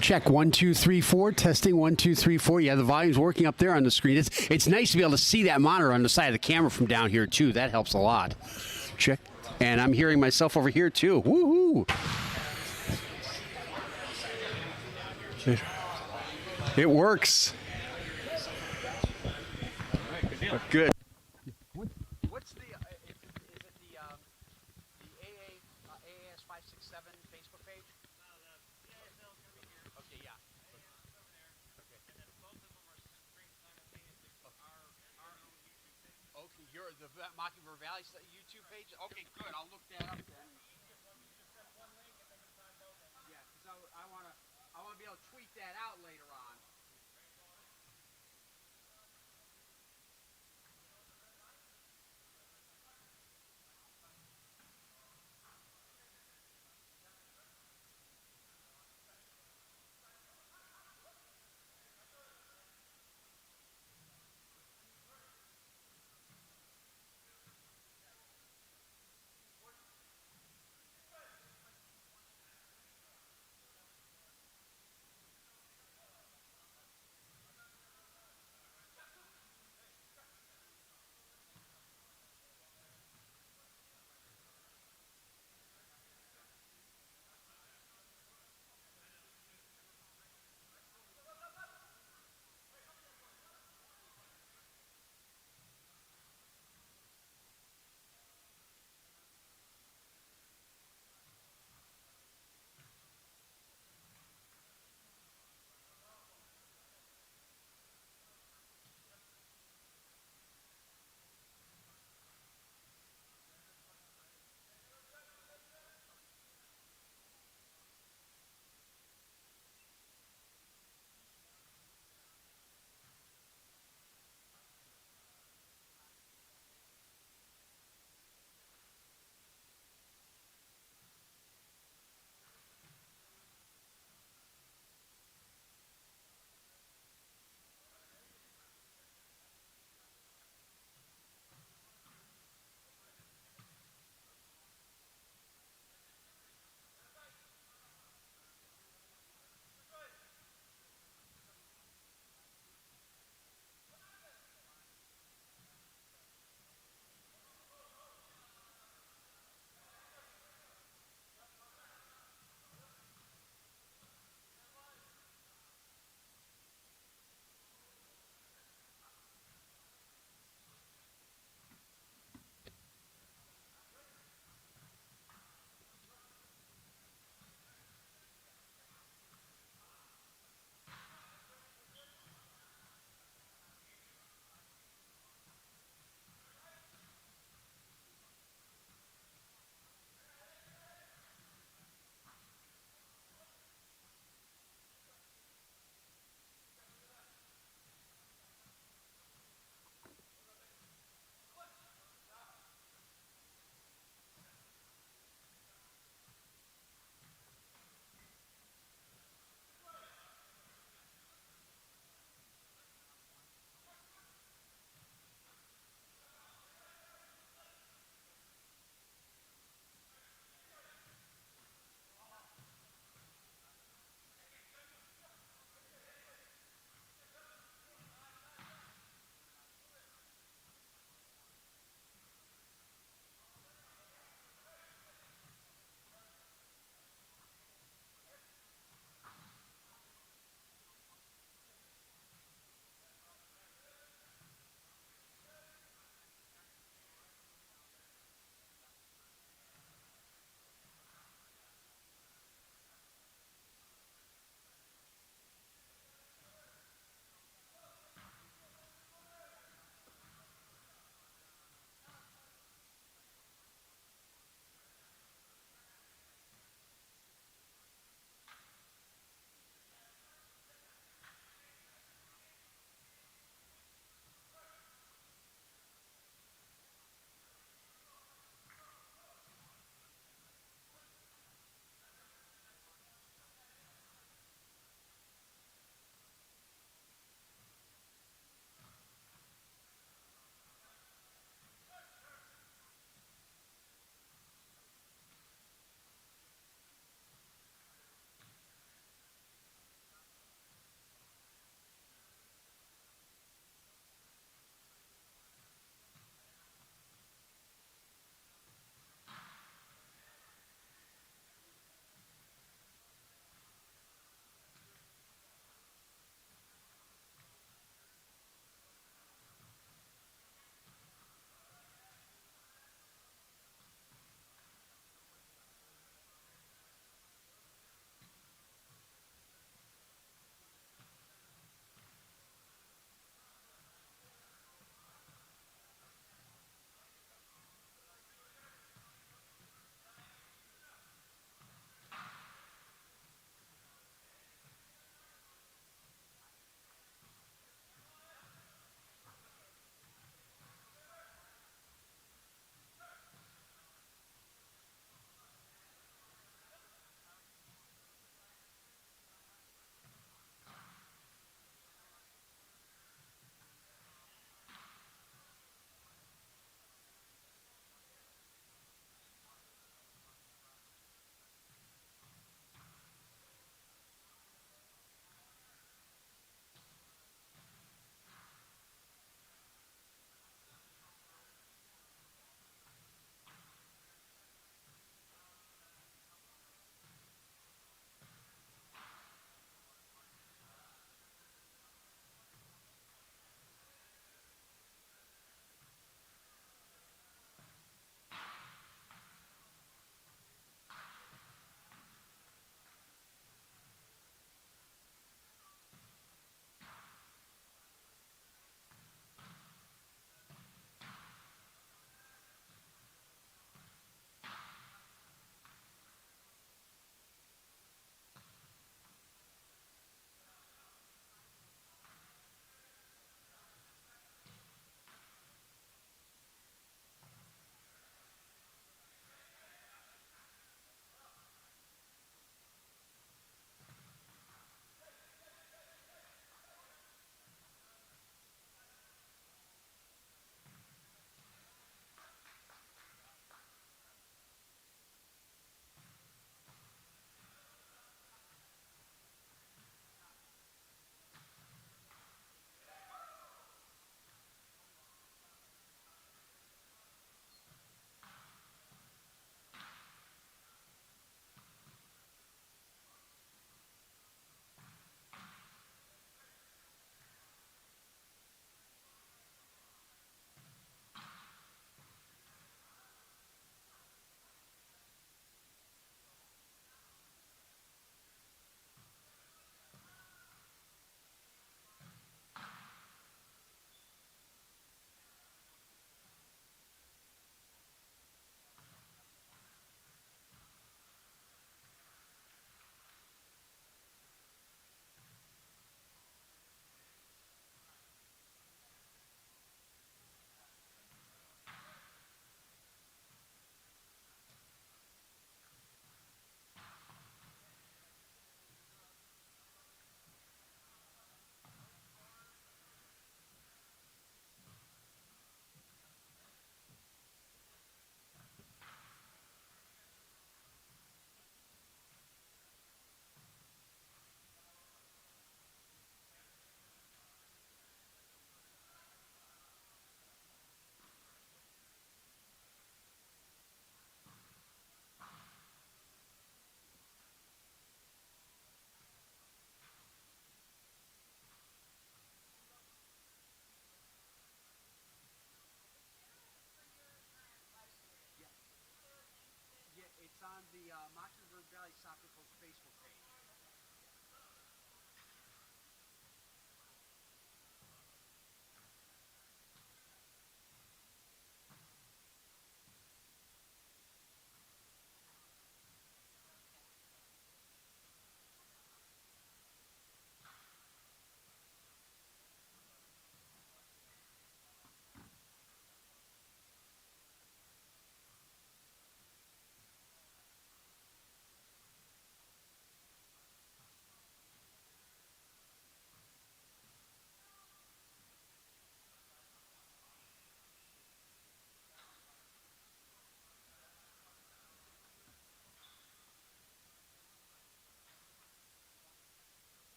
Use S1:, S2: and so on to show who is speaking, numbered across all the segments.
S1: Check 1 2 3 4. Testing 1 2 3 4. Yeah, the volume's working up there on the screen. It's nice to be able to see that monitor on the side of the camera from down here too. That helps a lot. Check. And I'm hearing myself over here too. Woohoo! It works. Good. What's the? Is it the AAS 567 Facebook page? Okay, yeah. Okay, you're the Mockingbird Valley YouTube page? Okay, good. I'll look that up then. Yeah, because I want to be able to tweet that out later on.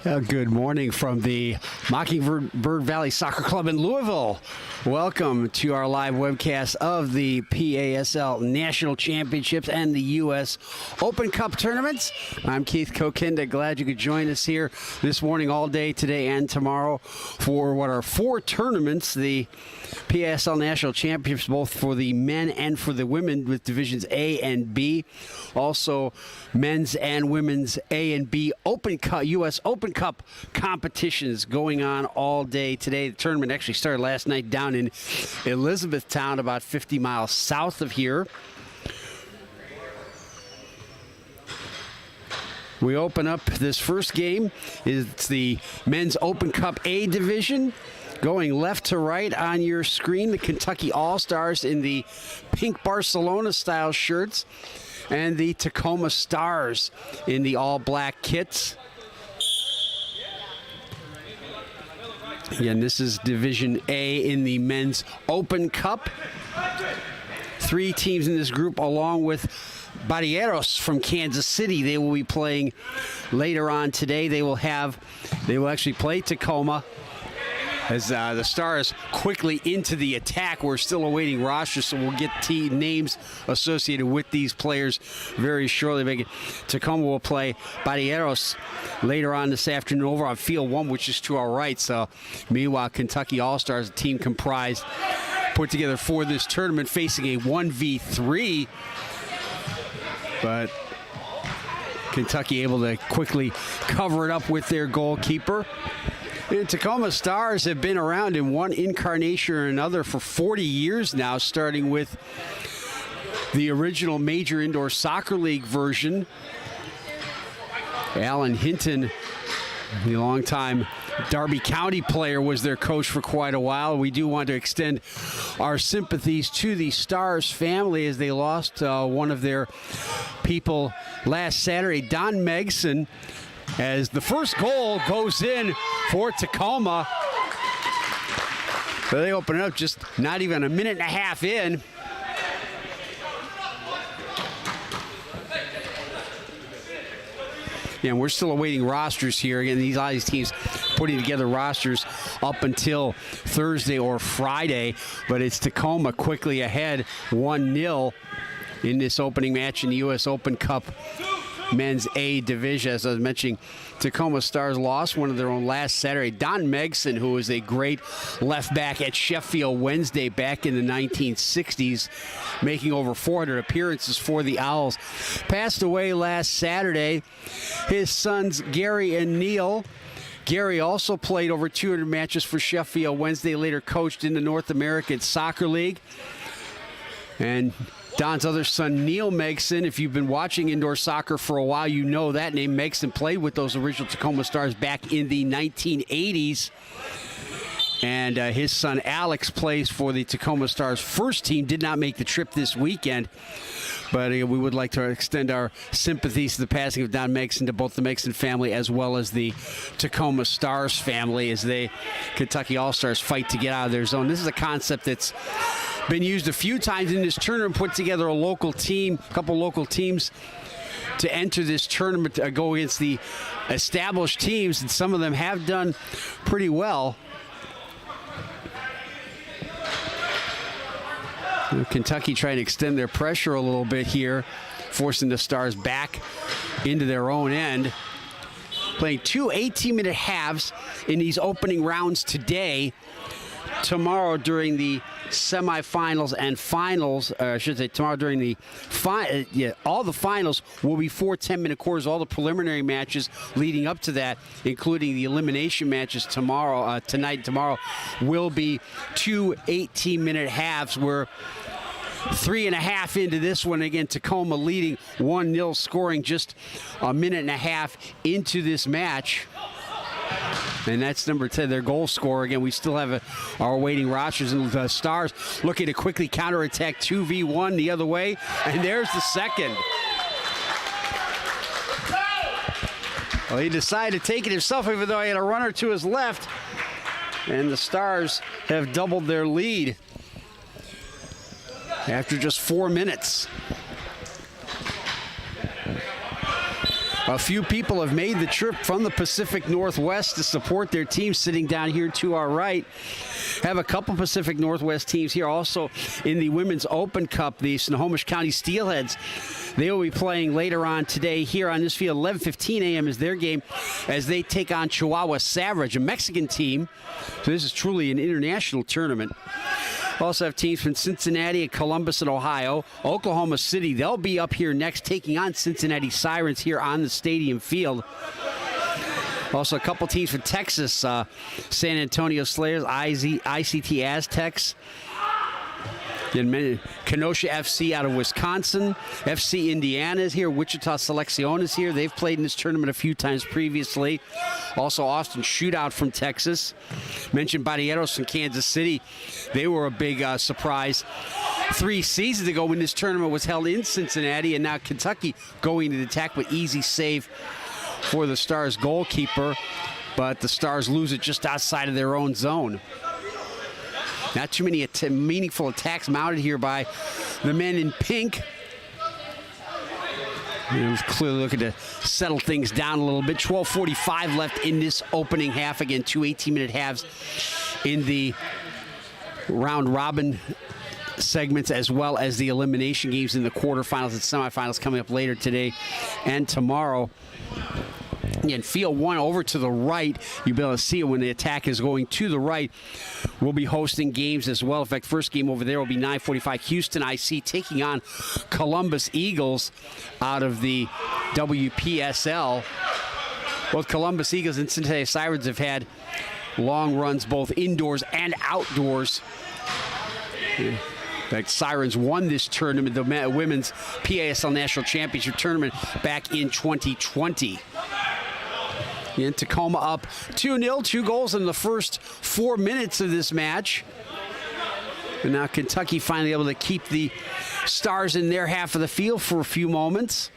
S1: Good morning from the Mockingbird Valley Soccer Club in Louisville. Welcome to our live webcast of the PASL National Championships and the U.S. Open Cup tournaments. I'm Keith Kokinda. Glad you could join us here this morning, all day today and tomorrow, for what are 4 tournaments. The PASL National Championships, both for the men and for the women, with divisions A and B. Also, men's and women's A and B Open Cup, U.S. Open Cup competitions going on all day today. The tournament actually started last night down in Elizabethtown, about 50 miles south of here. We open up this first game. It's the men's Open Cup A division. Going left to right on your screen, the Kentucky All-Stars in the pink Barcelona-style shirts, and the Tacoma Stars in the all-black kits. Again, this is Division A in the men's Open Cup. 3 teams in this group, along with Barrieros from Kansas City. They will be playing later on today. They will actually play Tacoma. As the Stars quickly into the attack. We're still awaiting rosters, so we'll get team names associated with these players very shortly. Tacoma will play Barrieros later on this afternoon over on Field 1, which is to our right. So, meanwhile, Kentucky All-Stars, a team comprised, put together for this tournament, facing a 1v3. But Kentucky able to quickly cover it up with their goalkeeper. The Tacoma Stars have been around in one incarnation or another for 40 years now, starting with the original Major Indoor Soccer League version. Alan Hinton, the longtime Darby County player, was their coach for quite a while. We do want to extend our sympathies to the Stars family as they lost one of their people last Saturday, Don Megson, as the first goal goes in for Tacoma. So they open it up just not even a minute and a half in. Yeah, and we're still awaiting rosters here. Again, a lot of these teams putting together rosters up until Thursday or Friday. But it's Tacoma quickly ahead, 1-0 in this opening match in the U.S. Open Cup men's A division. As I was mentioning, Tacoma Stars lost one of their own last Saturday. Don Megson, who was a great left back at Sheffield Wednesday back in the 1960s, making over 400 appearances for the Owls, passed away last Saturday. His sons Gary and Neil. Gary also played over 200 matches for Sheffield Wednesday, later coached in the North American Soccer League. And Don's other son, Neil Megson, if you've been watching indoor soccer for a while, you know that name. Megson played with those original Tacoma Stars back in the 1980s. And his son, Alex, plays for the Tacoma Stars first team. Did not make the trip this weekend. But we would like to extend our sympathies to the passing of Don Megson, to both the Megson family as well as the Tacoma Stars family, as they, Kentucky All-Stars, fight to get out of their zone. This is a concept that's been used a few times in this tournament. Put together a local team, a couple local teams to enter this tournament, go against the established teams, and some of them have done pretty well. Kentucky trying to extend their pressure a little bit here, forcing the Stars back into their own end. Playing 2 18-minute halves in these opening rounds today. Tomorrow during the semifinals and finals, I should say tomorrow during the all the finals will be 4 10-minute quarters. All the preliminary matches leading up to that, including the elimination matches tomorrow, tonight and tomorrow, will be 2 18-minute halves. We're 3.5 into this one. Again, Tacoma leading 1-0, scoring just a minute and a half into this match. And that's number 10, their goal scorer. Again, we still have our waiting rosters, and the Stars looking to quickly counterattack 2v1 the other way. And there's the second. Well, he decided to take it himself, even though he had a runner to his left. And the Stars have doubled their lead after just 4 minutes. A few people have made the trip from the Pacific Northwest to support their team. Sitting down here to our right, have a couple Pacific Northwest teams here. Also in the Women's Open Cup, the Snohomish County Steelheads. They will be playing later on today here on this field. 11:15 a.m. is their game as they take on Chihuahua Savage, a Mexican team. So this is truly an international tournament. Also have teams from Cincinnati and Columbus and Ohio. Oklahoma City, they'll be up here next, taking on Cincinnati Sirens here on the stadium field. Also a couple teams from Texas, San Antonio Slayers, ICT Aztecs. Then Kenosha FC out of Wisconsin. FC Indiana is here. Wichita Selección is here. They've played in this tournament a few times previously. Also Austin Shootout from Texas. Mentioned Barrieros from Kansas City. They were a big surprise 3 seasons ago when this tournament was held in Cincinnati, and now Kentucky going to the attack with easy save for the Stars goalkeeper, but the Stars lose it just outside of their own zone. Not too many meaningful attacks mounted here by the men in pink. Clearly looking to settle things down a little bit. 12:45 left in this opening half. Again, 2 18-minute halves in the round robin segments, as well as the elimination games in the quarterfinals and semifinals coming up later today and tomorrow. Again, field one over to the right. You'll be able to see it when the attack is going to the right. We'll be hosting games as well. In fact, first game over there will be 9:45. Houston IC taking on Columbus Eagles out of the WPSL. Both Columbus Eagles and Cincinnati Sirens have had long runs both indoors and outdoors. In fact, Sirens won this tournament, the Women's PASL National Championship Tournament, back in 2020. In Tacoma up 2-0, 2 goals in the first 4 minutes of this match. And now Kentucky finally able to keep the Stars in their half of the field for a few moments.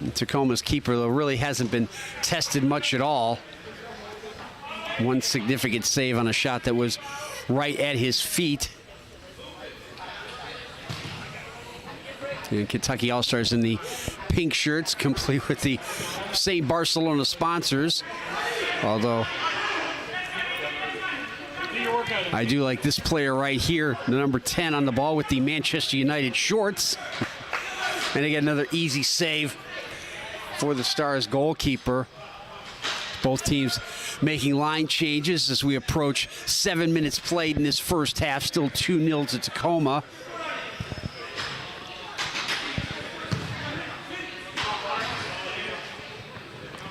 S1: And Tacoma's keeper, though, really hasn't been tested much at all. One significant save on a shot that was right at his feet. And Kentucky All-Stars in the pink shirts, complete with the same Barcelona sponsors. Although I do like this player right here, the number 10 on the ball with the Manchester United shorts. And again, another easy save for the Stars goalkeeper. Both teams making line changes as we approach 7 minutes played in this first half. Still 2-0 to Tacoma.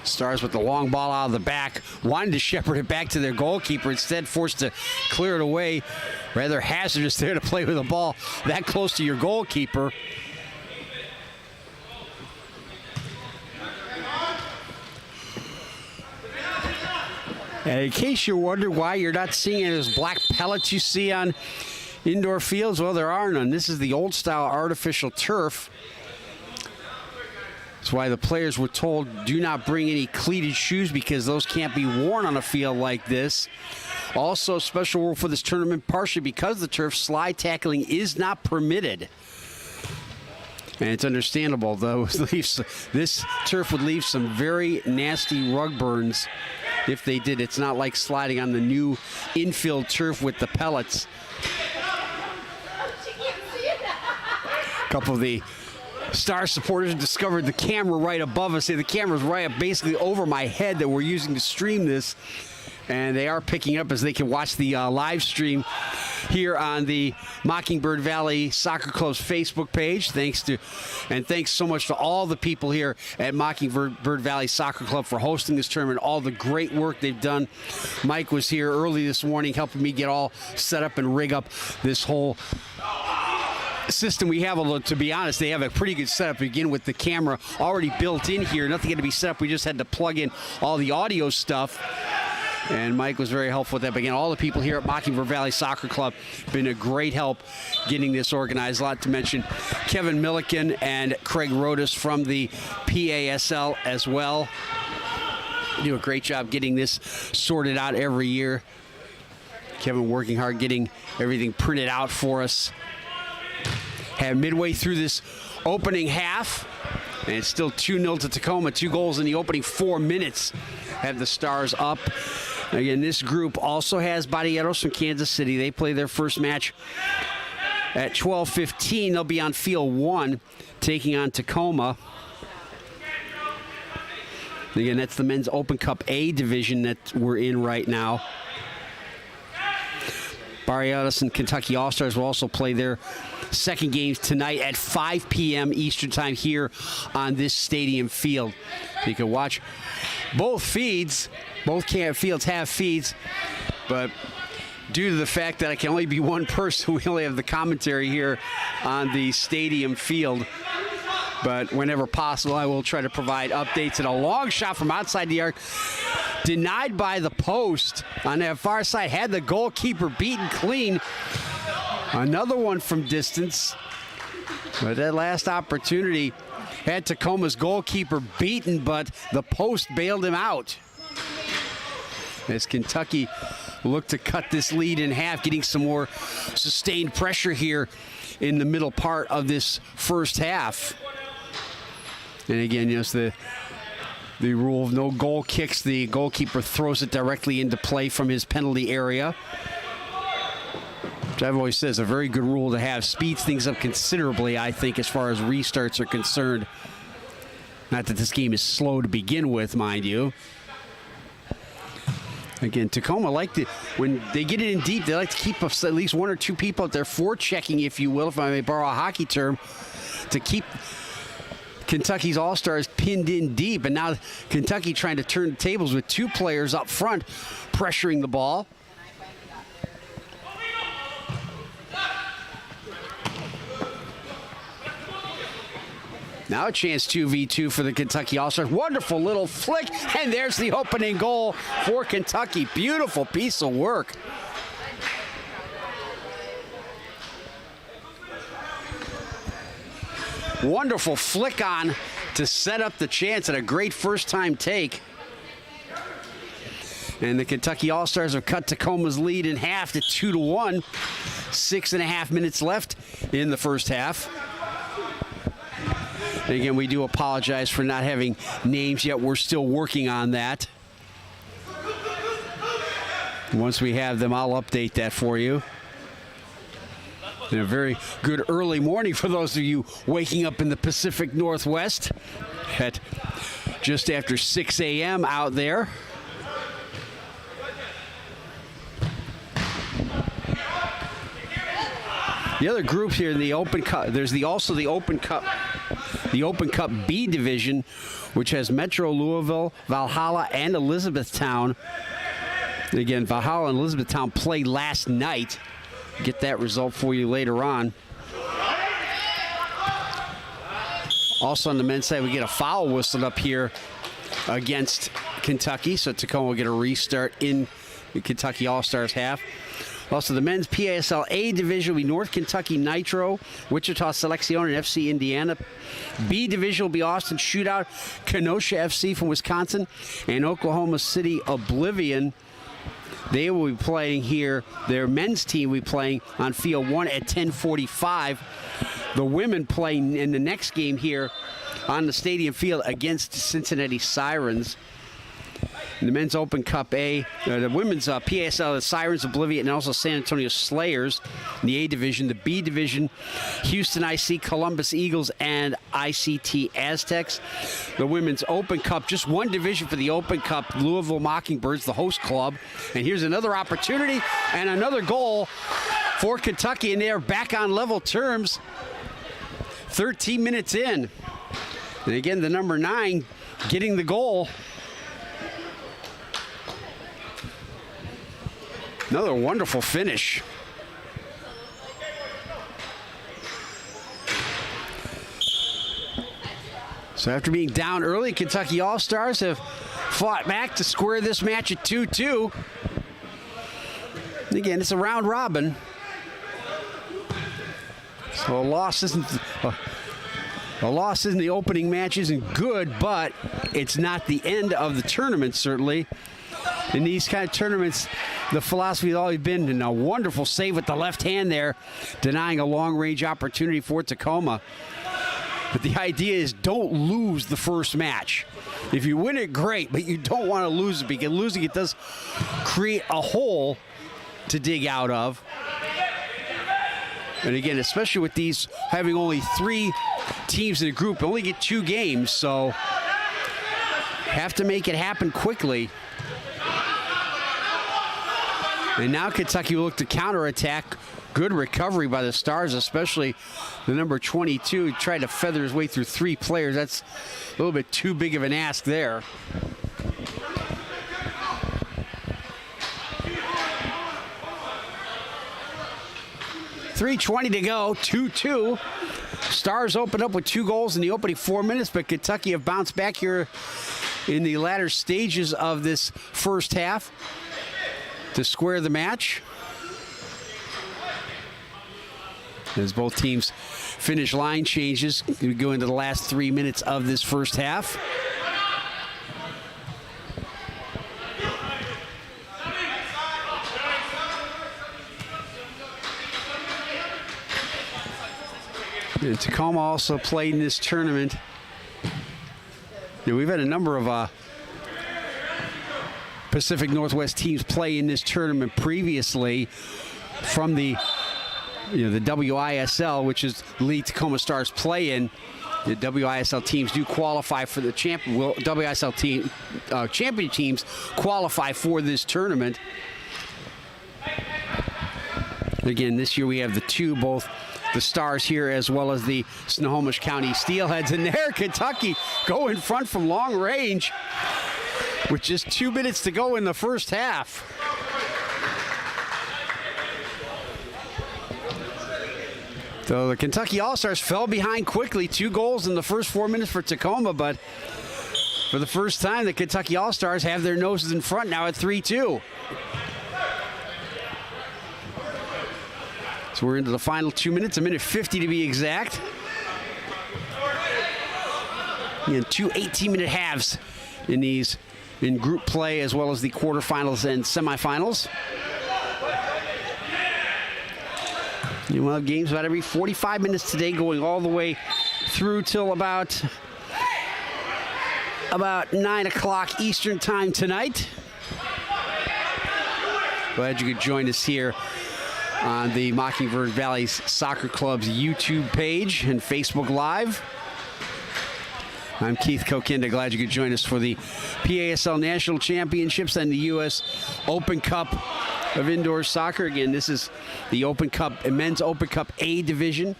S1: Stars with the long ball out of the back, wanted to shepherd it back to their goalkeeper, instead forced to clear it away. Rather hazardous there to play with a ball that close to your goalkeeper. And in case you wonder why you're not seeing it as black pellets you see on indoor fields, well, there are none. This is the old style artificial turf. That's why the players were told do not bring any cleated shoes, because those can't be worn on a field like this. Also, special rule for this tournament, partially because the turf, slide tackling is not permitted. And it's understandable, though. This turf would leave some very nasty rug burns if they did. It's not like sliding on the new infield turf with the pellets. A couple of the Star supporters discovered the camera right above us. The camera's right up basically over my head that we're using to stream this. And they are picking up as they can watch the live stream here on the Mockingbird Valley Soccer Club's Facebook page. Thanks so much to all the people here at Mockingbird Valley Soccer Club for hosting this tournament, all the great work they've done. Mike was here early this morning helping me get all set up and rig up this whole system we have. Although, to be honest, they have a pretty good setup. Begin with the camera already built in here. Nothing had to be set up. We just had to plug in all the audio stuff. And Mike was very helpful with that. But again, all the people here at Mockingbird Valley Soccer Club have been a great help getting this organized. A lot to mention Kevin Milliken and Craig Rodas from the PASL as well. They do a great job getting this sorted out every year. Kevin working hard getting everything printed out for us. midway through this opening half. And it's still 2-0 to Tacoma. 2 goals in the opening 4 minutes have the Stars up. Again, this group also has Barrieros from Kansas City. They play their first match at 12:15. They'll be on field 1, taking on Tacoma. Again, that's the men's Open Cup A division that we're in right now. Barrieros and Kentucky All-Stars will also play their second games tonight at 5 p.m. Eastern Time here on this stadium field. You can watch both feeds. Both fields have feeds, but due to the fact that I can only be one person, we only have the commentary here on the stadium field. But whenever possible, I will try to provide updates. And a long shot from outside the arc, denied by the post on that far side, had the goalkeeper beaten clean. Another one from distance. But that last opportunity had Tacoma's goalkeeper beaten, but the post bailed him out. As Kentucky looked to cut this lead in half, getting some more sustained pressure here in the middle part of this first half. And again, yes, the rule of no goal kicks. The goalkeeper throws it directly into play from his penalty area. Which I've always said is a very good rule to have. Speeds things up considerably, I think, as far as restarts are concerned. Not that this game is slow to begin with, mind you. Again, Tacoma when they get it in deep, they like to keep at least 1 or 2 people out there forechecking, if you will, if I may borrow a hockey term, to keep Kentucky's All-Stars pinned in deep. And now Kentucky trying to turn the tables with 2 players up front pressuring the ball. Now a chance 2v2 for the Kentucky All-Stars. Wonderful little flick, and there's the opening goal for Kentucky. Beautiful piece of work. Wonderful flick on to set up the chance, and a great first-time take. And the Kentucky All-Stars have cut Tacoma's lead in half to 2-1. 6.5 minutes left in the first half. And again, we do apologize for not having names yet. We're still working on that. Once we have them, I'll update that for you. And a very good early morning for those of you waking up in the Pacific Northwest at just after 6 a.m. out there. The other group here in the Open Cup, there's also the Open Cup B division, which has Metro Louisville, Valhalla, and Elizabethtown. Again, Valhalla and Elizabethtown played last night. Get that result for you later on. Also on the men's side, we get a foul whistled up here against Kentucky, so Tacoma will get a restart in the Kentucky All-Stars half. Also, the men's PASL A division will be North Kentucky Nitro, Wichita Selección, and FC Indiana. B division will be Austin Shootout, Kenosha FC from Wisconsin, and Oklahoma City Oblivion. They will be playing here. Their men's team will be playing on field 1 at 10:45. The women playing in the next game here on the stadium field against Cincinnati Sirens. In the men's Open Cup A, the women's PASL, the Sirens, Oblivion, and also San Antonio Slayers in the A division. The B division, Houston IC, Columbus Eagles, and ICT Aztecs. The women's Open Cup, just one division for the Open Cup, Louisville Mockingbirds, the host club. And here's another opportunity and another goal for Kentucky, and they are back on level terms 13 minutes in. And again, the number 9 getting the goal. Another wonderful finish. So after being down early, Kentucky All-Stars have fought back to square this match at 2-2. And again, it's a round robin. So a loss in the opening match isn't good, but it's not the end of the tournament, certainly. in these kind of tournaments, the philosophy has always been, and a wonderful save with the left hand there, denying a long-range opportunity for Tacoma. But the idea is don't lose the first match. If you win it, great, but you don't want to lose it, because losing it does create a hole to dig out of. And again, especially with these having only 3 teams in a group, only get 2 games, so have to make it happen quickly. And now Kentucky will look to counterattack. Good recovery by the Stars, especially the number 22. Tried to feather his way through 3 players. That's a little bit too big of an ask there. .320 to go, 2-2. Stars opened up with 2 goals in the opening 4 minutes, but Kentucky have bounced back here in the latter stages of this first half to square the match. As both teams finish line changes, we go into the last 3 minutes of this first half. And Tacoma also played in this tournament. We've had a number of Pacific Northwest teams play in this tournament previously from the the WISL, which is the league Tacoma Stars play in. The WISL teams do qualify for the champion. WISL team champion teams qualify for this tournament. Again, this year we have the 2, both the Stars here as well as the Snohomish County Steelheads. And there, Kentucky go in front from long range with just 2 minutes to go in the first half. So the Kentucky All-Stars fell behind quickly, 2 goals in the first 4 minutes for Tacoma, but for the first time, the Kentucky All-Stars have their noses in front now at 3-2. So we're into the final 2 minutes, a minute 50 to be exact. And 2 18-minute halves in group play, as well as the quarterfinals and semifinals. We'll have games about every 45 minutes today, going all the way through till about 9 o'clock Eastern time tonight. Glad you could join us here on the Mockingbird Valley's Soccer Club's YouTube page and Facebook Live. I'm Keith Kokinda. Glad you could join us for the PASL National Championships and the U.S. Open Cup of Indoor Soccer. Again, this is the Open Cup, Men's Open Cup A division.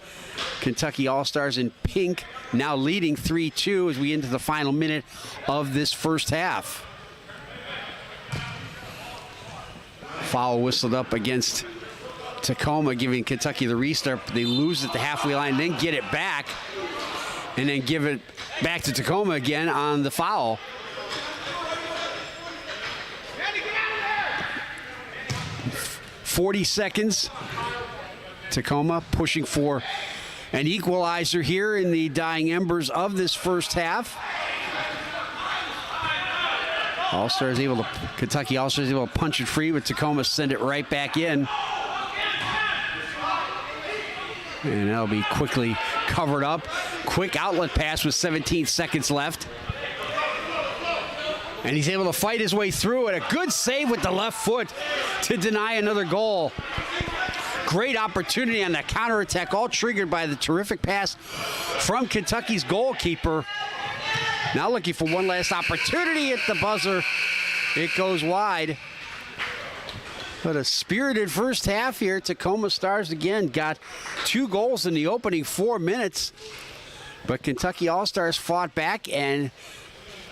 S1: Kentucky All-Stars in pink, now leading 3-2 as we into the final minute of this first half. Foul whistled up against Tacoma, giving Kentucky the restart. They lose at the halfway line, then get it back, and then give it back to Tacoma again on the foul. .40 seconds. Tacoma pushing for an equalizer here in the dying embers of this first half. Kentucky All-Stars able to punch it free, but Tacoma send it right back in. And that'll be quickly covered up. Quick outlet pass with 17 seconds left. And he's able to fight his way through it. A good save with the left foot to deny another goal. Great opportunity on that counterattack, all triggered by the terrific pass from Kentucky's goalkeeper. Now looking for one last opportunity at the buzzer. It goes wide. But a spirited first half here. Tacoma Stars again got 2 goals in the opening 4 minutes. But Kentucky All-Stars fought back and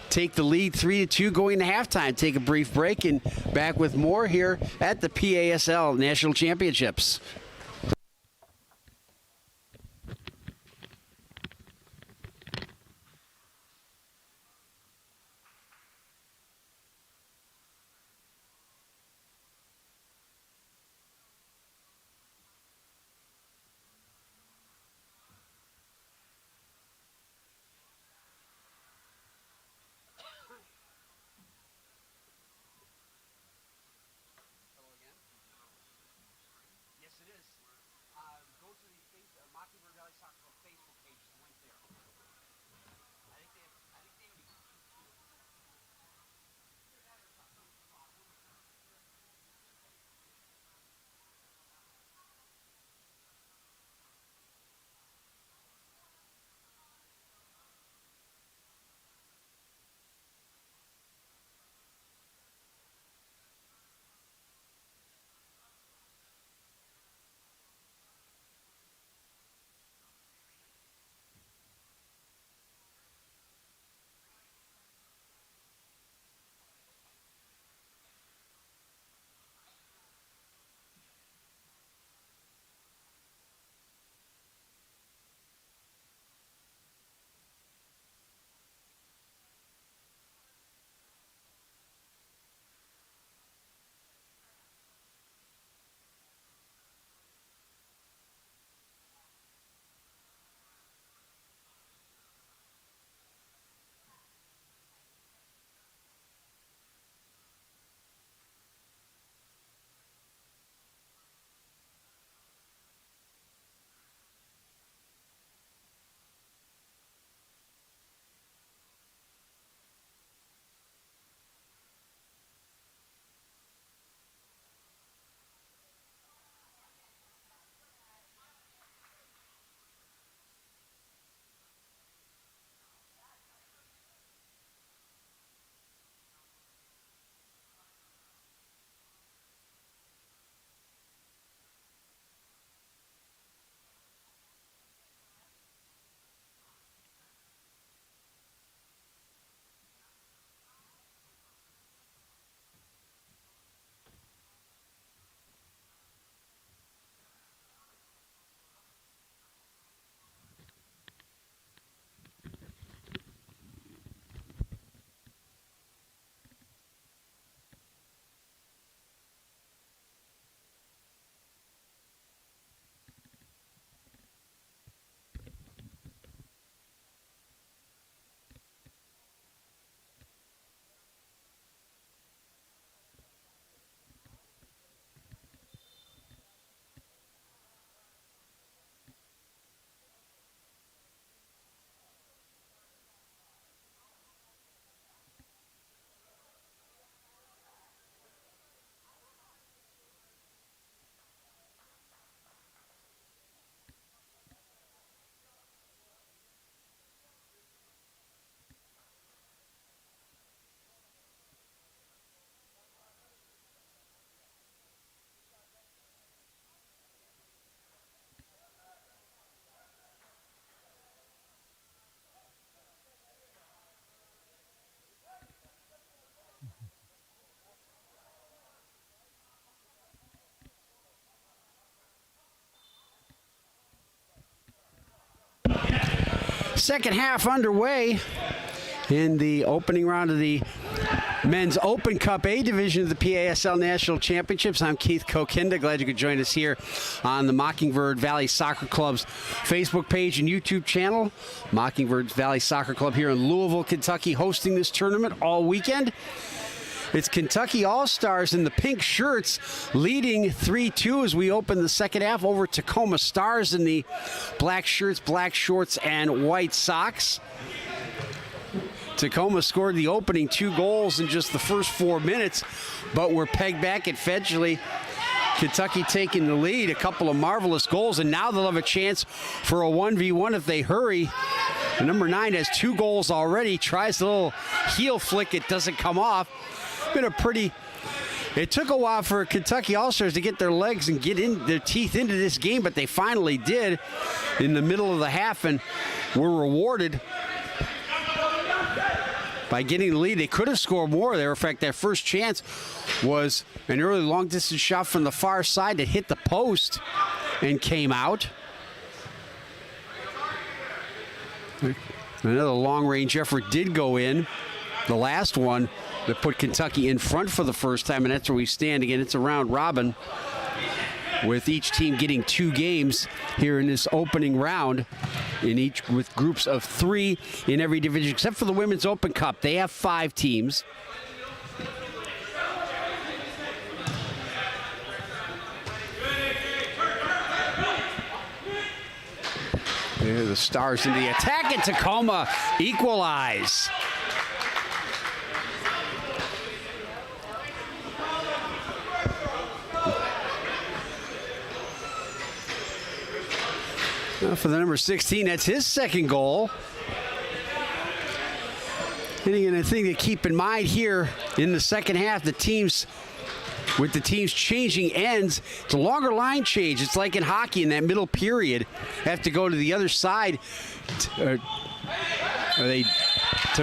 S1: take the lead 3-2 going to halftime. Take a brief break and back with more here at the PASL National Championships. second half underway in the opening round of the Men's Open Cup A Division of the PASL National Championships. I'm Keith Kokinda. Glad you could join us here on the Mockingbird Valley Soccer Club's Facebook page and YouTube channel. Mockingbird Valley Soccer Club here in Louisville, Kentucky, hosting this tournament all weekend. It's Kentucky All-Stars in the pink shirts leading 3-2 as we open the second half over Tacoma Stars in the black shirts, black shorts, and white socks. Tacoma scored the opening 2 goals in just the first 4 minutes, but were pegged back eventually. Kentucky taking the lead, a couple of marvelous goals, and now they'll have a chance for a 1v1 if they hurry. The number 9 has 2 goals already, tries a little heel flick, it doesn't come off. It took a while for Kentucky All-Stars to get their legs and get in their teeth into this game, but they finally did in the middle of the half and were rewarded by getting the lead. They could have scored more there. In fact, their first chance was an early long-distance shot from the far side that hit the post and came out. Another long-range effort did go in. The last one that put Kentucky in front for the first time, and that's where we stand. Again, it's a round robin with each team getting 2 games here in this opening round, with groups of 3 in every division, except for the Women's Open Cup. They have 5 teams. There, the Stars in the attack, and Tacoma equalize. For the number 16, that's his second goal. And again, a thing to keep in mind here in the second half, with the teams changing ends, it's a longer line change. It's like in hockey in that middle period. Have to go to the other side to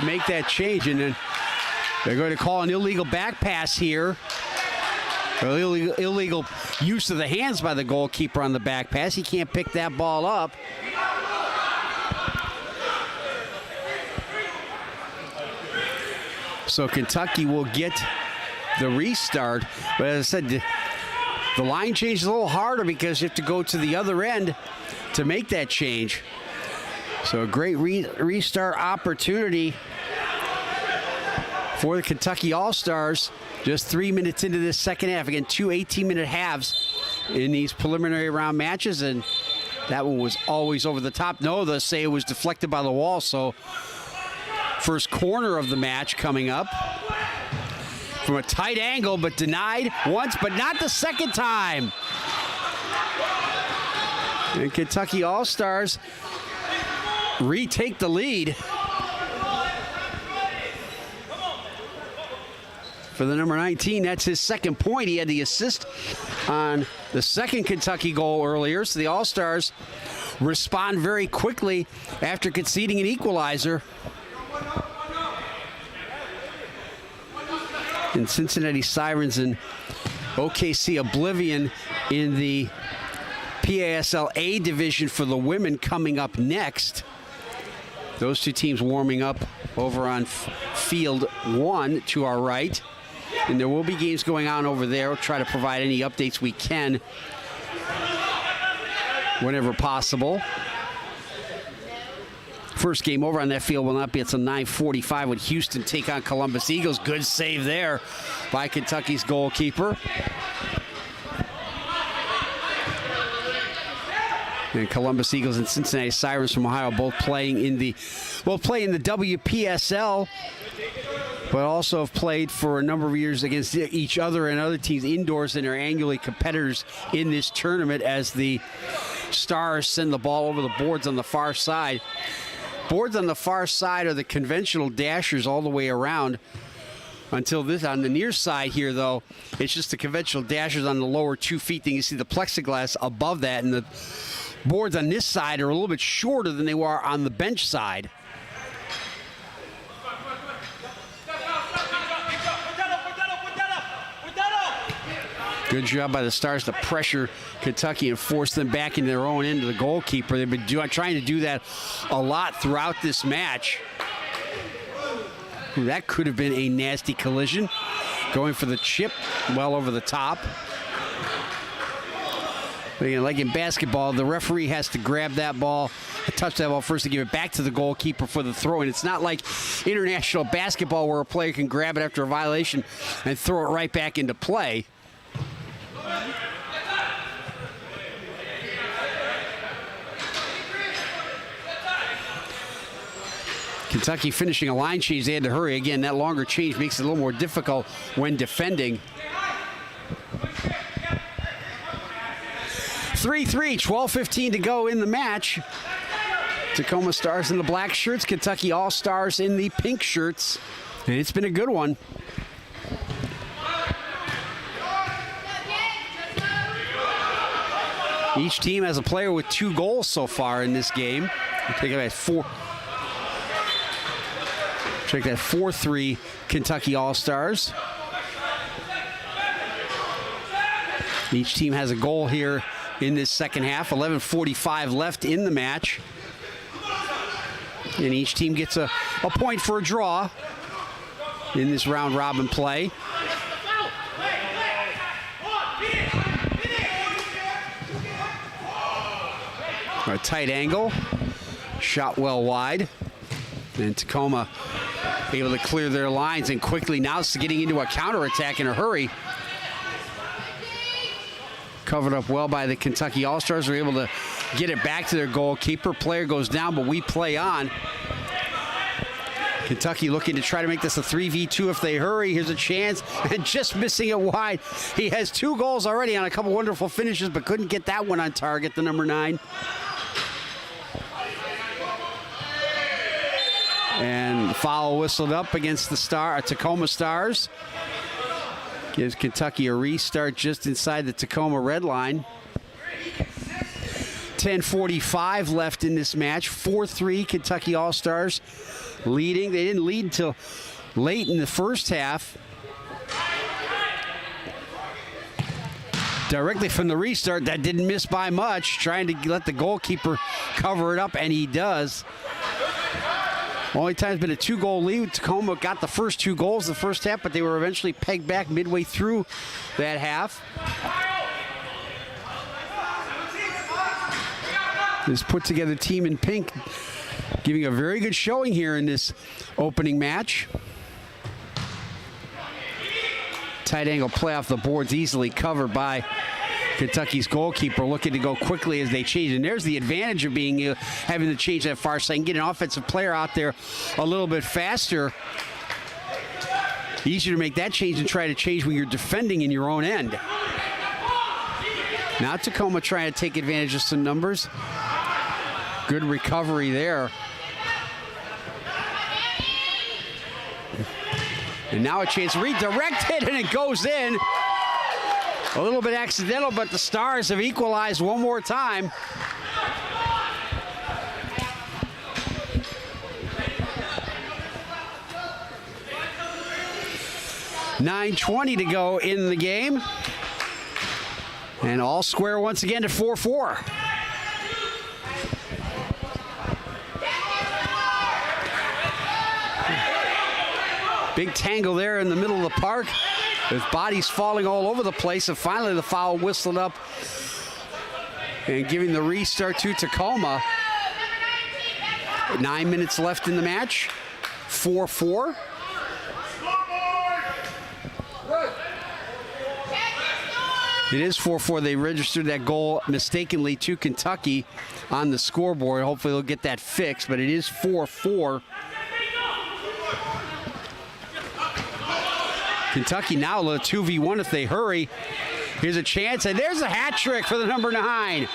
S1: make that change. And then they're going to call an illegal back pass here. Illegal use of the hands by the goalkeeper on the back pass. He can't pick that ball up. So Kentucky will get the restart. But as I said, the line change is a little harder because you have to go to the other end to make that change. So a great restart opportunity for the Kentucky All-Stars. Just 3 minutes into this second half. Again, 2 18-minute halves in these preliminary round matches, and that one was always over the top. No, they'll say it was deflected by the wall, so first corner of the match coming up. From a tight angle, but denied once, but not the second time. And Kentucky All-Stars retake the lead. For the number 19, that's his second point. He had the assist on the second Kentucky goal earlier. So the All-Stars respond very quickly after conceding an equalizer. And Cincinnati Sirens and OKC Oblivion in the PASL A division for the women coming up next. Those 2 teams warming up over on field 1 to our right. And there will be games going on over there. We'll try to provide any updates we can whenever possible. First game over on that field will not be until 9:45 when Houston take on Columbus Eagles. Good save there by Kentucky's goalkeeper. And Columbus Eagles and Cincinnati Sirens from Ohio both playing in the WPSL, but also have played for a number of years against each other and other teams indoors, and are annually competitors in this tournament as the Stars send the ball over the boards on the far side. Boards on the far side are the conventional dashers all the way around. Until this, on the near side here, though, it's just the conventional dashers on the lower 2 feet. Then you see the plexiglass above that, and the boards on this side are a little bit shorter than they were on the bench side. Good job by the Stars to pressure Kentucky and force them back into their own end of the goalkeeper. They've been trying to do that a lot throughout this match. Ooh, that could have been a nasty collision. Going for the chip well over the top. But again, like in basketball, the referee has to grab that ball, touch that ball first to give it back to the goalkeeper for the throw. And it's not like international basketball where a player can grab it after a violation and throw it right back into play. Kentucky finishing a line change. They had to hurry. Again, that longer change makes it a little more difficult when defending. 3-3, 12:15 to go in the match. Tacoma Stars in the black shirts, Kentucky All-Stars in the pink shirts. And it's been a good one. Each team has a player with 2 goals so far in this game. Take it at 4. Check that 4-3 Kentucky All-Stars. Each team has a goal here in this second half. 11:45 left in the match. And each team gets a point for a draw in this round robin play. A tight angle. Shot well wide. And Tacoma able to clear their lines and quickly now getting into a counterattack in a hurry. Covered up well by the Kentucky All-Stars. Are able to get it back to their goalkeeper. Player goes down, but we play on. Kentucky looking to try to make this a 3v2 if they hurry. Here's a chance, and just missing it wide. He has 2 goals already on a couple wonderful finishes, but couldn't get that one on target, the number 9. And foul whistled up against the Tacoma Stars. Gives Kentucky a restart just inside the Tacoma red line. 10:45 left in this match. 4-3 Kentucky All-Stars leading. They didn't lead until late in the first half. Directly from the restart, that didn't miss by much. Trying to let the goalkeeper cover it up, and he does. Only time has been a 2-goal lead. Tacoma got the first 2 goals the first half, but they were eventually pegged back midway through that half. This put-together team in pink giving a very good showing here in this opening match. Tight angle play off the boards, easily covered by Kentucky's goalkeeper, looking to go quickly as they change. And there's the advantage of being having to change that far side and get an offensive player out there a little bit faster. Easier to make that change and try to change when you're defending in your own end. Now Tacoma trying to take advantage of some numbers. Good recovery there. And now a chance redirected, and it goes in. A little bit accidental, but the Stars have equalized one more time. .920 to go in the game. And all square once again at 4-4. Big tangle there in the middle of the park, with bodies falling all over the place, and finally the foul whistled up and giving the restart to Tacoma. 9 minutes left in the match. 4-4. It is 4-4. They registered that goal mistakenly to Kentucky on the scoreboard. Hopefully they'll get that fixed, but it is 4-4. Kentucky now a 2v1 if they hurry. Here's a chance, and there's a hat trick for the number 9.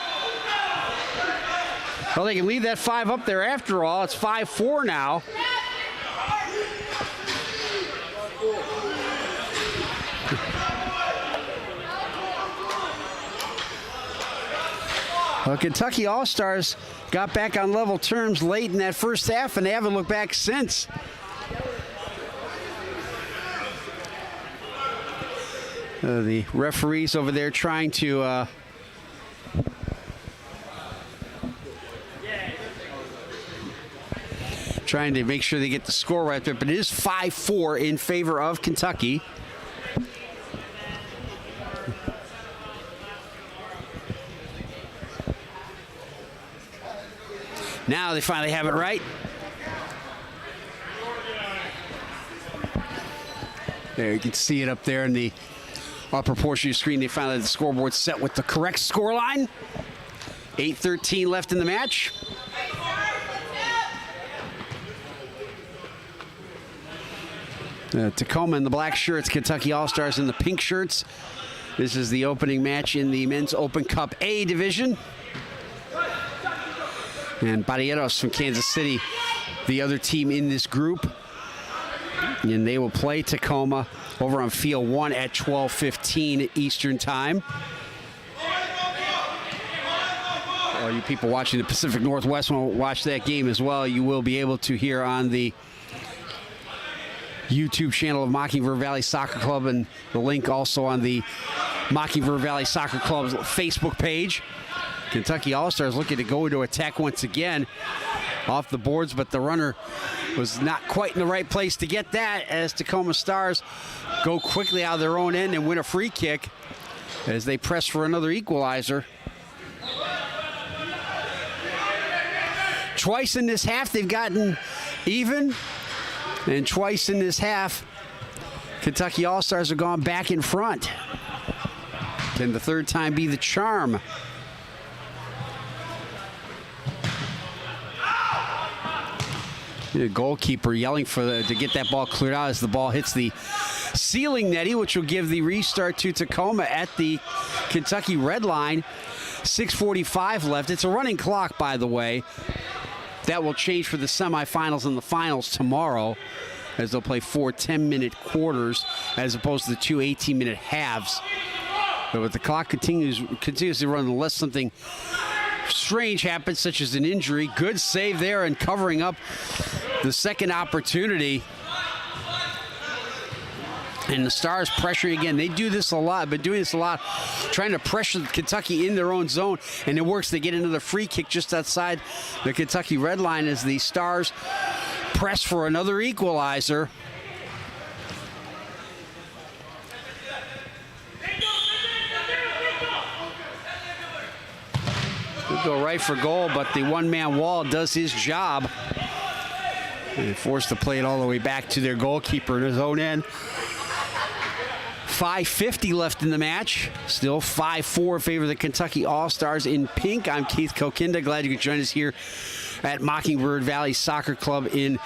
S1: Well, they can leave that 5 up there after all. It's 5-4 now. Well, Kentucky All-Stars got back on level terms late in that first half, and they haven't looked back since. The referees over there trying to make sure they get the score right there, but it is 5-4 in favor of Kentucky. Now they finally have it right. There, you can see it up there in the upper portion of your screen. They finally have the scoreboard set with the correct score line. 8:13 left in the match. Tacoma in the black shirts, Kentucky All-Stars in the pink shirts. This is the opening match in the Men's Open Cup A division. And Barrieros from Kansas City, the other team in this group. And they will play Tacoma over on Field 1 at 12:15 Eastern Time. All you people watching the Pacific Northwest want to watch that game as well, you will be able to hear on the YouTube channel of Mockingbird Valley Soccer Club, and the link also on the Mockingbird Valley Soccer Club's Facebook page. Kentucky All-Stars looking to go into attack once again off the boards, but the runner was not quite in the right place to get that, as Tacoma Stars go quickly out of their own end and win a free kick as they press for another equalizer. Twice in this half they've gotten even, and twice in this half Kentucky All-Stars have gone back in front. Can the third time be the charm? The goalkeeper yelling to get that ball cleared out as the ball hits the ceiling netting, which will give the restart to Tacoma at the Kentucky red line. 6:45 left. It's a running clock, by the way. That will change for the semifinals and the finals tomorrow, as they'll play 4 10-minute quarters as opposed to the 2 18-minute halves. But the clock continues to run unless something strange happens, such as an injury. Good save there and covering up the second opportunity. And the Stars pressuring again. They do this a lot, been doing this a lot, trying to pressure Kentucky in their own zone, and it works. They get another free kick just outside the Kentucky red line as the Stars press for another equalizer. Could go right for goal, but the one-man wall does his job. And they're forced to play it all the way back to their goalkeeper in his own end. 5:50 left in the match. Still 5-4 in favor of the Kentucky All-Stars in pink. I'm Keith Kokinda. Glad you could join us here at Mockingbird Valley Soccer Club in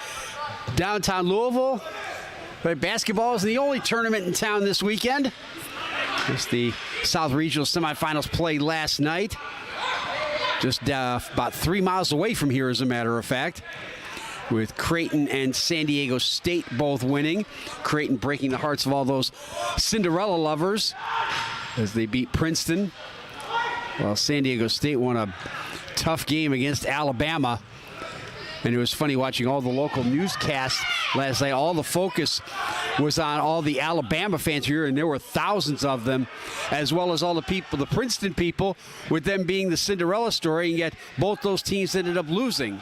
S1: downtown Louisville. But basketball is the only tournament in town this weekend. It's the South Regional semifinals played last night. Just about 3 miles away from here, as a matter of fact, with Creighton and San Diego State both winning. Creighton breaking the hearts of all those Cinderella lovers as they beat Princeton, while San Diego State won a tough game against Alabama. And it was funny watching all the local newscasts last night. All the focus was on all the Alabama fans here, and there were thousands of them, as well as all the people, the Princeton people, with them being the Cinderella story, and yet both those teams ended up losing.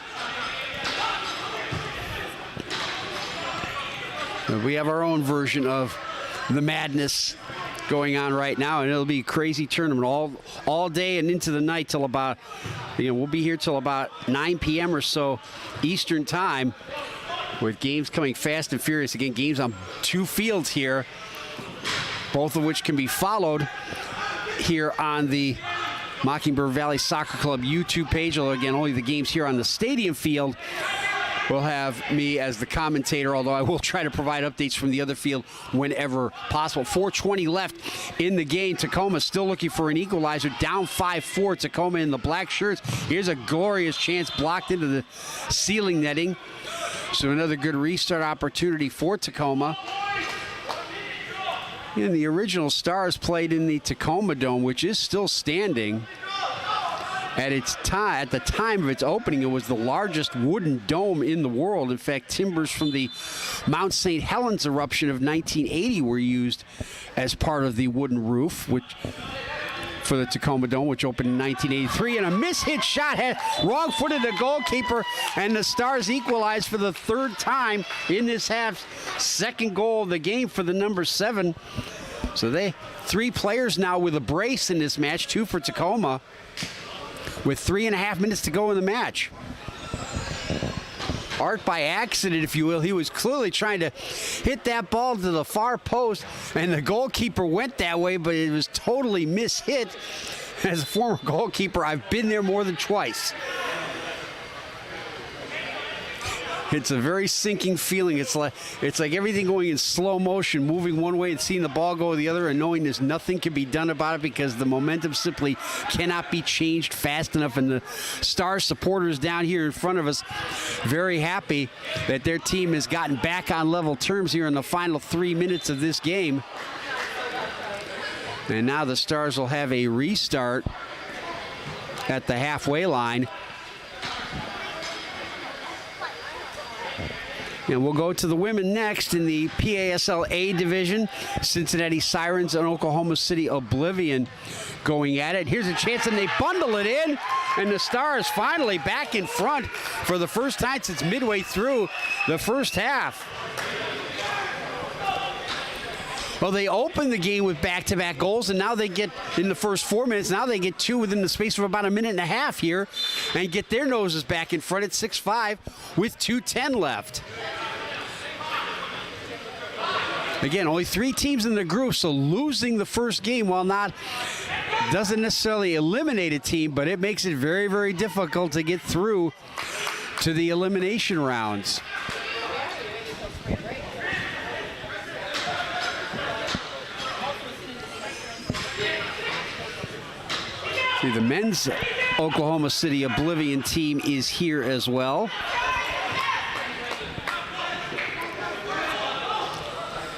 S1: We have our own version of the madness going on right now, and it'll be a crazy tournament all day and into the night till about, we'll be here till about 9 p.m. or so Eastern time, with games coming fast and furious. Again, games on 2 fields here, both of which can be followed here on the Mockingbird Valley Soccer Club YouTube page. Although, again, only the games here on the stadium field will have me as the commentator, although I will try to provide updates from the other field whenever possible. 4:20 left in the game. Tacoma still looking for an equalizer, down 5-4. Tacoma in the black shirts. Here's a glorious chance blocked into the ceiling netting. So another good restart opportunity for Tacoma. And the original Stars played in the Tacoma Dome, which is still standing. At the time of its opening, it was the largest wooden dome in the world. In fact, timbers from the Mount St. Helens eruption of 1980 were used as part of the wooden roof, for the Tacoma Dome, which opened in 1983. And a mishit shot had wrong-footed the goalkeeper, and the Stars equalized for the third time in this half. Second goal of the game for the number 7. So 3 players now with a brace in this match, 2 for Tacoma, with 3.5 minutes to go in the match. Art by accident, if you will. He was clearly trying to hit that ball to the far post, and the goalkeeper went that way, but it was totally mishit. As a former goalkeeper, I've been there more than twice. It's a very sinking feeling. It's like everything going in slow motion, moving one way and seeing the ball go the other, and knowing there's nothing can be done about it because the momentum simply cannot be changed fast enough. And the Star supporters down here in front of us very happy that their team has gotten back on level terms here in the final 3 minutes of this game. And now the Stars will have a restart at the halfway line. And we'll go to the women next in the PASL A division. Cincinnati Sirens and Oklahoma City Oblivion going at it. Here's a chance, and they bundle it in. And the Stars finally back in front for the first time since midway through the first half. Well, they opened the game with back-to-back goals, and now they get, in the first 4 minutes, now they get 2 within the space of about a minute and a half here and get their noses back in front at 6-5 with 2:10 left. Again, only 3 teams in the group, so losing the first game, while not, doesn't necessarily eliminate a team, but it makes it very, very difficult to get through to the elimination rounds. The men's Oklahoma City Oblivion team is here as well.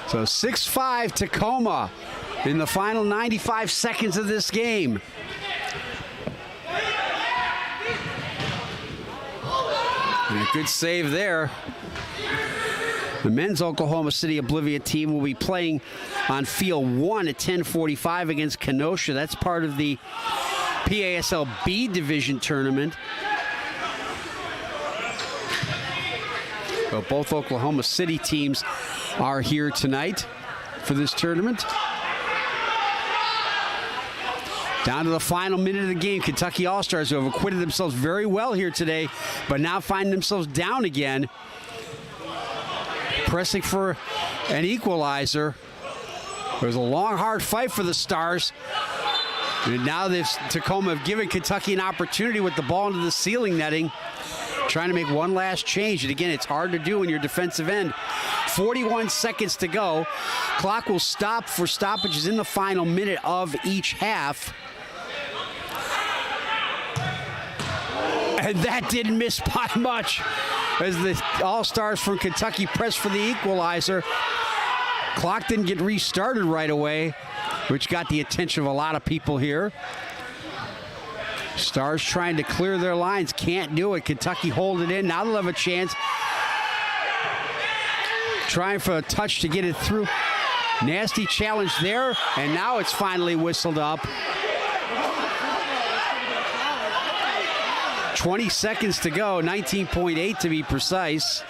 S1: So 6-5 Tacoma in the final 95 seconds of this game. And a good save there. The men's Oklahoma City Oblivion team will be playing on field 1 at 10:45 against Kenosha. That's part of the PASL B division tournament. Well, both Oklahoma City teams are here tonight for this tournament. Down to the final minute of the game. Kentucky All-Stars, who have acquitted themselves very well here today, but now find themselves down again, pressing for an equalizer. It was a long, hard fight for the Stars. And now Tacoma have given Kentucky an opportunity with the ball into the ceiling netting, trying to make one last change. And again, it's hard to do in your defensive end. 41 seconds to go. Clock will stop for stoppages in the final minute of each half. And that didn't miss by much as the All-Stars from Kentucky pressed for the equalizer. Clock didn't get restarted right away, which got the attention of a lot of people here. Stars trying to clear their lines, can't do it. Kentucky hold it in. Now they'll have a chance. Trying for a touch to get it through. Nasty challenge there, and now it's finally whistled up. 20 seconds to go, 19.8 to be precise.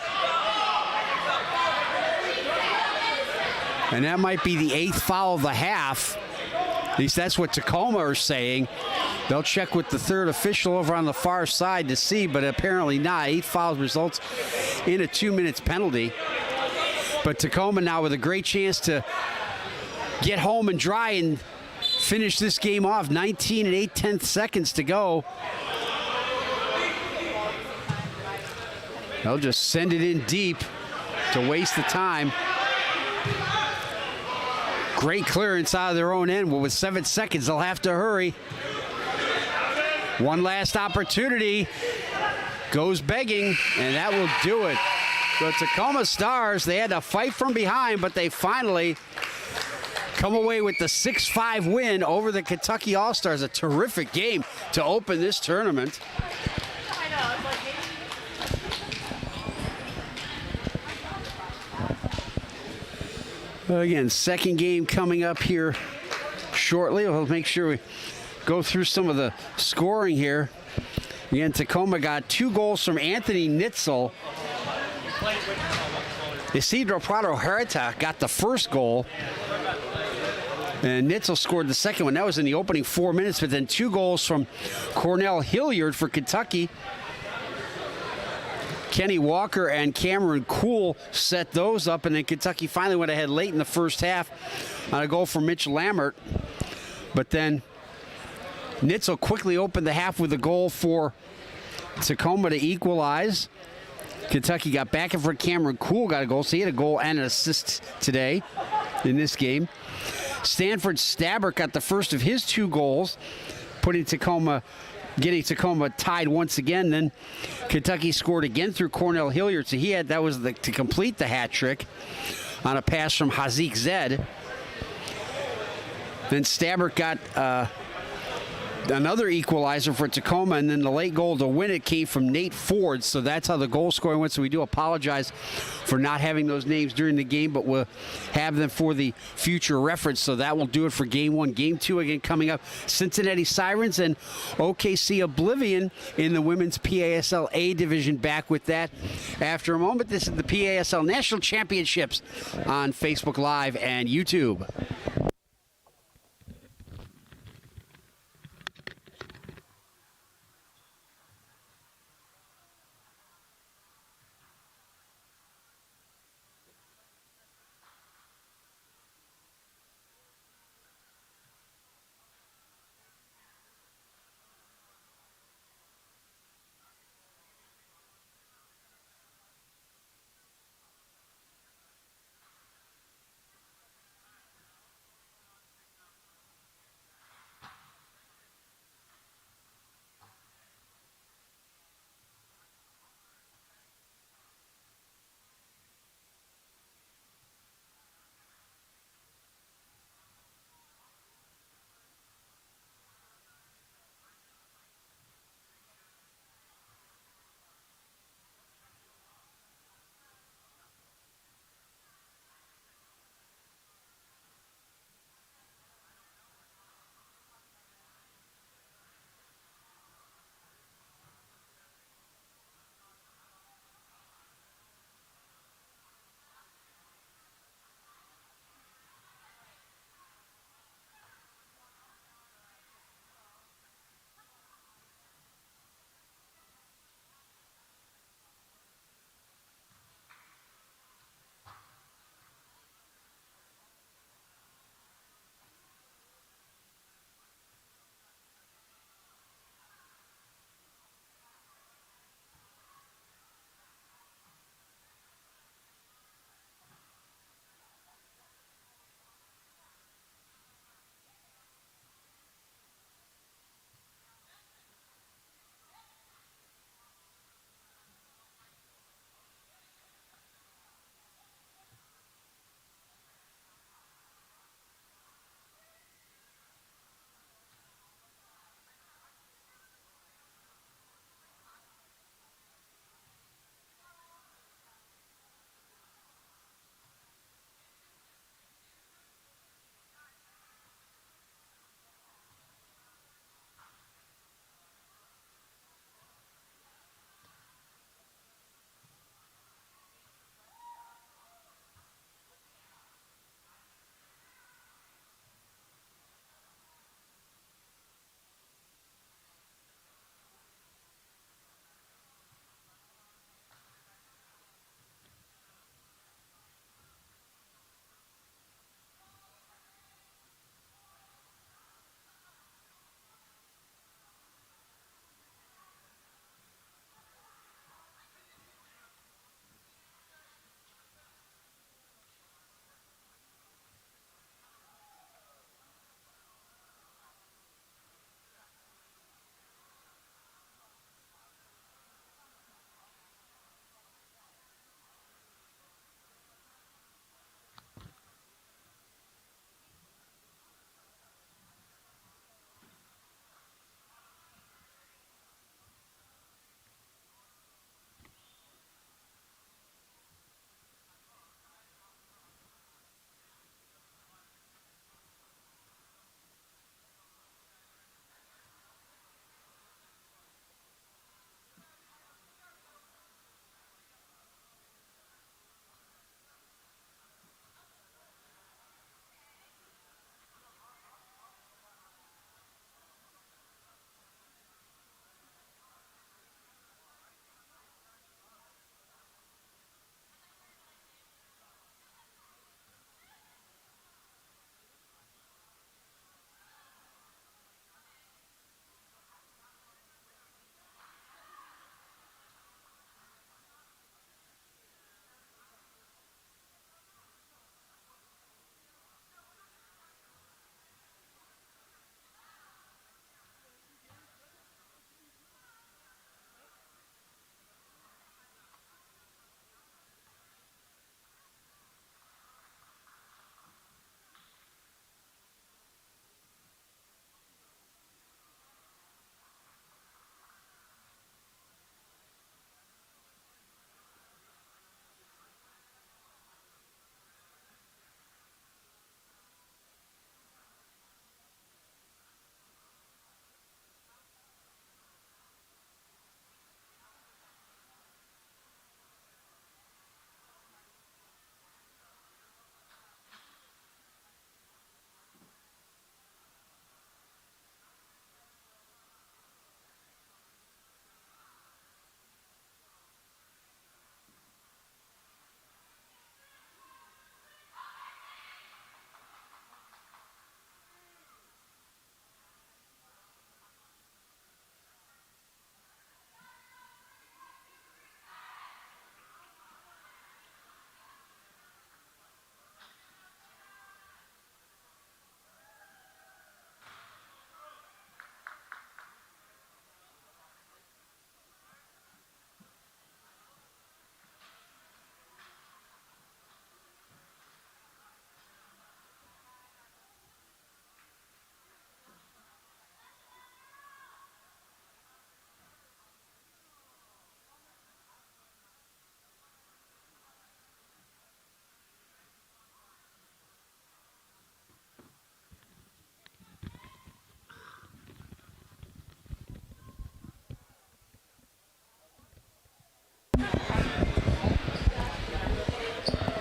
S1: And that might be the 8th foul of the half. At least that's what Tacoma are saying. They'll check with the third official over on the far side to see, but apparently not. 8 fouls results in a 2 minutes penalty. But Tacoma now with a great chance to get home and dry and finish this game off. 19 and 8/10 seconds to go. They'll just send it in deep to waste the time. Great clearance out of their own end. Well, with 7 seconds, they'll have to hurry. One last opportunity. Goes begging, and that will do it. So Tacoma Stars, they had to fight from behind, but they finally come away with the 6-5 win over the Kentucky All-Stars. A terrific game to open this tournament. Again, second game coming up here shortly. We'll make sure we go through some of the scoring here. Again, Tacoma got 2 goals from Anthony Nitzel. Isidro Prado Herita got the first goal. And Nitzel scored the second one. That was in the opening 4 minutes, but then 2 goals from Cornell Hilliard for Kentucky. Kenny Walker and Cameron Kuhl set those up, and then Kentucky finally went ahead late in the first half on a goal from Mitch Lammert. But then Nitzel quickly opened the half with a goal for Tacoma to equalize. Kentucky got back in front. Cameron Kuhl got a goal, so he had a goal and an assist today in this game. Stanford Stabber got the first of his 2 goals, getting Tacoma tied once again. Then Kentucky scored again through Cornell Hilliard, so that was to complete the hat trick on a pass from Hazik Zed. Then Stabber got another equalizer for Tacoma, and then the late goal to win it came from Nate Ford. So that's how the goal scoring went. So we do apologize for not having those names during the game, but we'll have them for the future reference. So that will do it for game 1. Game 2 again coming up. Cincinnati Sirens and OKC Oblivion in the women's PASL A division. Back with that after a moment. This is the PASL National Championships on Facebook Live and YouTube.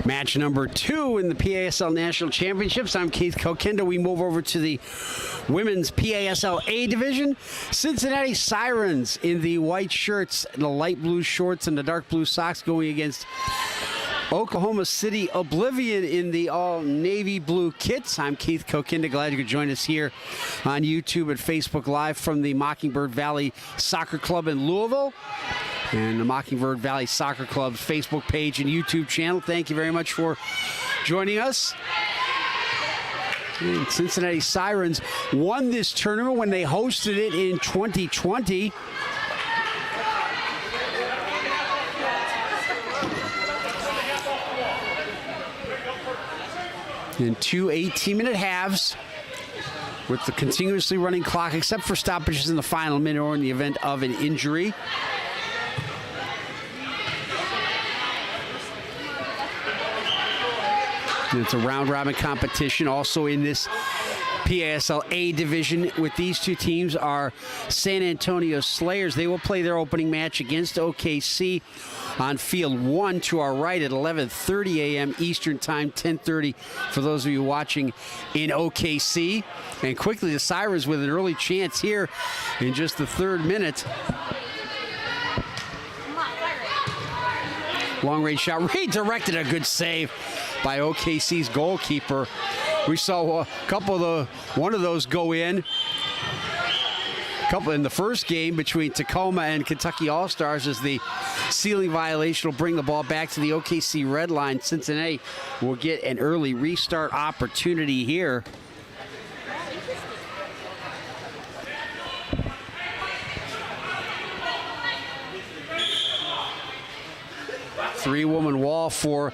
S1: Match number 2 in the PASL National Championships. I'm Keith Kokinda. We move over to the women's PASL A division. Cincinnati Sirens in the white shirts, the light blue shorts, and the dark blue socks going against Oklahoma City Oblivion in the all navy blue kits. I'm Keith Kokinda. Glad you could join us here on YouTube and Facebook Live from the Mockingbird Valley Soccer Club in Louisville and the Mockingbird Valley Soccer Club's Facebook page and YouTube channel. Thank you very much for joining us. And Cincinnati Sirens won this tournament when they hosted it in 2020. In 2 18-minute halves with the continuously running clock, except for stoppages in the final minute or in the event of an injury. And it's a round-robin competition. Also in this PASL A division with these two teams are San Antonio Slayers. They will play their opening match against OKC on field 1 to our right at 11:30 a.m. Eastern Time, 10:30 for those of you watching in OKC. And quickly, the Sirens with an early chance here in just the 3rd minute. Long-range shot, redirected, a good save by OKC's goalkeeper. We saw one of those go in. In the first game between Tacoma and Kentucky All-Stars as the ceiling violation will bring the ball back to the OKC red line. Cincinnati will get an early restart opportunity here. Three-woman wall for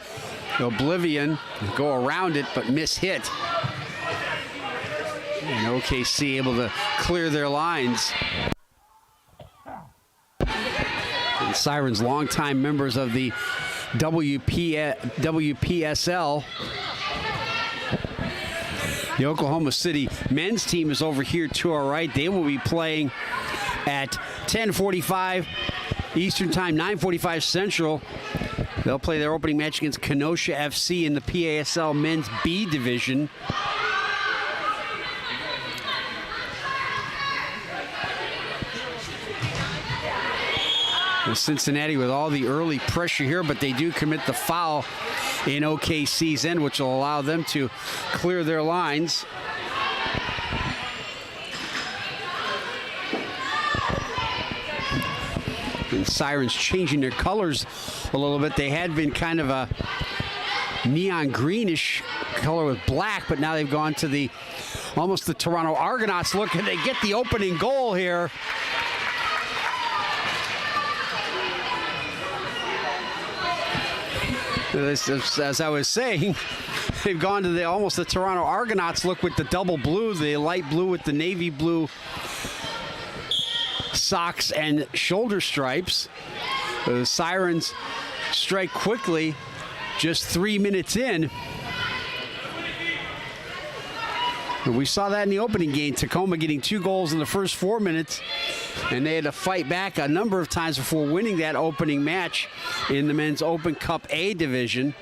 S1: Oblivion. Go around it, but miss hit. And OKC able to clear their lines. And Sirens, longtime members of the WPSL. The Oklahoma City men's team is over here to our right. They will be playing at 10:45 Eastern Time, 9:45 Central. They'll play their opening match against Kenosha FC in the PASL men's B division. Cincinnati with all the early pressure here, but they do commit the foul in OKC's end, which will allow them to clear their lines. And Sirens changing their colors a little bit. They had been kind of a neon greenish color with black, but now they've gone to the almost the Toronto Argonauts look, and they get the opening goal here. As I was saying, they've gone to the almost the Toronto Argonauts look with the double blue, the light blue with the navy blue socks and shoulder stripes. The Sirens strike quickly, just 3 minutes in. And we saw that in the opening game, Tacoma getting 2 goals in the first 4 minutes, and they had to fight back a number of times before winning that opening match in the men's Open Cup A division.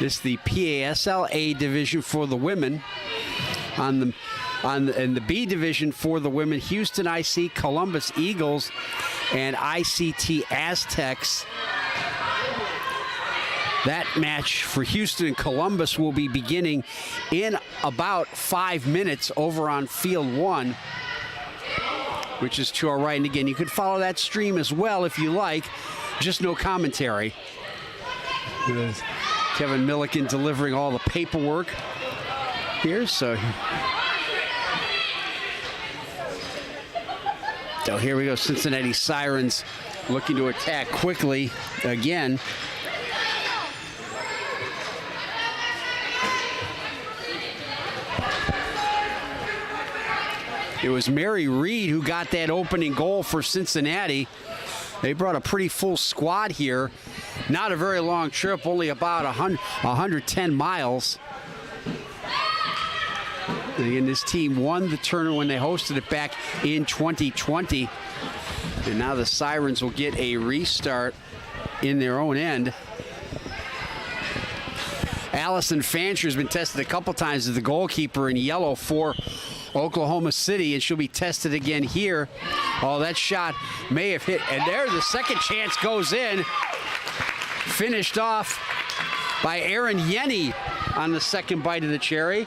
S1: This is the PASL A division for the women. In the B division for the women, Houston IC, Columbus Eagles, and ICT Aztecs. That match for Houston and Columbus will be beginning in about 5 minutes over on Field 1, which is to our right. And again, you could follow that stream as well if you like, just no commentary. Kevin Milliken delivering all the paperwork here. So here we go, Cincinnati Sirens looking to attack quickly again. It was Mary Reed who got that opening goal for Cincinnati. They brought a pretty full squad here. Not a very long trip, only about 110 miles. And again, this team won the tournament when they hosted it back in 2020. And now the Sirens will get a restart in their own end. Allison Fancher has been tested a couple times as the goalkeeper in yellow for Oklahoma City, and she'll be tested again here. Oh, that shot may have hit, and there the second chance goes in. Finished off by Erin Yenny on the second bite of the cherry.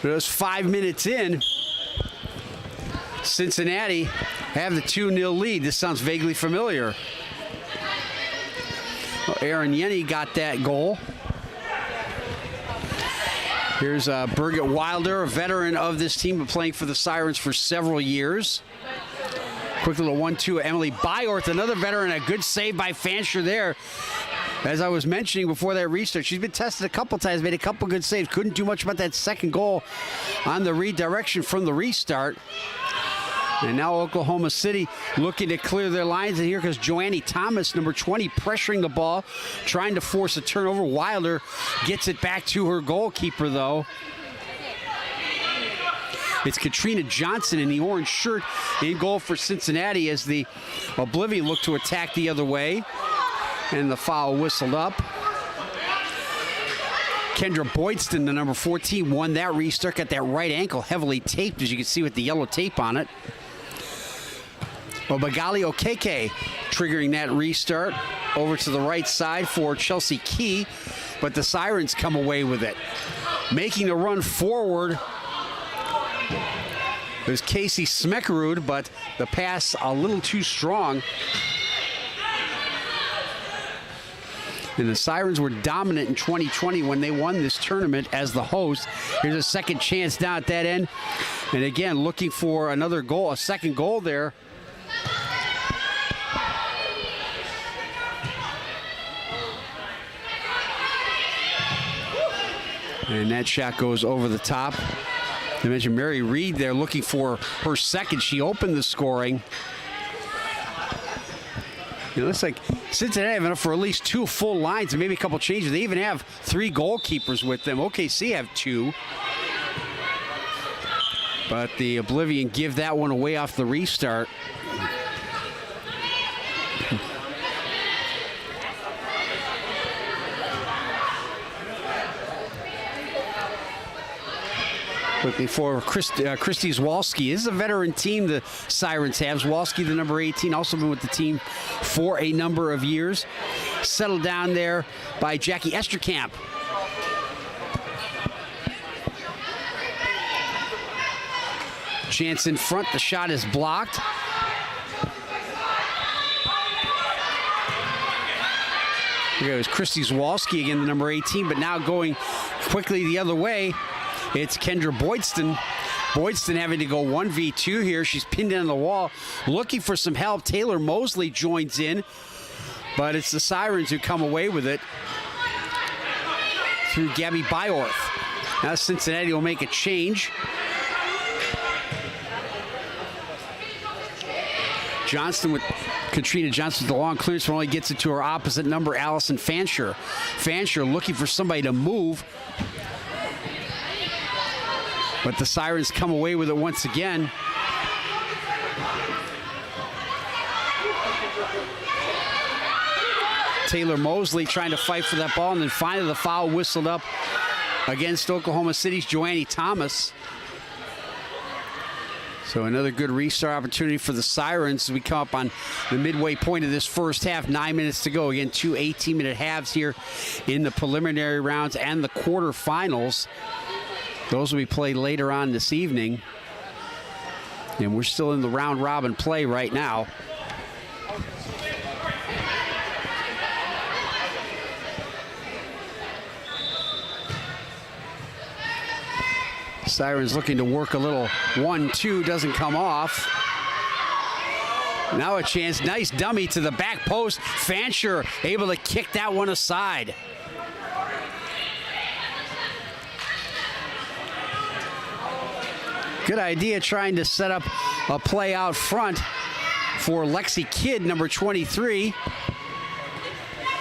S1: It was 5 minutes in. Cincinnati have the 2-0 lead. This sounds vaguely familiar. Well, Erin Yenny got that goal. Here's Birgit Wilder, a veteran of this team, been playing for the Sirens for several years. Quick little 1-2. Emily Byorth, another veteran, a good save by Fancher there. As I was mentioning before that restart, she's been tested a couple times, made a couple good saves. Couldn't do much about that second goal on the redirection from the restart. And now Oklahoma City looking to clear their lines. And here goes Joannie Thomas, number 20, pressuring the ball, trying to force a turnover. Wilder gets it back to her goalkeeper, though. It's Katrina Johnson in the orange shirt in goal for Cincinnati as the Oblivion look to attack the other way. And the foul whistled up. Kendra Boydston, the number 14, won that restart. Got that right ankle heavily taped, as you can see with the yellow tape on it. Obagali Okeke triggering that restart over to the right side for Chelsea Key, but the Sirens come away with it. Making a run forward was Casey Smeckerud, but the pass a little too strong. And the Sirens were dominant in 2020 when they won this tournament as the host. Here's a second chance down at that end. And again, looking for another goal, a second goal there. And that shot goes over the top. I mentioned Mary Reed there looking for her second. She opened the scoring. It looks like Cincinnati have enough for at least 2 full lines and maybe a couple changes. They even have 3 goalkeepers with them. OKC have 2. But the Oblivion give that one away off the restart. Looking for Christy Zwolski. This is a veteran team the Sirens have. Zwolski, the number 18, also been with the team for a number of years. Settled down there by Jackie Esterkamp. Chance in front. The shot is blocked. Here goes Christy Zwolski again, the number 18, but now going quickly the other way. It's Kendra Boydston. Boydston having to go 1v2 here. She's pinned in on the wall, looking for some help. Taylor Mosley joins in, but it's the Sirens who come away with it through Gabby Byorth. Now Cincinnati will make a change. Johnston with Katrina Johnson with the long clearance, but only gets it to her opposite number, Allison Fancher. Fancher looking for somebody to move. But the Sirens come away with it once again. Taylor Mosley trying to fight for that ball, and then finally the foul whistled up against Oklahoma City's Joannie Thomas. So another good restart opportunity for the Sirens as we come up on the midway point of this first half. 9 minutes to go. Again, 2 18-minute halves here in the preliminary rounds and the quarterfinals. Those will be played later on this evening. And we're still in the round robin play right now. Sirens looking to work a little 1-2, doesn't come off. Now a chance, nice dummy to the back post. Fancher able to kick that one aside. Good idea trying to set up a play out front for Lexi Kidd, number 23.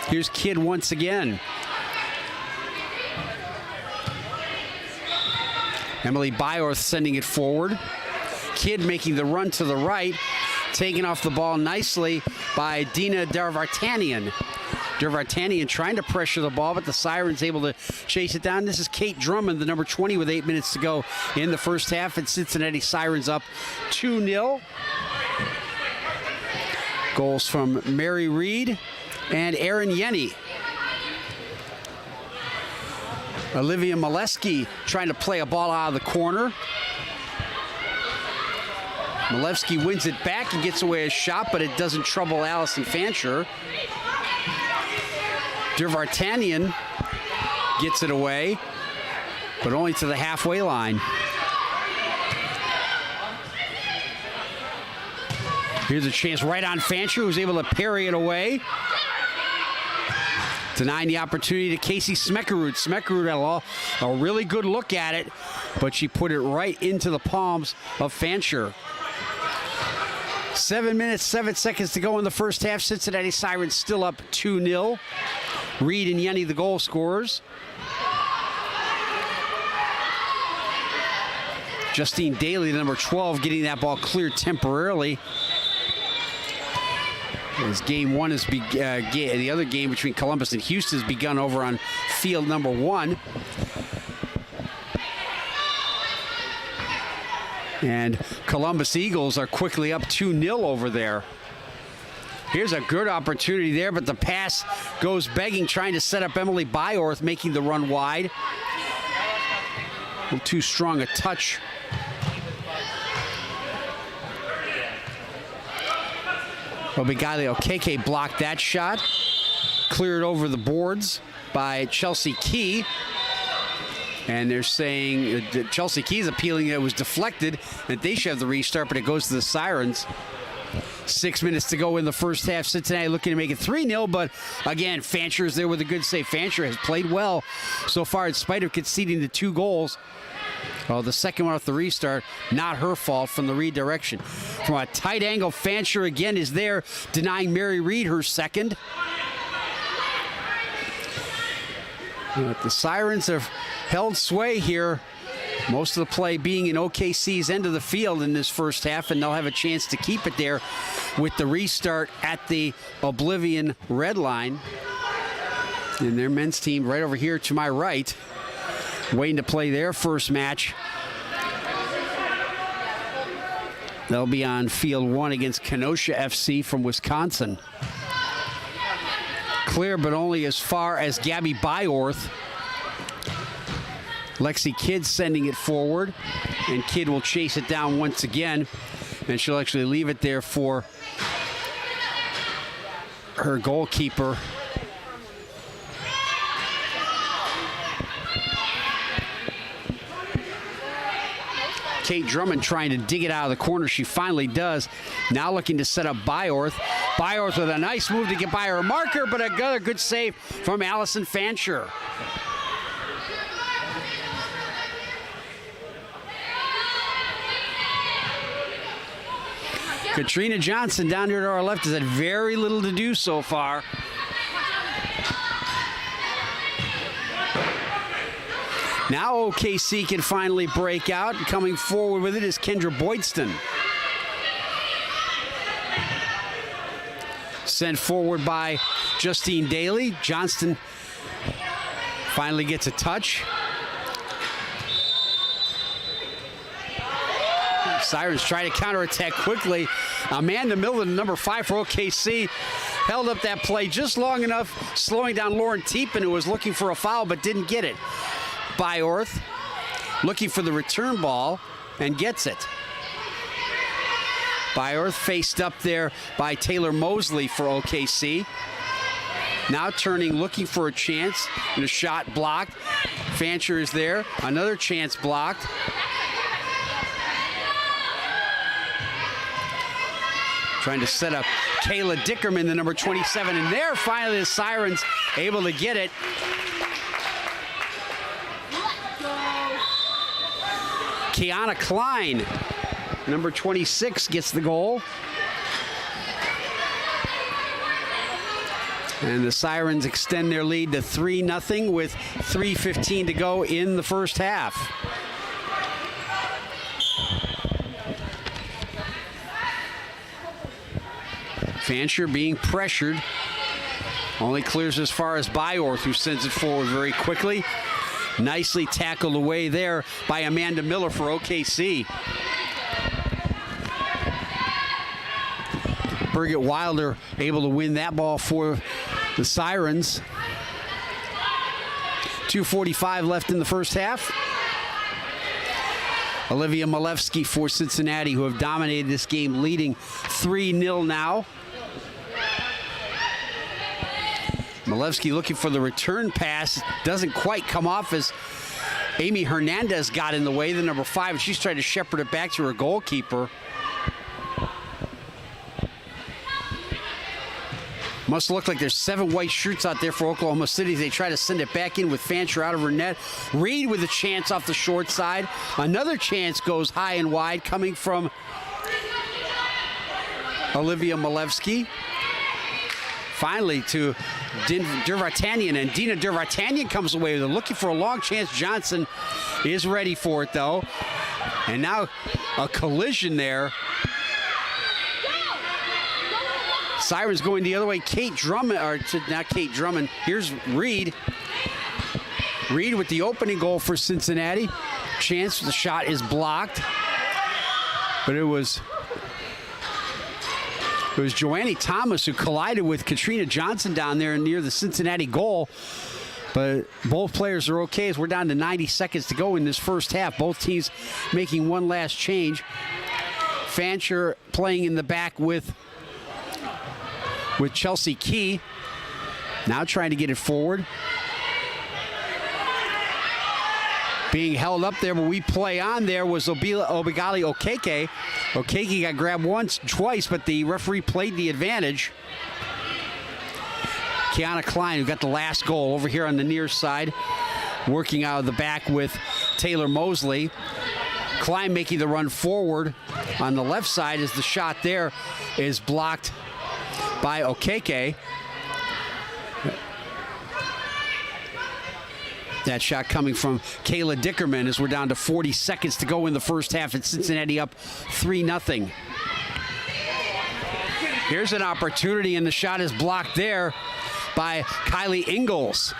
S1: Here's Kidd once again. Emily Byorth sending it forward. Kidd making the run to the right, taking off the ball nicely by Dina Darvartanian. Darvartanian trying to pressure the ball, but the Sirens able to chase it down. This is Kate Drummond, the number 20, with 8 minutes to go in the first half, and Cincinnati Sirens up 2-0. Goals from Mary Reed and Erin Yenny. Olivia Molesky trying to play a ball out of the corner. Molesky wins it back and gets away a shot, but it doesn't trouble Allison Fancher. Darvartanian gets it away, but only to the halfway line. Here's a chance right on Fancher, who's able to parry it away. Denying the opportunity to Casey Smeckerud. Smeckerud had a really good look at it, but she put it right into the palms of Fancher. 7 minutes, 7 seconds to go in the first half. Cincinnati Sirens still up 2-0. Reed and Yenny, the goal scorers. Justine Daly, the number 12, getting that ball cleared temporarily. As game one is the other game between Columbus and Houston has begun over on field number 1. And Columbus Eagles are quickly up 2-0 over there. Here's a good opportunity there, but the pass goes begging, trying to set up Emily Byorth, making the run wide. A little too strong a touch. Obigali Okeke blocked that shot. Cleared over the boards by Chelsea Key. And they're saying that Chelsea Key is appealing that it was deflected, that they should have the restart, but it goes to the Sirens. 6 minutes to go in the first half. Cincinnati looking to make it 3-0, but again, Fancher is there with a good save. Fancher has played well so far in spite of conceding the 2 goals. Oh, the second one off the restart, not her fault from the redirection. From a tight angle, Fancher again is there, denying Mary Reed her second. But the Sirens have held sway here. Most of the play being in OKC's end of the field in this first half, and they'll have a chance to keep it there with the restart at the Oblivion red line. And their men's team right over here to my right, waiting to play their first match. They'll be on field 1 against Kenosha FC from Wisconsin. Clear, but only as far as Gabby Byorth. Lexi Kidd sending it forward, and Kidd will chase it down once again, and she'll actually leave it there for her goalkeeper. Kate Drummond trying to dig it out of the corner. She finally does. Now looking to set up Byorth. Byorth with a nice move to get by her marker, but another good save from Allison Fancher. Katrina Johnson down here to our left has had very little to do so far. Now OKC can finally break out. Coming forward with it is Kendra Boydston. Sent forward by Justine Daly. Johnston finally gets a touch. Sirens try to counterattack quickly. Amanda Miller, number 5 for OKC, held up that play just long enough, slowing down Lauren Teepin, who was looking for a foul but didn't get it. Byorth looking for the return ball and gets it. Byorth faced up there by Taylor Mosley for OKC. Now turning, looking for a chance, and a shot blocked. Fancher is there, another chance blocked. Trying to set up Kayla Dickerman, the number 27, and there finally the Sirens able to get it. Kiana Klein, number 26, gets the goal. And the Sirens extend their lead to 3-0 with 3:15 to go in the first half. Fancher being pressured. Only clears as far as Byorth, who sends it forward very quickly. Nicely tackled away there by Amanda Miller for OKC. Birgit Wilder able to win that ball for the Sirens. 2:45 left in the first half. Olivia Malevsky for Cincinnati, who have dominated this game, leading 3-0 now. Malevsky looking for the return pass. Doesn't quite come off as Amy Hernandez got in the way, the number 5. She's trying to shepherd it back to her goalkeeper. Must look like there's 7 white shirts out there for Oklahoma City. They try to send it back in with Fancher out of her net. Reed with a chance off the short side. Another chance goes high and wide coming from Olivia Malevsky. Finally to Dervartanian, and Dina Dervartanian comes away with it. Looking for a long chance. Johnson is ready for it, though. And now a collision there. Sirens going the other way. Kate Drummond, or not Kate Drummond. Here's Reed. Reed with the opening goal for Cincinnati. Chance, the shot is blocked. But it was Joannie Thomas who collided with Katrina Johnson down there near the Cincinnati goal. But both players are okay as we're down to 90 seconds to go in this first half. Both teams making one last change. Fancher playing in the back with Chelsea Key. Now trying to get it forward. Being held up there, but we play on there was Obigali Okeke. Okeke got grabbed twice, but the referee played the advantage. Kiana Klein, who got the last goal over here on the near side, working out of the back with Taylor Mosley. Klein making the run forward on the left side as the shot there is blocked by Okeke. That shot coming from Kayla Dickerman as we're down to 40 seconds to go in the first half, and Cincinnati up 3-0. Here's an opportunity, and the shot is blocked there by Kylie Ingalls.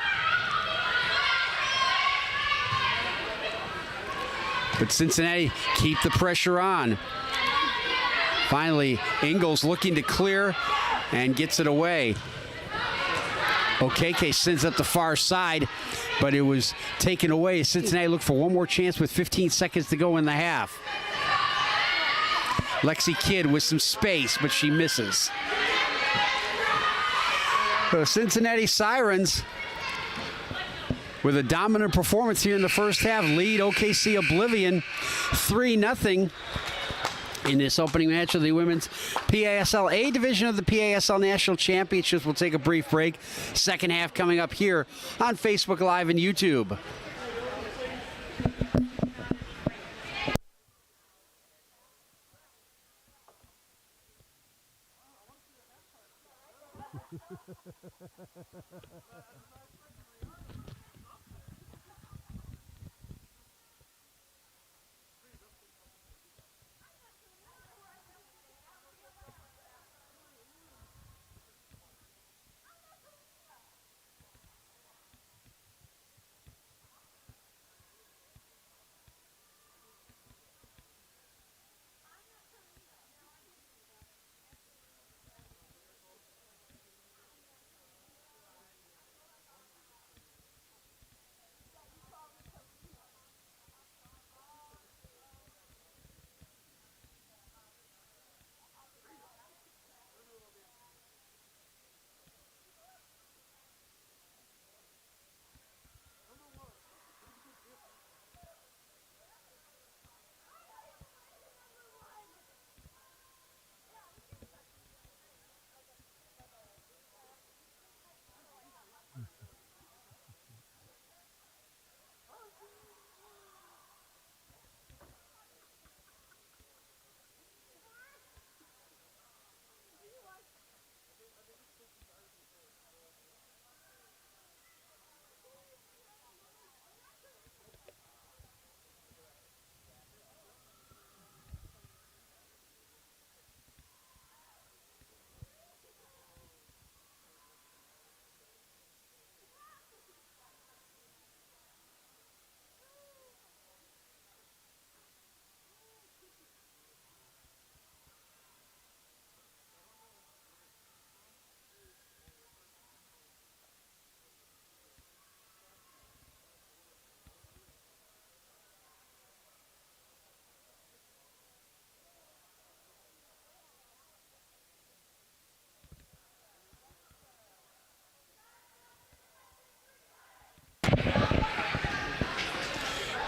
S1: But Cincinnati keep the pressure on. Finally, Ingalls looking to clear and gets it away. Okeke sends up the far side, but it was taken away. Cincinnati looked for one more chance with 15 seconds to go in the half. Lexi Kidd with some space, but she misses. The Cincinnati Sirens, with a dominant performance here in the first half, lead OKC Oblivion 3-0 in this opening match of the women's PASL A division of the PASL National Championships. We'll take a brief break. Second half coming up here on Facebook Live and YouTube.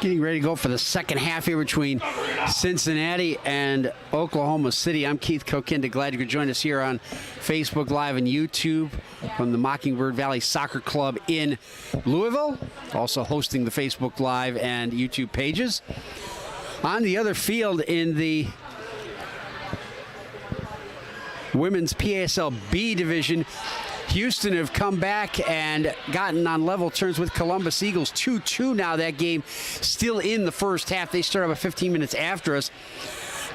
S1: Getting ready to go for the second half here between Cincinnati and Oklahoma City. I'm Keith Kokinda. Glad you could join us here on Facebook Live and YouTube from the Mockingbird Valley Soccer Club in Louisville. Also hosting the Facebook Live and YouTube pages. On the other field in the women's PASL B division, Houston have come back and gotten on level terms with Columbus Eagles. 2-2 now. That game still in the first half. They start about 15 minutes after us.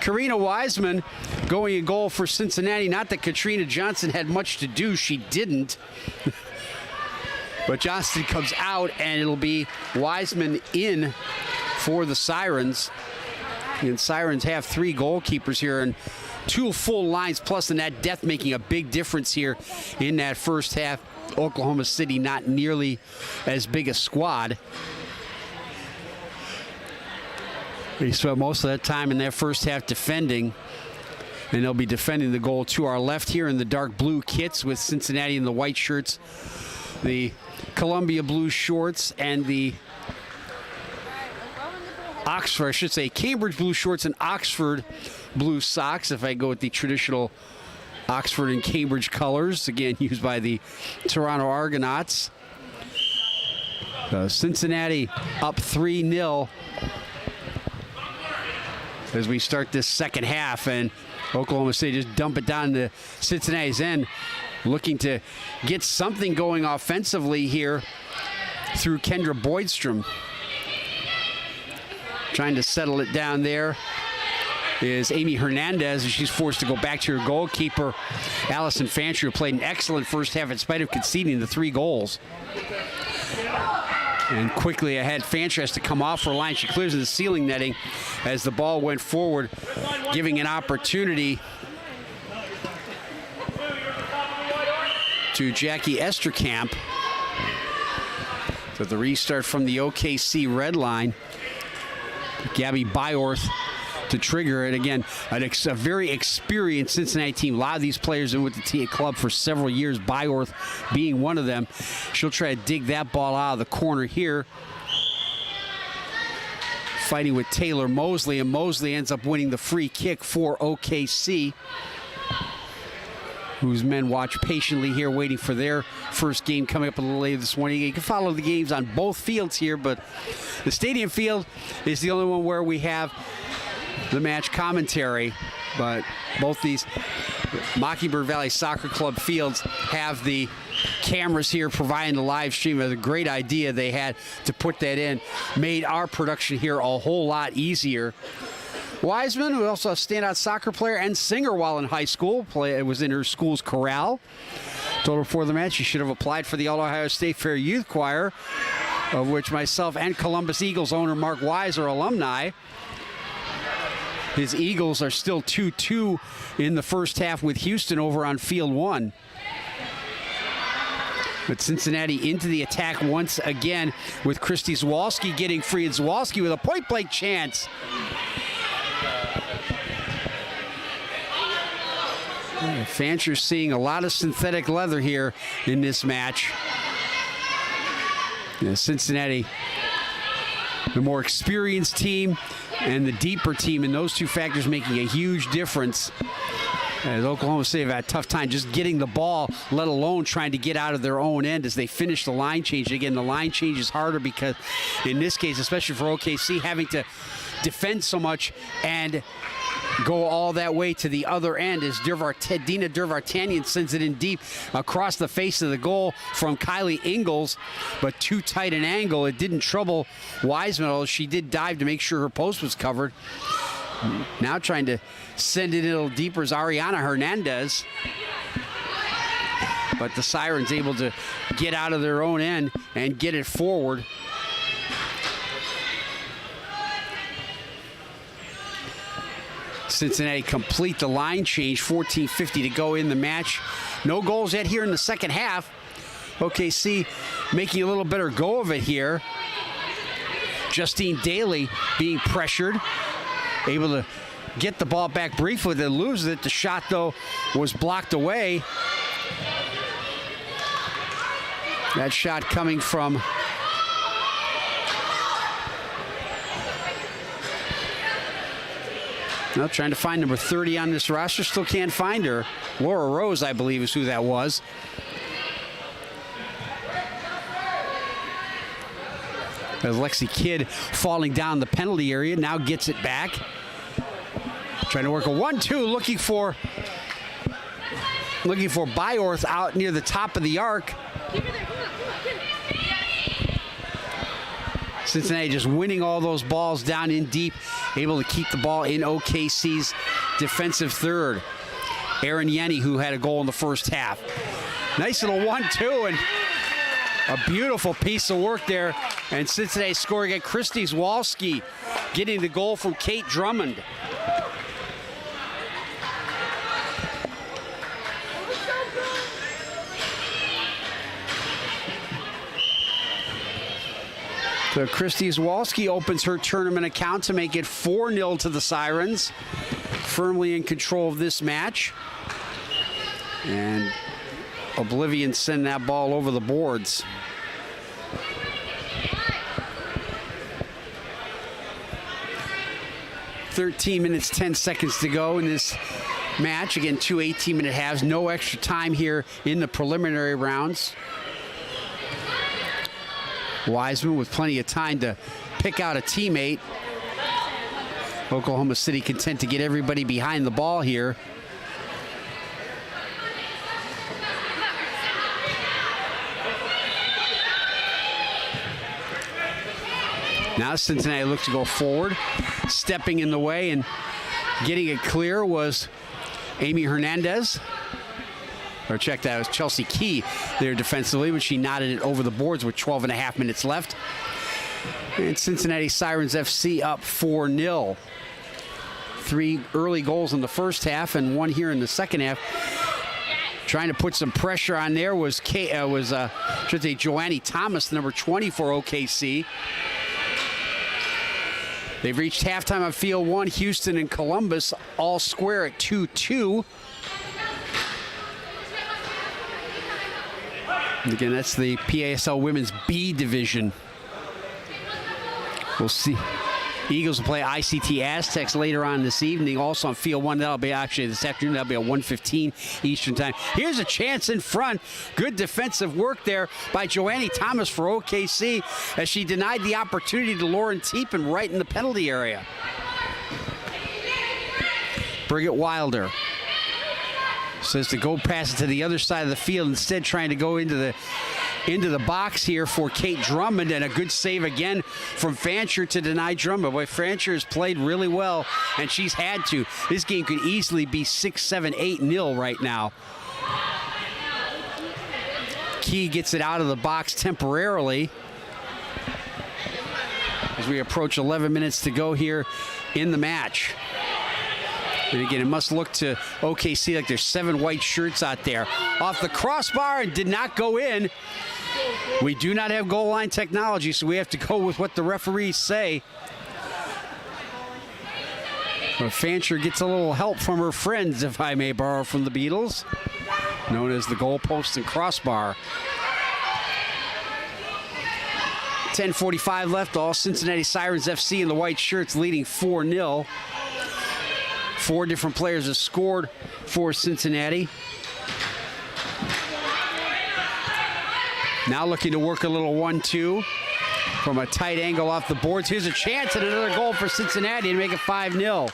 S1: Karina Wiseman going a goal for Cincinnati. Not that Katrina Johnson had much to do. She didn't. But Johnston comes out, and it'll be Wiseman in for the Sirens. And Sirens have 3 goalkeepers here, and 2 full lines plus, and that depth making a big difference here in that first half. Oklahoma City not nearly as big a squad. They spent most of that time in that first half defending, and they'll be defending the goal to our left here in the dark blue kits with Cincinnati in the white shirts, the Columbia blue shorts, and the Oxford, I should say, Cambridge blue shorts and Oxford blue socks, if I go with the traditional Oxford and Cambridge colors, again used by the Toronto Argonauts. Cincinnati up 3-0 as we start this second half, and Oklahoma City just dump it down to Cincinnati's end, looking to get something going offensively here through Kendra Boydstrom. Trying to settle it down there is Amy Hernandez, and she's forced to go back to her goalkeeper, Allison Fancher, who played an excellent first half in spite of conceding the 3 goals. And quickly ahead, Fancher has to come off her line. She clears in the ceiling netting as the ball went forward, giving an opportunity to Jackie Esterkamp. So the restart from the OKC red line. Gabby Byorth to trigger it. Again, a very experienced Cincinnati team. A lot of these players have been with the TA club for several years, Byorth being one of them. She'll try to dig that ball out of the corner here. Fighting with Taylor Mosley, and Mosley ends up winning the free kick for OKC, whose men watch patiently here, waiting for their first game coming up a little later this morning. You can follow the games on both fields here, but the stadium field is the only one where we have the match commentary. But both these Mockingbird Valley Soccer Club fields have the cameras here providing the live stream. It was a great idea they had to put that in. Made our production here a whole lot easier. Wiseman, who also a standout soccer player and singer while in high school, was in her school's chorale. Told her before the match she should have applied for the All-Ohio State Fair Youth Choir, of which myself and Columbus Eagles owner Mark Wise are alumni. His Eagles are still 2-2 in the first half with Houston over on Field 1. But Cincinnati into the attack once again with Christy Zawalski getting free, and Zawalski with a point-blank chance. Fancher's seeing a lot of synthetic leather here in this match. Cincinnati, the more experienced team and the deeper team, and those 2 factors making a huge difference. As Oklahoma City have had a tough time just getting the ball, let alone trying to get out of their own end as they finish the line change. Again, the line change is harder because in this case, especially for OKC, having to defend so much and go all that way to the other end as Dina Dervartanian sends it in deep across the face of the goal from Kylie Ingalls, but too tight an angle. It didn't trouble Wiseman, although she did dive to make sure her post was covered. Now trying to send it a little deeper is Ariana Hernandez, but the Sirens able to get out of their own end and get it forward. Cincinnati complete the line change, 14:50 to go in the match. No goals yet here in the second half. OKC making a little better go of it here. Justine Daly being pressured, able to get the ball back briefly, then loses it. The shot, though, was blocked away. That shot coming from Well, trying to find number 30 on this roster. Still can't find her. Laura Rose, I believe, is who that was. As Lexi Kidd falling down the penalty area, now gets it back. Trying to work a 1-2, looking for Byorth out near the top of the arc. Cincinnati just winning all those balls down in deep, able to keep the ball in OKC's defensive third. Erin Yenny, who had a goal in the first half. Nice little 1-2 and a beautiful piece of work there. And Cincinnati scoring at Christy Zwolski, getting the goal from Kate Drummond. So Christy Zwolski opens her tournament account to make it 4-0 to the Sirens. Firmly in control of this match. And Oblivion send that ball over the boards. "13 minutes, 10 seconds to go in this match. Again, 2 18-minute halves. No extra time here in the preliminary rounds. Wiseman with plenty of time to pick out a teammate. Oklahoma City content to get everybody behind the ball here. Now Cincinnati looks to go forward. Stepping in the way and getting it clear was Amy Hernandez. Or check that, it was Chelsea Key there defensively, but she nodded it over the boards with 12.5 minutes left. And Cincinnati Sirens FC up 4-0. 3 early goals in the first half and 1 here in the second half. Trying to put some pressure on there was Joannie Thomas, number 20 for OKC. They've reached halftime on Field 1. Houston and Columbus all square at 2-2. And again, that's the PASL Women's B division. We'll see. Eagles will play ICT Aztecs later on this evening. Also on Field 1, that'll be actually this afternoon. That'll be at 1:15 Eastern Time. Here's a chance in front. Good defensive work there by Joannie Thomas for OKC as she denied the opportunity to Lauren Tiepen right in the penalty area. Brigitte Wilder says to go pass it to the other side of the field, instead trying to go into the box here for Kate Drummond, and a good save again from Fancher to deny Drummond. Boy, Fancher has played really well, and she's had to. This game could easily be 6-7, 8-0 right now. Key gets it out of the box temporarily as we approach 11 minutes to go here in the match. And again, it must look to OKC like there's 7 white shirts out there. Off the crossbar and did not go in. We do not have goal line technology, so we have to go with what the referees say. But Fancher gets a little help from her friends, if I may borrow from the Beatles, known as the goalpost and crossbar. 10:45 left. All Cincinnati Sirens FC in the white shirts leading 4-0. 4 different players have scored for Cincinnati. Now looking to work a little 1-2 from a tight angle off the boards. Here's a chance at another goal for Cincinnati to make it 5-0.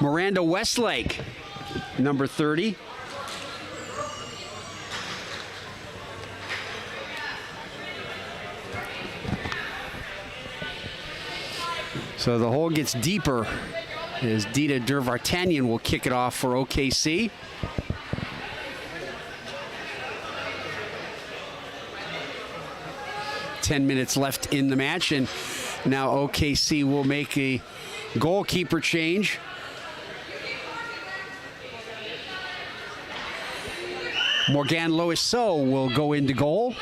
S1: Miranda Westlake, number 30. So the hole gets deeper as Dita Dervartanian will kick it off for OKC. Ten minutes left in the match, and now OKC will make a goalkeeper change. Morgane Loiseau will go into goal.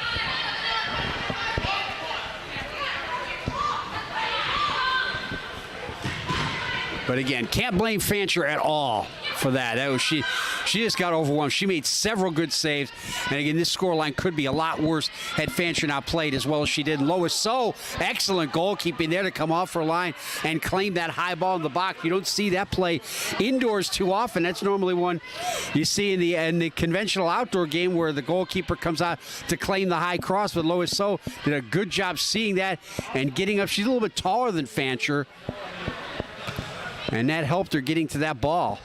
S1: But again, can't blame Fancher at all for that. She just got overwhelmed. She made several good saves. And again, this scoreline could be a lot worse had Fancher not played as well as she did. Lois So, excellent goalkeeping there to come off her line and claim that high ball in the box. You don't see that play indoors too often. That's normally one you see in the conventional outdoor game where the goalkeeper comes out to claim the high cross. But Lois So did a good job seeing that and getting up. She's a little bit taller than Fancher, and that helped her getting to that ball.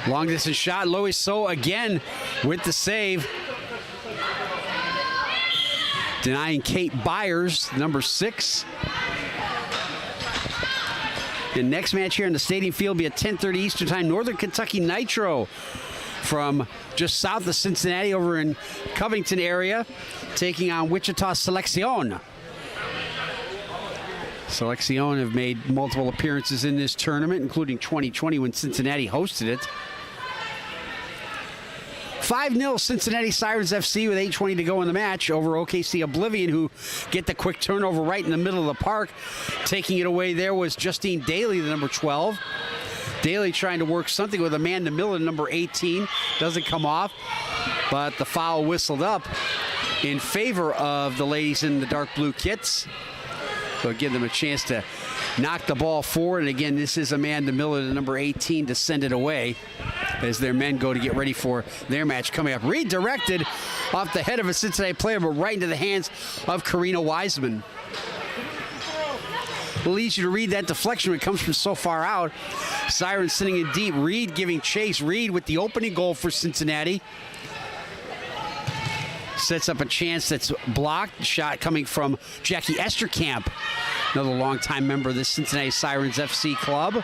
S1: Long distance shot, Lois So again with the save. Denying Kate Byers, number 6. The next match here in the Stadium Field will be at 10:30 Eastern Time. Northern Kentucky Nitro from just south of Cincinnati over in Covington area, taking on Wichita Selección. Selección have made multiple appearances in this tournament, including 2020 when Cincinnati hosted it. 5-0 Cincinnati Sirens FC with 8:20 to go in the match over OKC Oblivion, who get the quick turnover right in the middle of the park. Taking it away there was Justine Daly, the number 12. Daly trying to work something with Amanda Miller, number 18. Doesn't come off, but the foul whistled up in favor of the ladies in the dark blue kits. So give them a chance to knock the ball forward. And again, this is Amanda Miller, the number 18, to send it away as their men go to get ready for their match coming up. Redirected off the head of a Cincinnati player, but right into the hands of Karina Wiseman. It'll lead you to read that deflection when it comes from so far out. Sirens sitting in deep. Reed giving chase. Reed with the opening goal for Cincinnati. Sets up a chance that's blocked. Shot coming from Jackie Esterkamp, another longtime member of the Cincinnati Sirens FC club.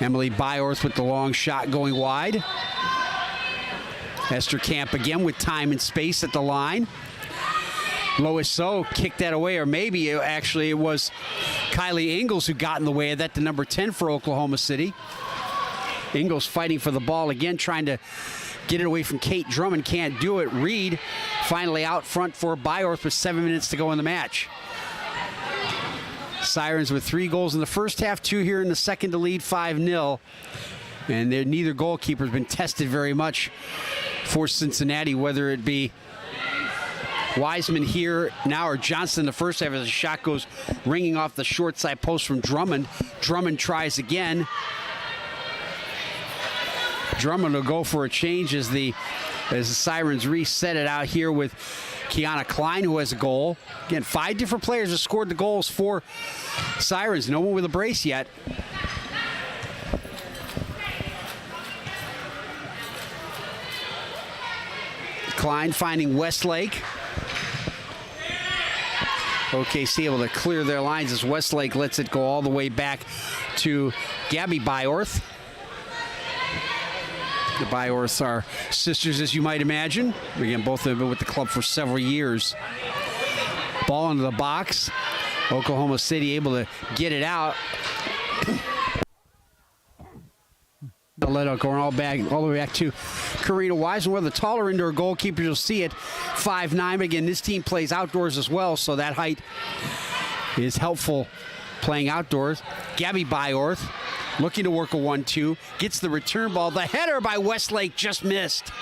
S1: Emily Byorth with the long shot going wide. Esterkamp again with time and space at the line. Lois So kicked that away, or maybe actually it was Kylie Ingalls who got in the way of that, the number 10 for Oklahoma City. Ingalls fighting for the ball again, trying to get it away from Kate Drummond. Can't do it. Reed finally out front for Byorth with 7 minutes to go in the match. Sirens with 3 goals in the first half, 2 here in the second to lead 5-0. And neither goalkeeper has been tested very much for Cincinnati, whether it be Wiseman here now or Johnson in the first half as the shot goes ringing off the short side post from Drummond. Drummond tries again. Drummond will go for a change as the Sirens reset it out here with Kiana Klein, who has a goal. Again, 5 different players have scored the goals for Sirens. No one with a brace yet. Klein finding Westlake. OKC able to clear their lines as Westlake lets it go all the way back to Gabby Byorth. The Byorths are sisters, as you might imagine. Again, both have been with the club for several years. Ball into the box. Oklahoma City able to get it out. They'll let it go all the way back to Karina Wiseman. One of the taller indoor goalkeepers, you'll see it, 5'9". Again, this team plays outdoors as well, so that height is helpful playing outdoors. Gabby Byorth looking to work a 1-2. Gets the return ball. The header by Westlake just missed.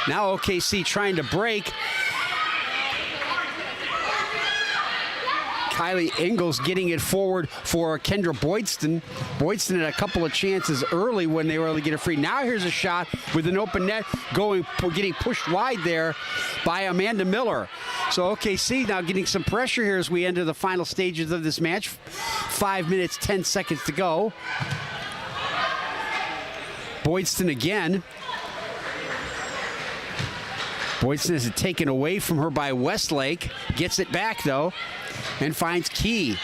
S1: Now OKC trying to break. Kylie Ingalls getting it forward for Kendra Boydston. Boydston had a couple of chances early when they were able to get it free. Now here's a shot with an open net getting pushed wide there by Amanda Miller. So OKC now getting some pressure here as we enter the final stages of this match. 5 minutes, 10 seconds to go. Boydston again. Boydston is taken away from her by Westlake. Gets it back though and finds Key.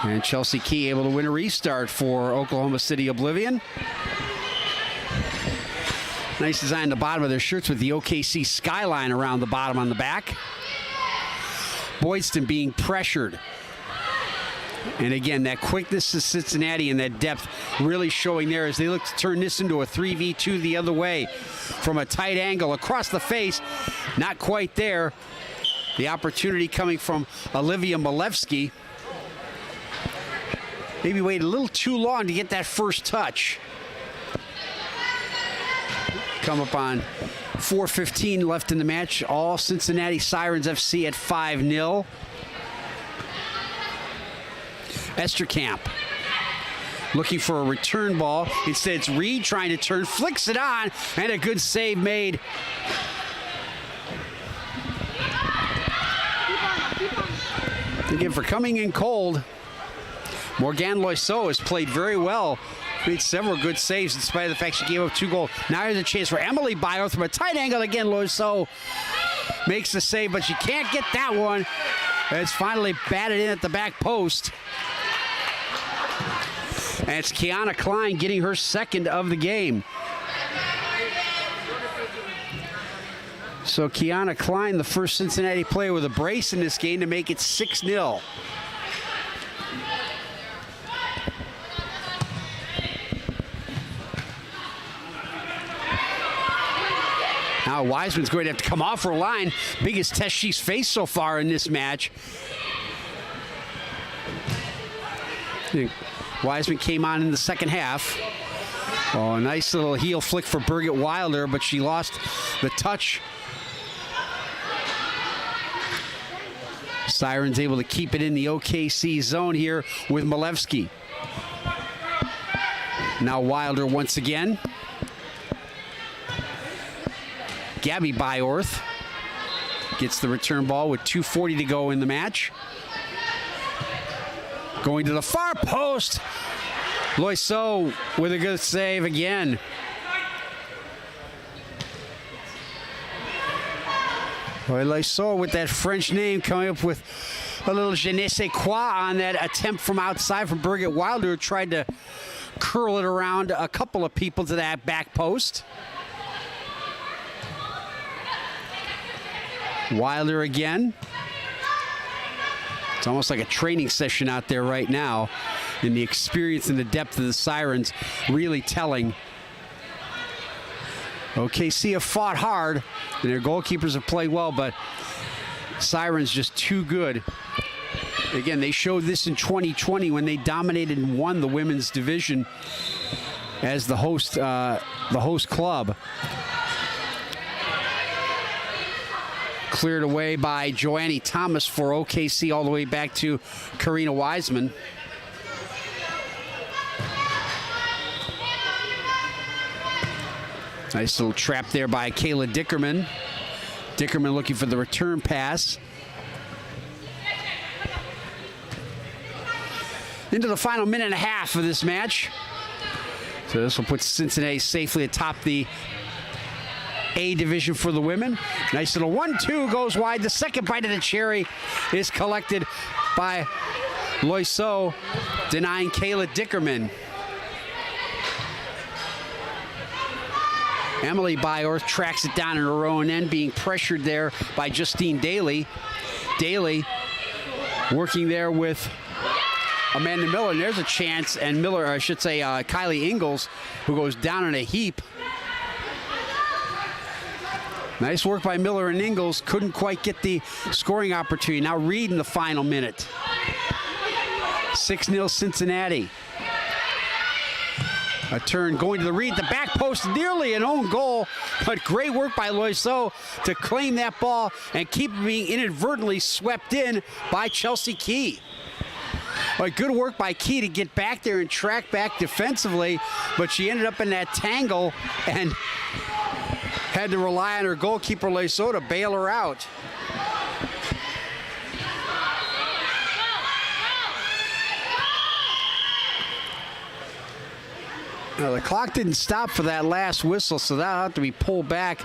S1: And Chelsea Key able to win a restart for Oklahoma City Oblivion. Nice design on the bottom of their shirts with the OKC skyline around the bottom on the back. Boydston being pressured. And again, that quickness of Cincinnati and that depth really showing there as they look to turn this into a 3v2 the other way from a tight angle across the face. Not quite there. The opportunity coming from Olivia Malevsky. Maybe waited a little too long to get that first touch. Come up on 4:15 left in the match. All Cincinnati Sirens FC at 5-0. Esterkamp looking for a return ball. Instead, it's Reed trying to turn, flicks it on, and a good save made. Again, for coming in cold, Morgane Loiseau has played very well. Made several good saves in spite of the fact she gave up 2 goals. Now here's a chance for Emily Bio from a tight angle. Again, Loiseau makes the save, but she can't get that one. It's finally batted in at the back post. And it's Kiana Klein getting her second of the game. So Kiana Klein, the first Cincinnati player with a brace in this game to make it 6-0. Now Wiseman's going to have to come off her line. Biggest test she's faced so far in this match. Wiseman came on in the second half. Oh, a nice little heel flick for Birgit Wilder, but she lost the touch. Sirens able to keep it in the OKC zone here with Malevsky. Now Wilder once again. Gabby Byorth gets the return ball with 2:40 to go in the match. Going to the far post. Loiseau with a good save again. Loiseau with that French name coming up with a little je ne sais quoi on that attempt from outside from Birgit Wilder, who tried to curl it around a couple of people to that back post. Wilder again. It's almost like a training session out there right now, and the experience and the depth of the Sirens really telling. OKC have fought hard, and their goalkeepers have played well, but Sirens just too good. Again, they showed this in 2020 when they dominated and won the women's division as the host club. Cleared away by Joannie Thomas for OKC all the way back to Karina Wiseman. Nice little trap there by Kayla Dickerman. Dickerman looking for the return pass. Into the final minute and a half of this match. So this will put Cincinnati safely atop the A division for the women. Nice little 1-2 goes wide. The second bite of the cherry is collected by Loiseau, denying Kayla Dickerman. Emily Byorth tracks it down in her own end, being pressured there by Justine Daly. Daly working there with Amanda Miller, and there's a chance, and Miller, or I should say Kylie Ingalls, who goes down in a heap. Nice work by Miller and Ingalls. Couldn't quite get the scoring opportunity. Now Reed in the final minute. 6-0 Cincinnati. A turn going to the Reed, the back post, nearly an own goal, but great work by Loiseau to claim that ball and keep it being inadvertently swept in by Chelsea Key. But good work by Key to get back there and track back defensively, but she ended up in that tangle and had to rely on her goalkeeper Loiseau to bail her out. Now, the clock didn't stop for that last whistle, so that'll have to be pulled back.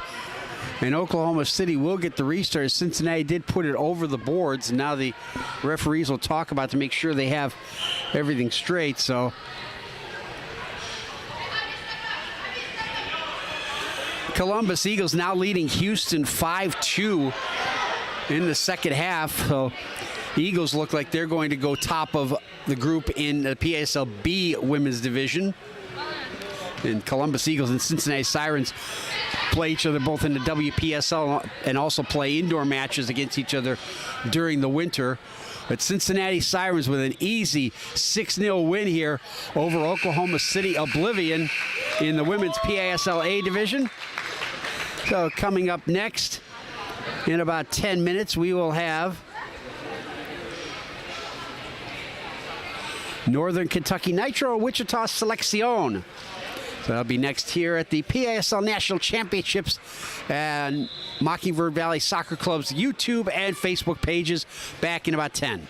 S1: And Oklahoma City will get the restart. Cincinnati did put it over the boards, and now the referees will talk about to make sure they have everything straight. So Columbus Eagles now leading Houston 5-2 in the second half. So Eagles look like they're going to go top of the group in the PASL B women's division. And Columbus Eagles and Cincinnati Sirens play each other both in the WPSL and also play indoor matches against each other during the winter. But Cincinnati Sirens with an easy 6-0 win here over Oklahoma City Oblivion in the women's PASL A division. So coming up next, in about 10 minutes, we will have Northern Kentucky Nitro, Wichita Selección. So that'll be next here at the PASL National Championships and Mockingbird Valley Soccer Club's YouTube and Facebook pages back in about 10.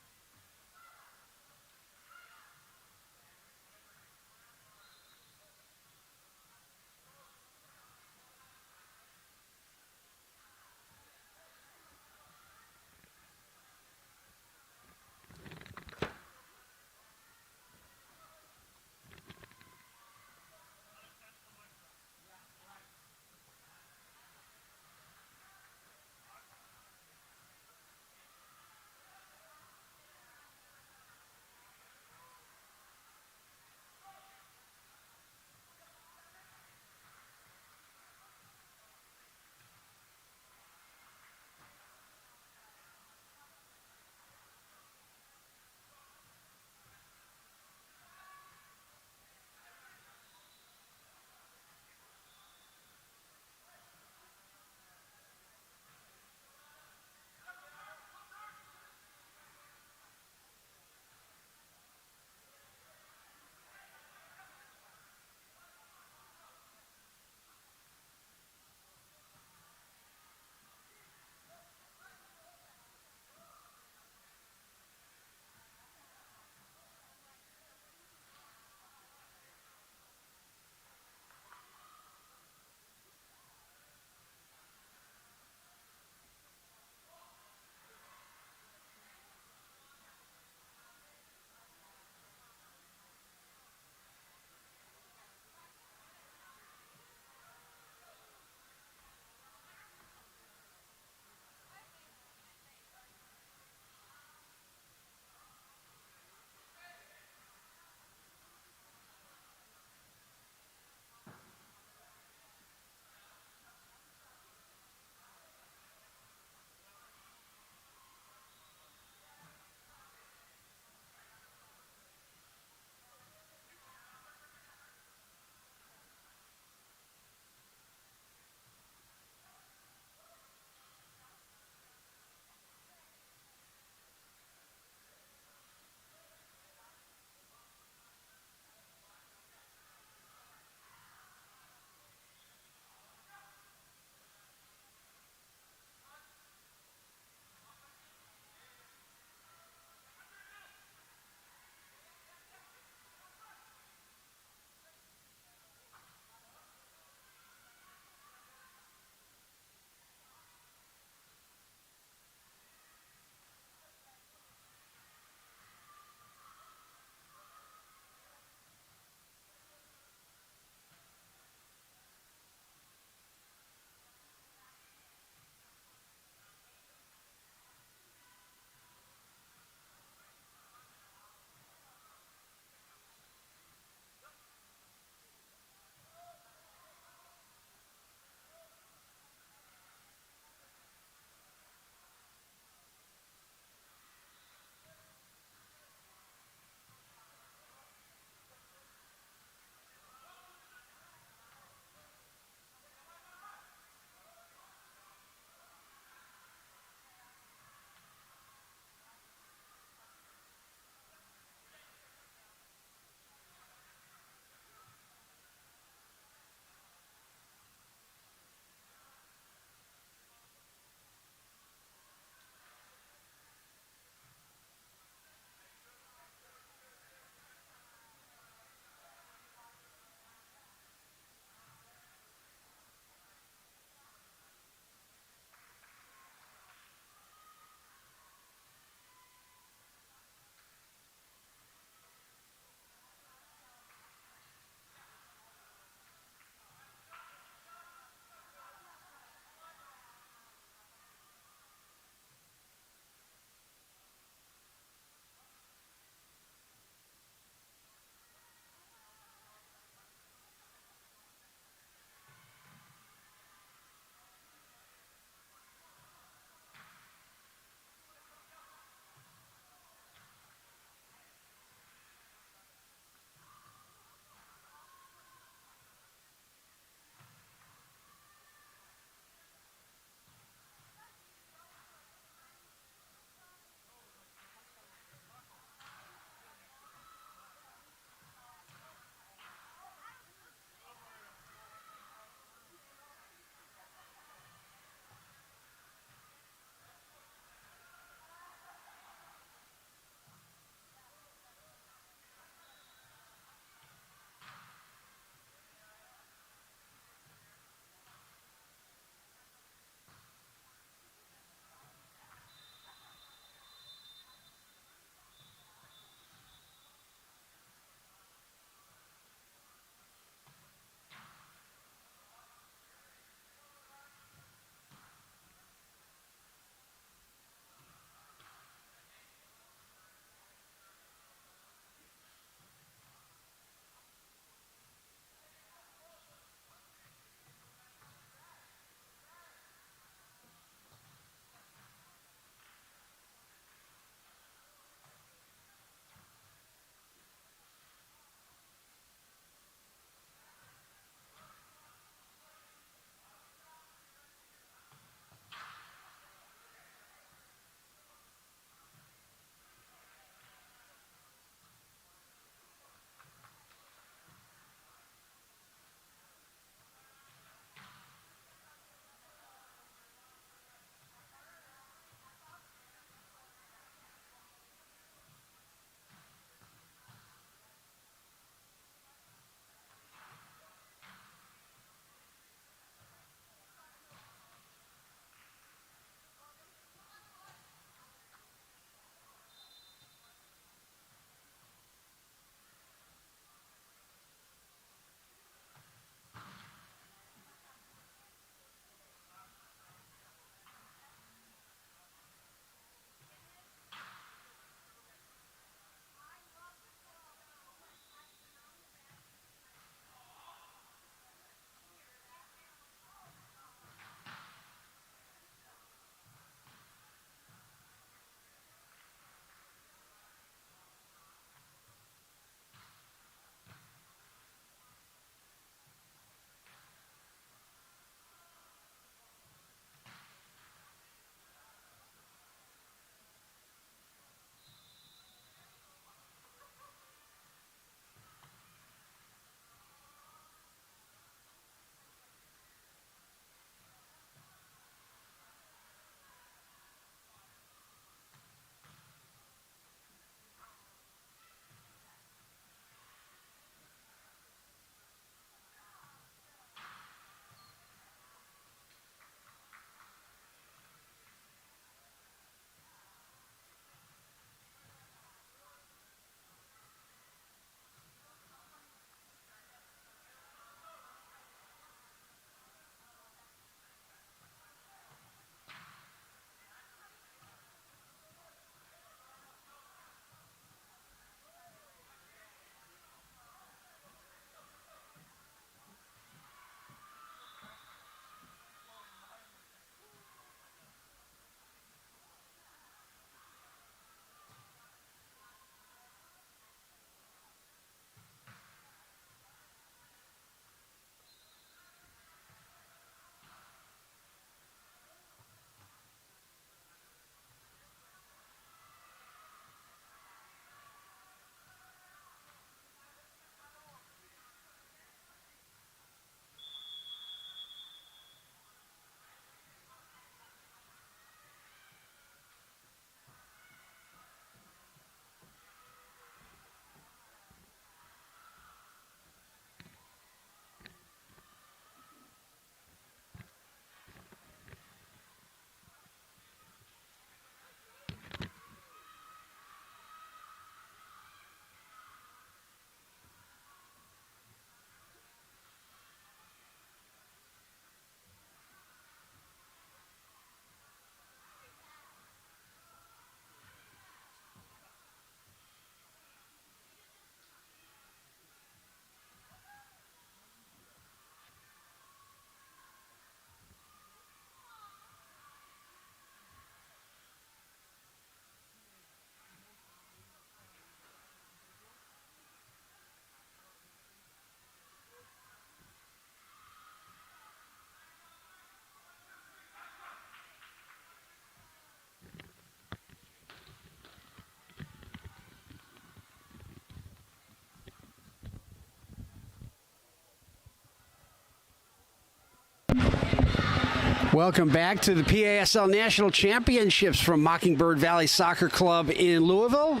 S1: Welcome back to the PASL National Championships from Mockingbird Valley Soccer Club in Louisville.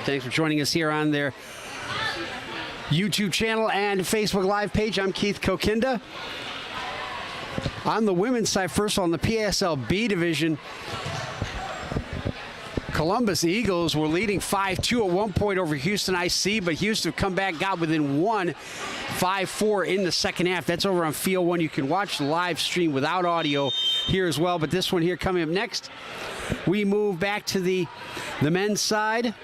S1: Thanks for joining us here on their YouTube channel and Facebook Live page. I'm Keith Kokinda. On the women's side, first of all, in the PASL B division, Columbus Eagles were leading 5-2 at one point over Houston IC, but Houston have come back, got within one, 5-4 in the second half. That's over on Field 1. You can watch the live stream without audio here as well, but this one here coming up next. We move back to the men's side.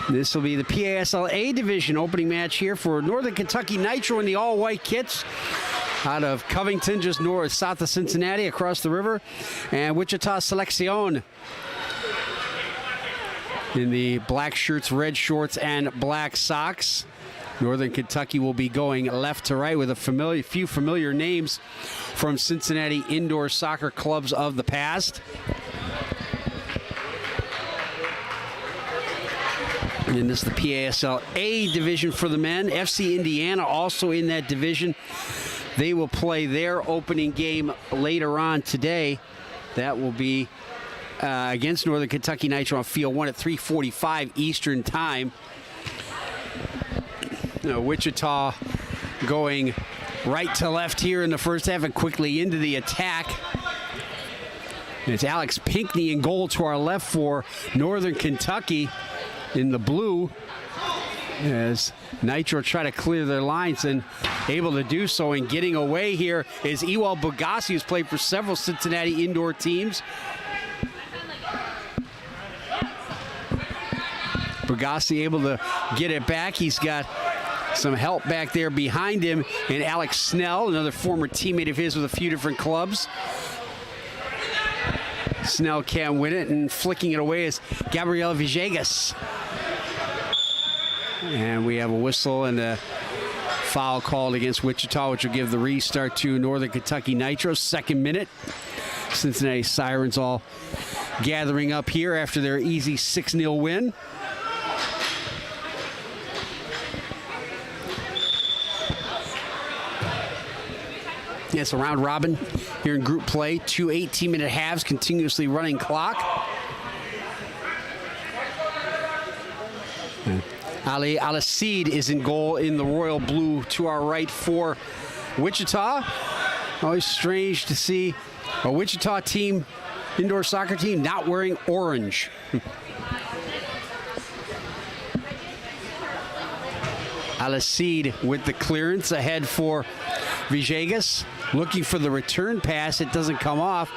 S1: This will be the PASL A division opening match here for Northern Kentucky Nitro in the all-white kits out of Covington, just south of Cincinnati, across the river, and Wichita Selección in the black shirts, red shorts, and black socks. Northern Kentucky will be going left to right with a few familiar names from Cincinnati indoor soccer clubs of the past. And this is the PASL A division for the men. FC Indiana also in that division. They will play their opening game later on today. That will be against Northern Kentucky Nitro on Field 1 at 3:45 Eastern Time. Wichita going right to left here in the first half and quickly into the attack. And it's Alex Pinckney in goal to our left for Northern Kentucky in the blue, as Nitro try to clear their lines and able to do so. And getting away here is Ewell Bugassi, who's played for several Cincinnati indoor teams. Bugassi able to get it back. He's got some help back there behind him, and Alex Snell, another former teammate of his with a few different clubs. Snell can't win it, and flicking it away is Gabriel Villegas. And we have a whistle and a foul called against Wichita, which will give the restart to Northern Kentucky Nitro. Second minute. Cincinnati Sirens all gathering up here after their easy 6-0 win. Yes, a round robin here in group play. 2 18-minute halves, continuously running clock. Ali Al-Assid is in goal in the royal blue to our right for Wichita. Always strange to see a Wichita team, indoor soccer team, not wearing orange. Al-Assid with the clearance ahead for Villegas, looking for the return pass. It doesn't come off.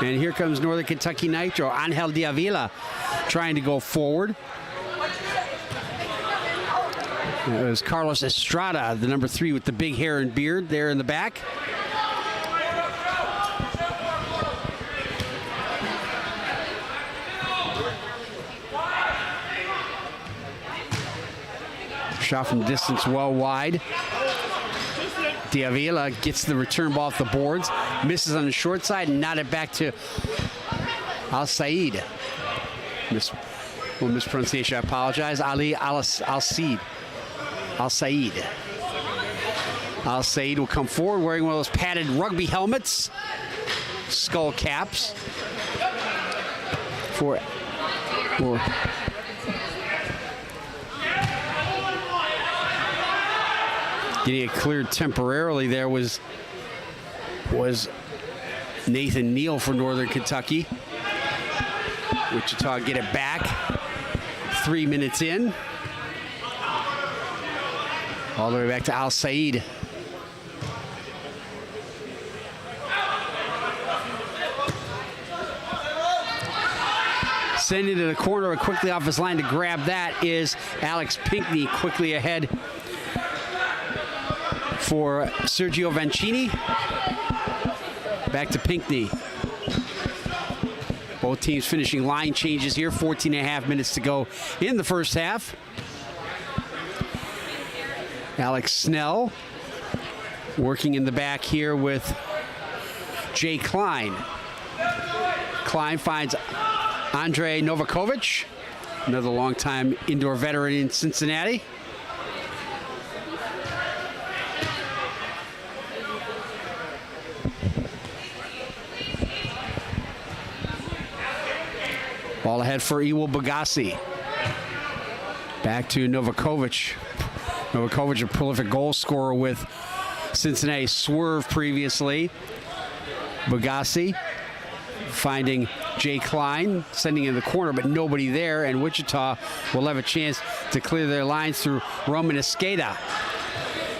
S1: And here comes Northern Kentucky Nitro. Angel de Avila trying to go forward. It was Carlos Estrada, the number 3 with the big hair and beard there in the back. Shot from distance well wide. De Avila gets the return ball off the boards, misses on the short side, and nodded back to Al-Said. Mispronunciation, I apologize. Ali Al-Said. Al-Said. Al-Said will come forward wearing one of those padded rugby helmets, skull caps. For getting it cleared temporarily there was Nathan Neal for Northern Kentucky. Wichita get it back. 3 minutes in. All the way back to Al-Said. Sending to the corner quickly off his line to grab that is Alex Pinckney, quickly ahead for Sergio Vancini. Back to Pinckney. Both teams finishing line changes here. 14.5 minutes to go in the first half. Alex Snell working in the back here with Jay Klein. Klein finds Andre Novakovic, another longtime indoor veteran in Cincinnati. Ball ahead for Ewell Bagassi. Back to Novakovic. Novakovic, a prolific goal scorer with Cincinnati. Swerve previously. Bagassi finding Jay Klein, sending in the corner, but nobody there, and Wichita will have a chance to clear their lines through Roman Esqueda.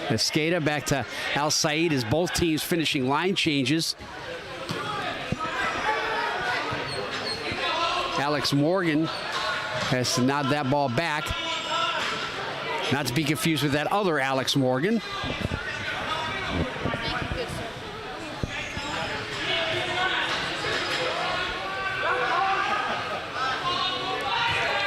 S1: Esqueda back to Al Said as both teams finishing line changes. Alex Morgan has to nod that ball back. Not to be confused with that other Alex Morgan.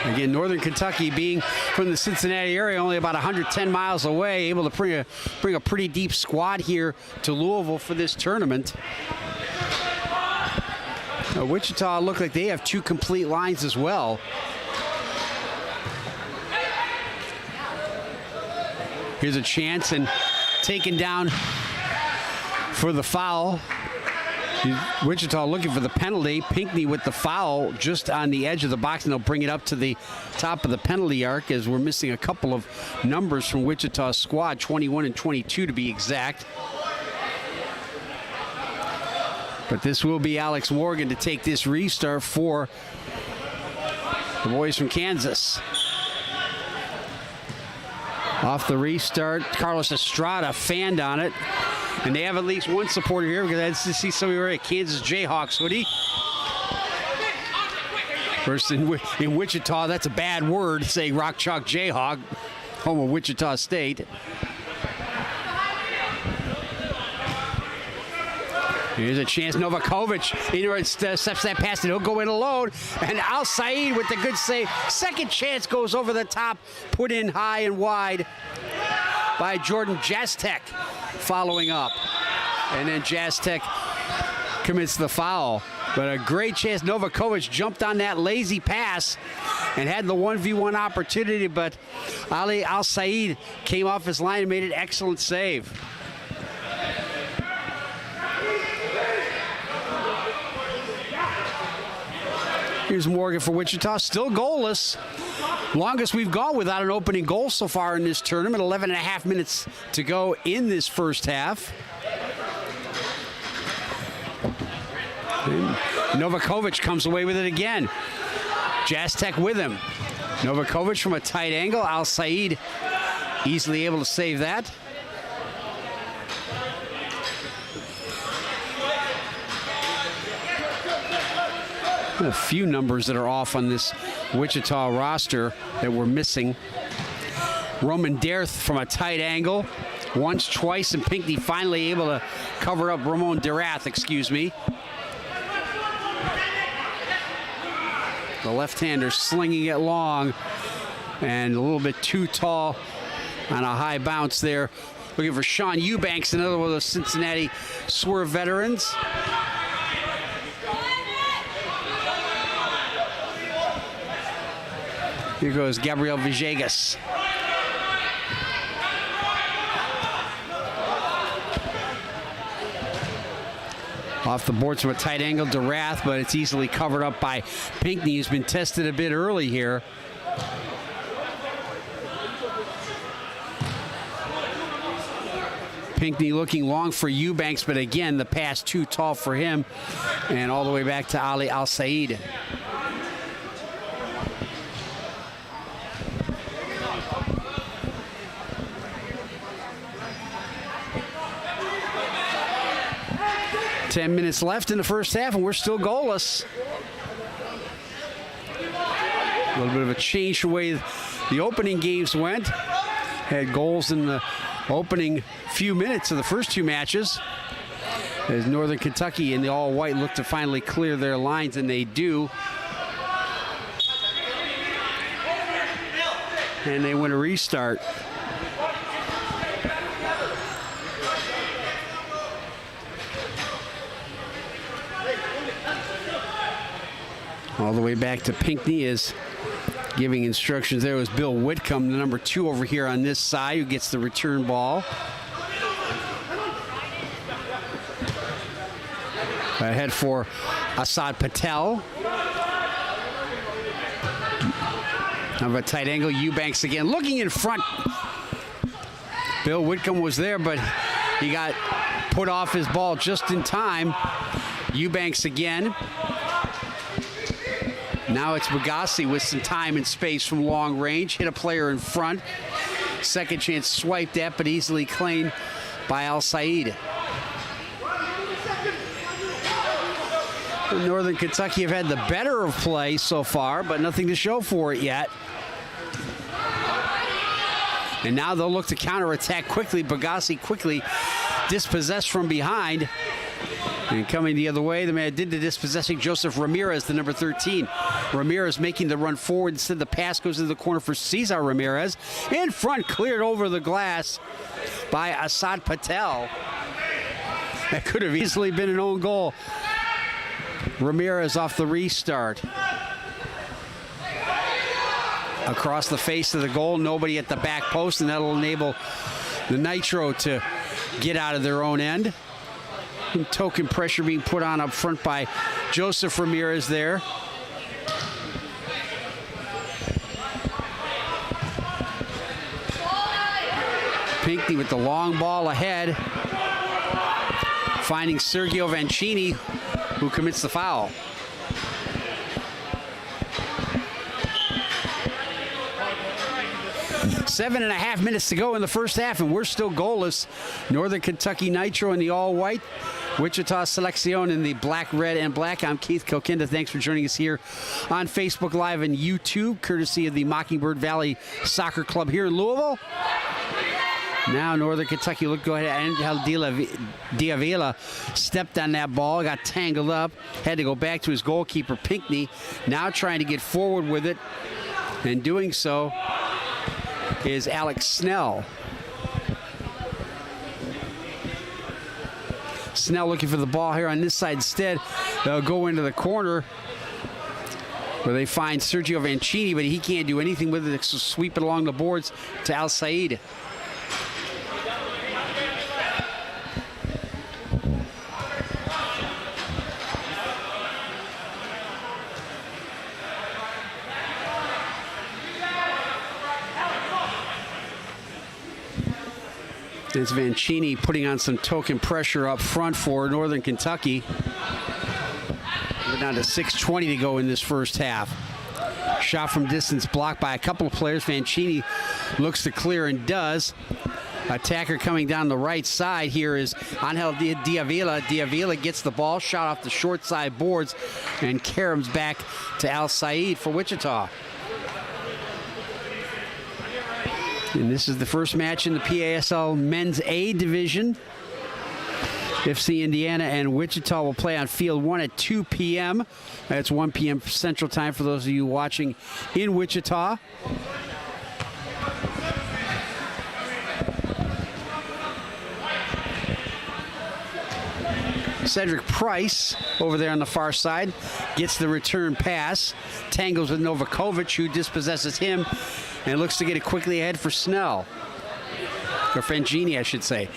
S1: Again, Northern Kentucky, being from the Cincinnati area, only about 110 miles away, able to bring a pretty deep squad here to Louisville for this tournament. Wichita look like they have two complete lines as well. Here's a chance, and taken down for the foul. Wichita looking for the penalty. Pinckney with the foul just on the edge of the box, and they'll bring it up to the top of the penalty arc as we're missing a couple of numbers from Wichita's squad, 21 and 22 to be exact. But this will be Alex Morgan to take this restart for the boys from Kansas. Off the restart, Carlos Estrada fanned on it. And they have at least one supporter here because I had to see somebody wearing a Kansas Jayhawks hoodie. First in Wichita, that's a bad word, saying Rock Chalk Jayhawk, home of Wichita State. Here's a chance. Novakovic steps that pass, and he'll go in alone. And Al Said with the good save. Second chance goes over the top, put in high and wide by Jordan Jastek, following up. And then Jastek commits the foul. But a great chance. Novakovic jumped on that lazy pass and had the 1v1 opportunity, but Ali Al Said came off his line and made an excellent save. Here's Morgan for Wichita, still goalless. Longest we've gone without an opening goal so far in this tournament. 11 and a half minutes to go in this first half. And Novakovic comes away with it again. Jastek with him. Novakovic from a tight angle. Al Said easily able to save that. A few numbers that are off on this Wichita roster that we're missing. Roman Derth from a tight angle. Once, twice, and Pinckney finally able to cover up Ramon Derath, excuse me. The left-hander slinging it long and a little bit too tall on a high bounce there. Looking for Sean Eubanks, another one of those Cincinnati Swerve veterans. Here goes Gabriel Villegas. Off the boards from a tight angle, Derath, but it's easily covered up by Pinckney, who's been tested a bit early here. Pinckney looking long for Eubanks, but again, the pass too tall for him, and all the way back to Ali Al Said. Ten minutes left in the first half, and we're still goalless. A little bit of a change the way the opening games went. Had goals in the opening few minutes of the first two matches, as Northern Kentucky and the all-white look to finally clear their lines, and they do. And they win a restart. All the way back to Pinckney is giving instructions. There was Bill Whitcomb, the number 2 over here on this side, who gets the return ball. Ahead for Asad Patel. Now a tight angle, Eubanks again, looking in front. Bill Whitcomb was there, but he got put off his ball just in time. Eubanks again. Now it's Bugasi with some time and space from long range. Hit a player in front. Second chance swiped at, but easily claimed by Al Said. Northern Kentucky have had the better of play so far, but nothing to show for it yet. And now they'll look to counterattack quickly. Bugasi quickly dispossessed from behind. And coming the other way, the man did the dispossessing, Joseph Ramirez, the number 13. Ramirez making the run forward. Instead, the pass goes into the corner for Cesar Ramirez. In front, cleared over the glass by Asad Patel. That could have easily been an own goal. Ramirez off the restart. Across the face of the goal, nobody at the back post, and that'll enable the Nitro to get out of their own end. And token pressure being put on up front by Joseph Ramirez there. Pinckney with the long ball ahead, finding Sergio Vancini, who commits the foul. Seven and a half minutes to go in the first half, and we're still goalless. Northern Kentucky Nitro in the all-white, Wichita Selección in the black, red, and black. I'm Keith Kokinda. Thanks for joining us here on Facebook Live and YouTube, courtesy of the Mockingbird Valley Soccer Club here in Louisville. Now Northern Kentucky look go ahead. Angel Diavila stepped on that ball, got tangled up, had to go back to his goalkeeper, Pinckney. Now trying to get forward with it, and doing so is Alex Snell. Snell looking for the ball here on this side instead. They'll go into the corner where they find Sergio Vancini, but he can't do anything with it, so sweep it along the boards to Al Said. It's Vancini putting on some token pressure up front for Northern Kentucky. We're down to 6:20 to go in this first half. Shot from distance blocked by a couple of players. Vancini looks to clear and does. Attacker coming down the right side here is Angel Diavila. Diavila gets the ball, shot off the short side boards, and caroms back to Al Said for Wichita. And this is the first match in the PASL Men's A Division. FC Indiana and Wichita will play on Field 1 at 2 p.m. That's 1 p.m. Central Time for those of you watching in Wichita. Cedric Price over there on the far side gets the return pass, tangles with Novakovic, who dispossesses him, and looks to get it quickly ahead for Snell. Or Vancini, I should say.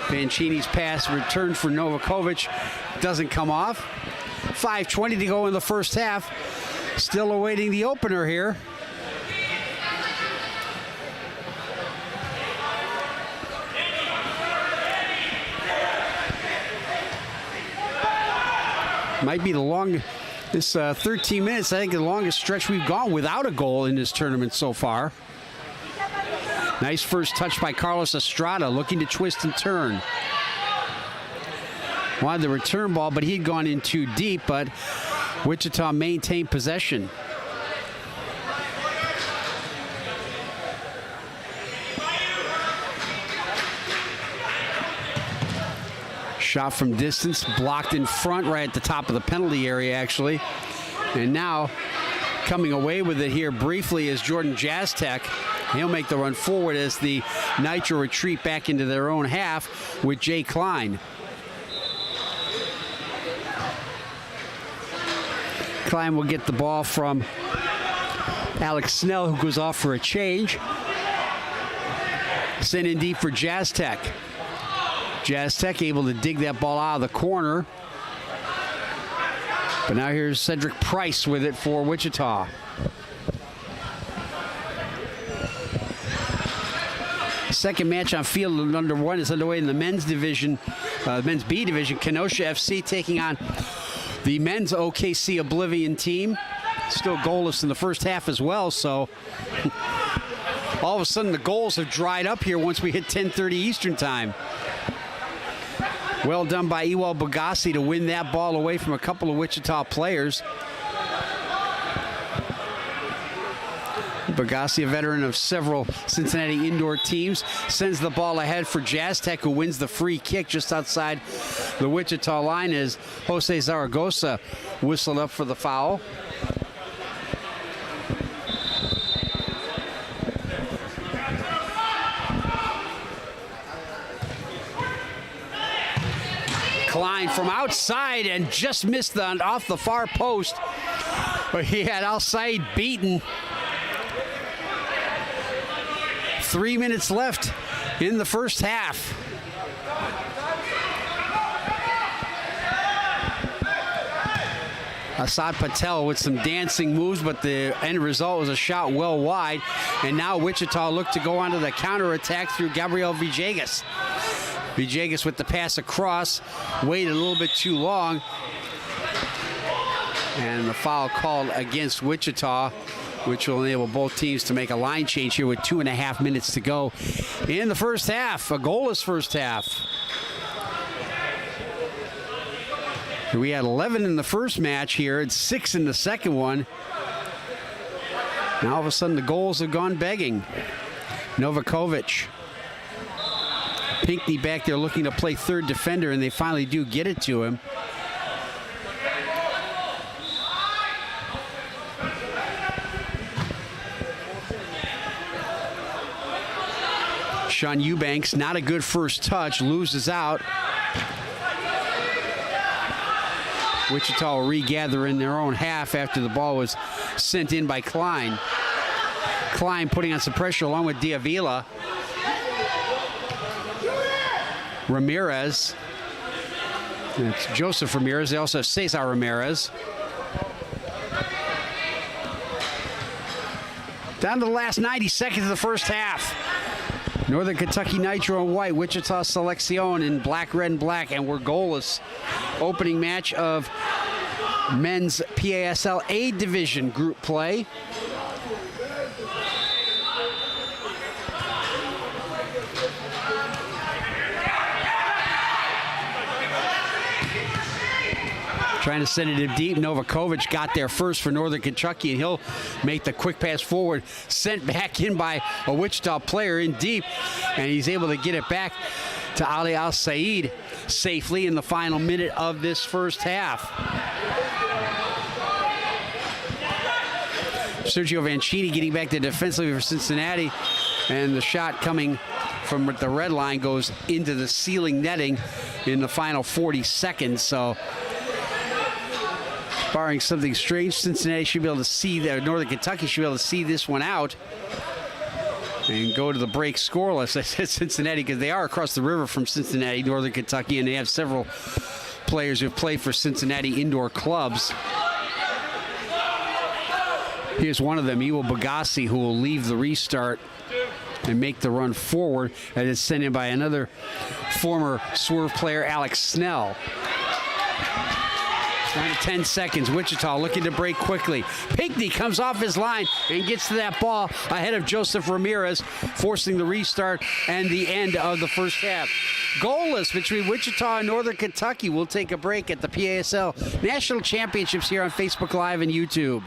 S1: Vancini's pass returned for Novakovic. Doesn't come off. 5:20 to go in the first half. Still awaiting the opener here. Might be the longest. This 13 minutes, I think, the longest stretch we've gone without a goal in this tournament so far. Nice first touch by Carlos Estrada, looking to twist and turn. Wanted the return ball, but he'd gone in too deep, but Wichita maintained possession. Shot from distance, blocked in front, right at the top of the penalty area, actually. And now, coming away with it here briefly is Jordan Jastek. He'll make the run forward as the Nitro retreat back into their own half with Jay Klein. Klein will get the ball from Alex Snell, who goes off for a change. Send in deep for Jastek. Jastek able to dig that ball out of the corner. But now here's Cedric Price with it for Wichita. Second match on field number 1 is underway in the men's division, men's B division. Kenosha FC taking on the men's OKC Oblivion team. Still goalless in the first half as well, so all of a sudden the goals have dried up here once we hit 10:30 Eastern time. Well done by Ewell Bagassi to win that ball away from a couple of Wichita players. Bagassi, a veteran of several Cincinnati indoor teams, sends the ball ahead for Jazz Tech, who wins the free kick just outside the Wichita line as Jose Zaragoza whistled up for the foul. Klein from outside and just missed off the far post. But he had Al Said beaten. 3 minutes left in the first half. Assad Patel with some dancing moves, but the end result was a shot well wide. And now Wichita look to go onto the counterattack through Gabriel Villegas. Villegas with the pass across, waited a little bit too long. And the foul called against Wichita, which will enable both teams to make a line change here with 2.5 minutes to go in the first half. A goalless first half. We had 11 in the first match here. It's 6 in the second one. Now all of a sudden the goals have gone begging. Novakovic. Pinckney back there looking to play third defender, and they finally do get it to him. Sean Eubanks, not a good first touch, loses out. Wichita will regather in their own half after the ball was sent in by Klein. Klein putting on some pressure along with Diavila. Ramirez. It's Joseph Ramirez. They also have Cesar Ramirez. Down to the last 90 seconds of the first half. Northern Kentucky Nitro in white, Wichita Selección in black, red, and black, and we're goalless. Opening match of men's PASL A Division group play. Trying to send it in deep. Novakovic got there first for Northern Kentucky, and he'll make the quick pass forward. Sent back in by a Wichita player in deep, and he's able to get it back to Ali Al Said safely in the final minute of this first half. Sergio Vancini getting back to defensively for Cincinnati, and the shot coming from the red line goes into the ceiling netting in the final 40 seconds. So barring something strange, Cincinnati should be able to see that. Northern Kentucky should be able to see this one out and go to the break scoreless. I said Cincinnati because they are across the river from Cincinnati, Northern Kentucky, and they have several players who have played for Cincinnati indoor clubs. Here's one of them, Ewell Bagassi, who will leave the restart and make the run forward, and it's sent in by another former Swerve player, Alex Snell. Down to 10 seconds. Wichita looking to break quickly. Pinckney comes off his line and gets to that ball ahead of Joseph Ramirez, forcing the restart and the end of the first half. Goalless between Wichita and Northern Kentucky. We'll take a break at the PASL National Championships here on Facebook Live and YouTube.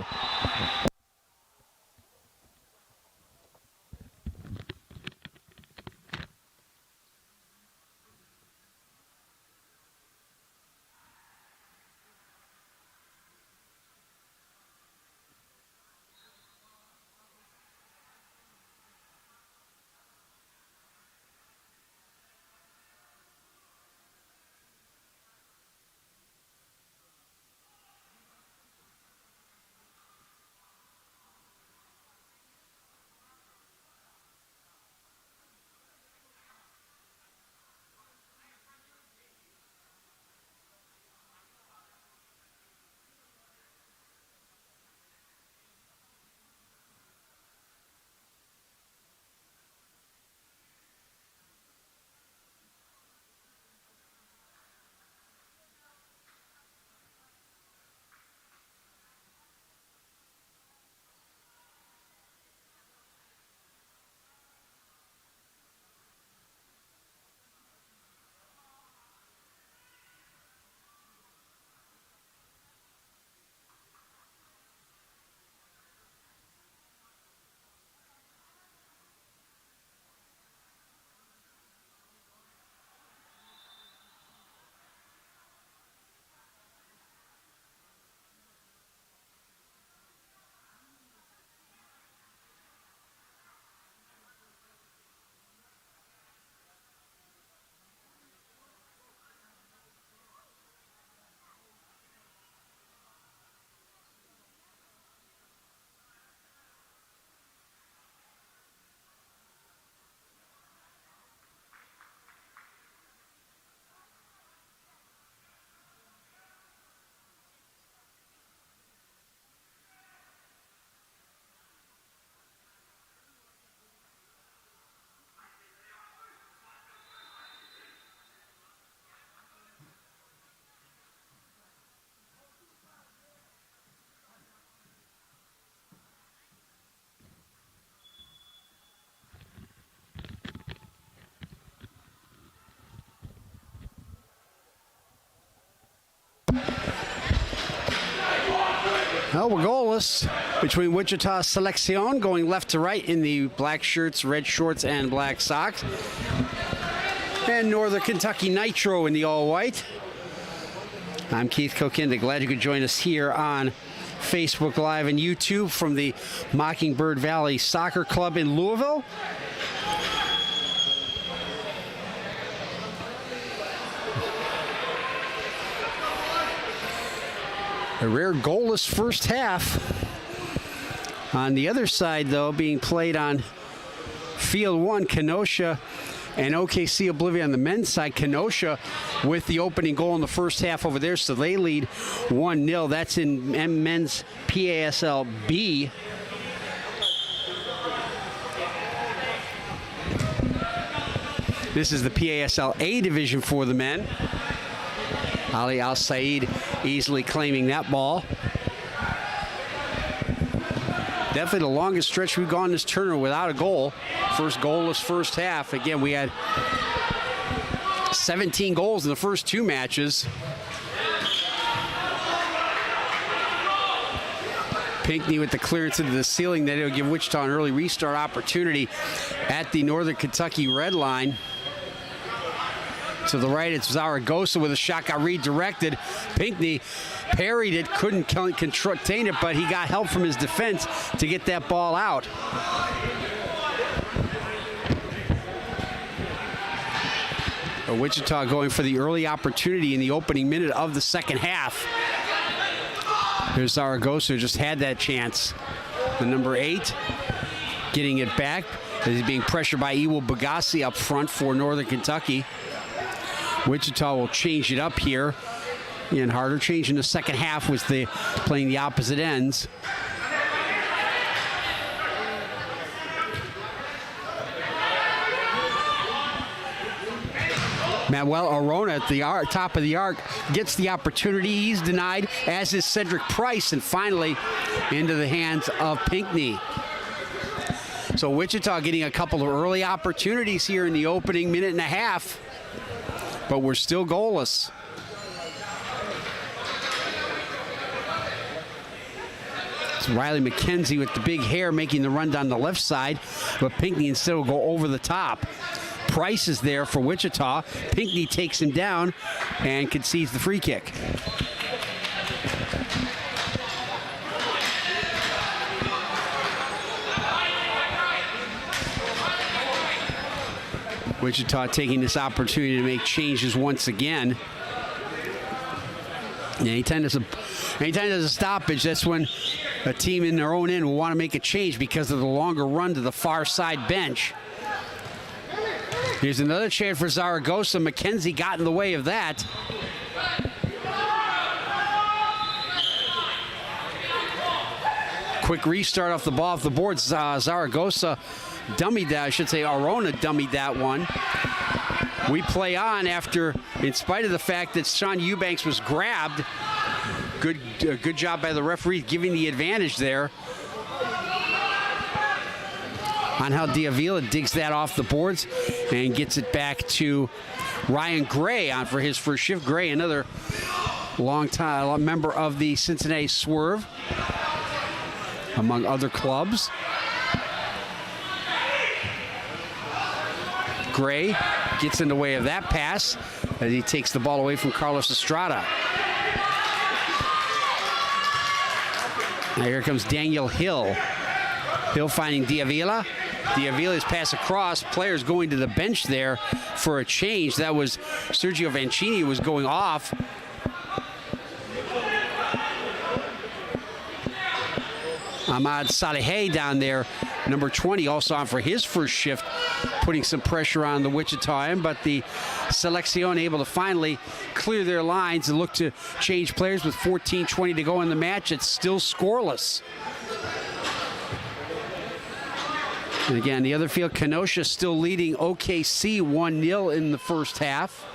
S1: Well, we're goalless between Wichita Selección going left to right in the black shirts, red shorts, and black socks, and Northern Kentucky Nitro in the all-white. I'm Keith Kokinda. Glad you could join us here on Facebook Live and YouTube from the Mockingbird Valley Soccer Club in Louisville. A rare goalless first half. On the other side, though, being played on Field 1, Kenosha and OKC Oblivion on the men's side. Kenosha with the opening goal in the first half over there, so they lead 1-0. That's in men's PASL B. This is the PASL A division for the men. Ali Al-Said easily claiming that ball. Definitely the longest stretch we've gone this tournament without a goal. First goalless first half. Again, we had 17 goals in the first two matches. Pinckney with the clearance into the ceiling. That'll give Wichita an early restart opportunity at the Northern Kentucky red line. To the right, it's Zaragoza with a shot, got redirected. Pinckney parried it, couldn't contain it, but he got help from his defense to get that ball out. Wichita going for the early opportunity in the opening minute of the second half. There's Zaragoza, who just had that chance. The number 8 getting it back as he's being pressured by Ewell Bagassi up front for Northern Kentucky. Wichita will change it up here. And harder change in the second half was playing the opposite ends. Manuel Arona at the top of the arc gets the opportunity. He's denied, as is Cedric Price, and finally into the hands of Pinckney. So Wichita getting a couple of early opportunities here in the opening minute and a half, but we're still goalless. It's Riley McKenzie with the big hair making the run down the left side, but Pinckney instead will go over the top. Price is there for Wichita. Pinckney takes him down and concedes the free kick. Wichita taking this opportunity to make changes once again. Anytime there's a stoppage, that's when a team in their own end will want to make a change because of the longer run to the far side bench. Here's another chance for Zaragoza. McKenzie got in the way of that. Quick restart off the ball off the board. Zaragoza dummied that. I should say Arona dummied that one. We play on after, in spite of the fact that Sean Eubanks was grabbed. Good job by the referee giving the advantage there. Angel Diavila digs that off the boards and gets it back to Ryan Gray on for his first shift. Gray, another long-time member of the Cincinnati Swerve, among other clubs. Gray gets in the way of that pass as he takes the ball away from Carlos Estrada. Now here comes Daniel Hill. Hill finding Diavila. Diavila's pass across. Players going to the bench there for a change. That was Sergio Vancini who was going off. Ahmad Saleh down there, number 20, also on for his first shift, putting some pressure on the Wichita end, but the Selección able to finally clear their lines and look to change players with 14:20 to go in the match. It's still scoreless. And again, the other field, Kenosha still leading OKC 1-0 in the first half.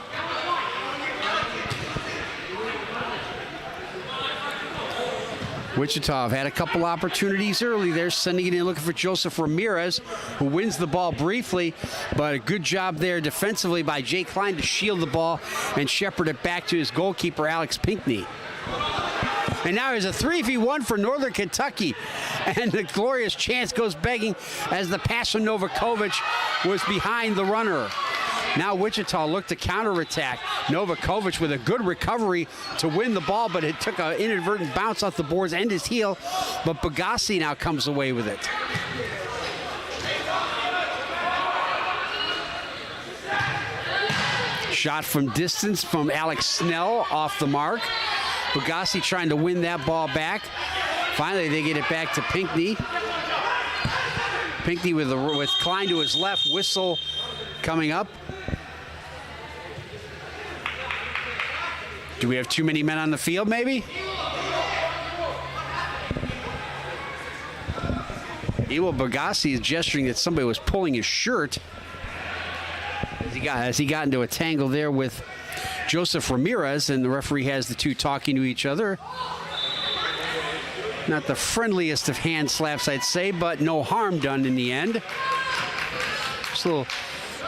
S1: Wichita have had a couple opportunities early there, sending it in looking for Joseph Ramirez, who wins the ball briefly, but a good job there defensively by Jay Klein to shield the ball and shepherd it back to his goalkeeper, Alex Pinckney. And now there's a 3v1 for Northern Kentucky, and the glorious chance goes begging as the pass from Novakovic was behind the runner. Now Wichita looked to counterattack. Novakovic with a good recovery to win the ball, but it took an inadvertent bounce off the boards and his heel, but Bagassi now comes away with it. Shot from distance from Alex Snell off the mark. Bagassi trying to win that ball back. Finally, they get it back to Pinckney. Pinckney with Klein to his left, whistle coming up. Do we have too many men on the field, maybe? Ewell Bagassi is gesturing that somebody was pulling his shirt as he got into a tangle there with Joseph Ramirez, and the referee has the two talking to each other. Not the friendliest of hand slaps, I'd say, but no harm done in the end. Just a little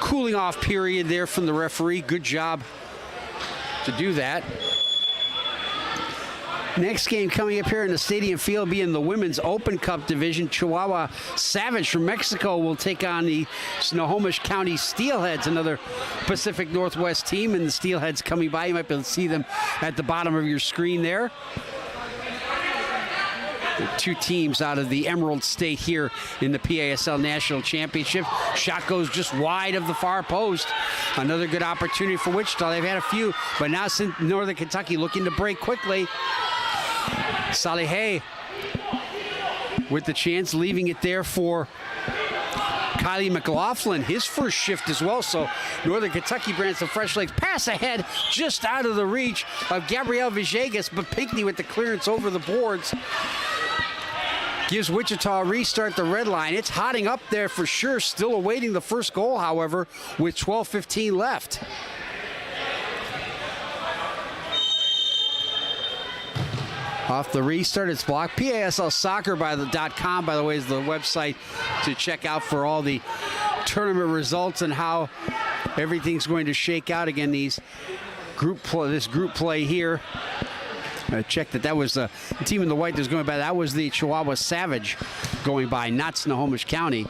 S1: cooling off period there from the referee. Good job to do that. Next game coming up here in the Stadium Field being the Women's Open Cup Division. Chihuahua Savage from Mexico will take on the Snohomish County Steelheads, another Pacific Northwest team, and the Steelheads coming by. You might be able to see them at the bottom of your screen there. The two teams out of the Emerald State here in the PASL National Championship. Shot goes just wide of the far post. Another good opportunity for Wichita. They've had a few, but now since Northern Kentucky looking to break quickly. Salihé with the chance, leaving it there for Kylie McLaughlin, his first shift as well. So Northern Kentucky brings some fresh legs. Pass ahead, just out of the reach of Gabrielle Villegas, but Pinckney with the clearance over the boards gives Wichita a restart the red line. It's hotting up there for sure. Still awaiting the first goal, however, with 12:15 left. Off the restart, it's blocked. PASLsoccer.com, by the way, is the website to check out for all the tournament results and how everything's going to shake out. Again, this group play here. Check that was the team in the white that's going by. That was the Chihuahua Savage going by, not Snohomish County.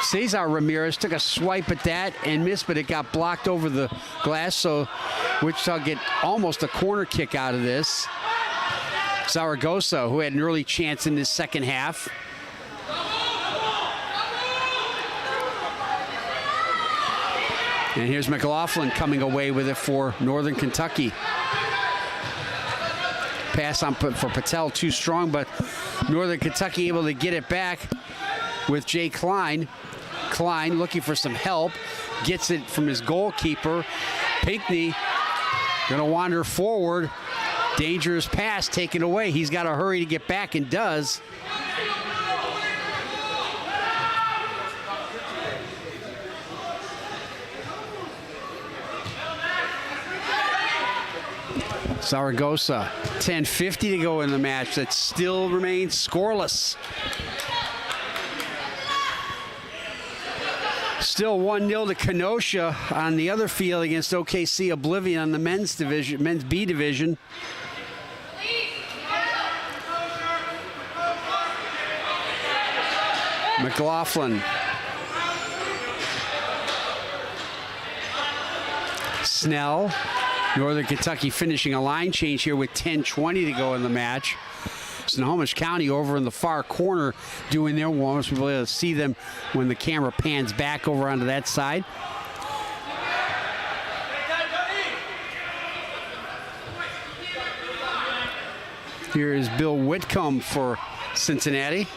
S1: Cesar Ramirez took a swipe at that and missed, but it got blocked over the glass, so Wichita get almost a corner kick out of this. Zaragoza, who had an early chance in this second half. And here's McLaughlin coming away with it for Northern Kentucky. Pass on for Patel, too strong, but Northern Kentucky able to get it back with Jay Klein. Klein looking for some help, gets it from his goalkeeper. Pinckney gonna wander forward. Dangerous pass taken away. He's got to hurry to get back, and does. Zaragoza, 10:50 to go in the match. That still remains scoreless. Still 1-0 to Kenosha on the other field against OKC Oblivion on the men's B division. McLaughlin. Snell. Northern Kentucky finishing a line change here with 10:20 to go in the match. Snohomish County over in the far corner doing their warm-ups. We'll be able to see them when the camera pans back over onto that side. Here is Bill Whitcomb for Cincinnati.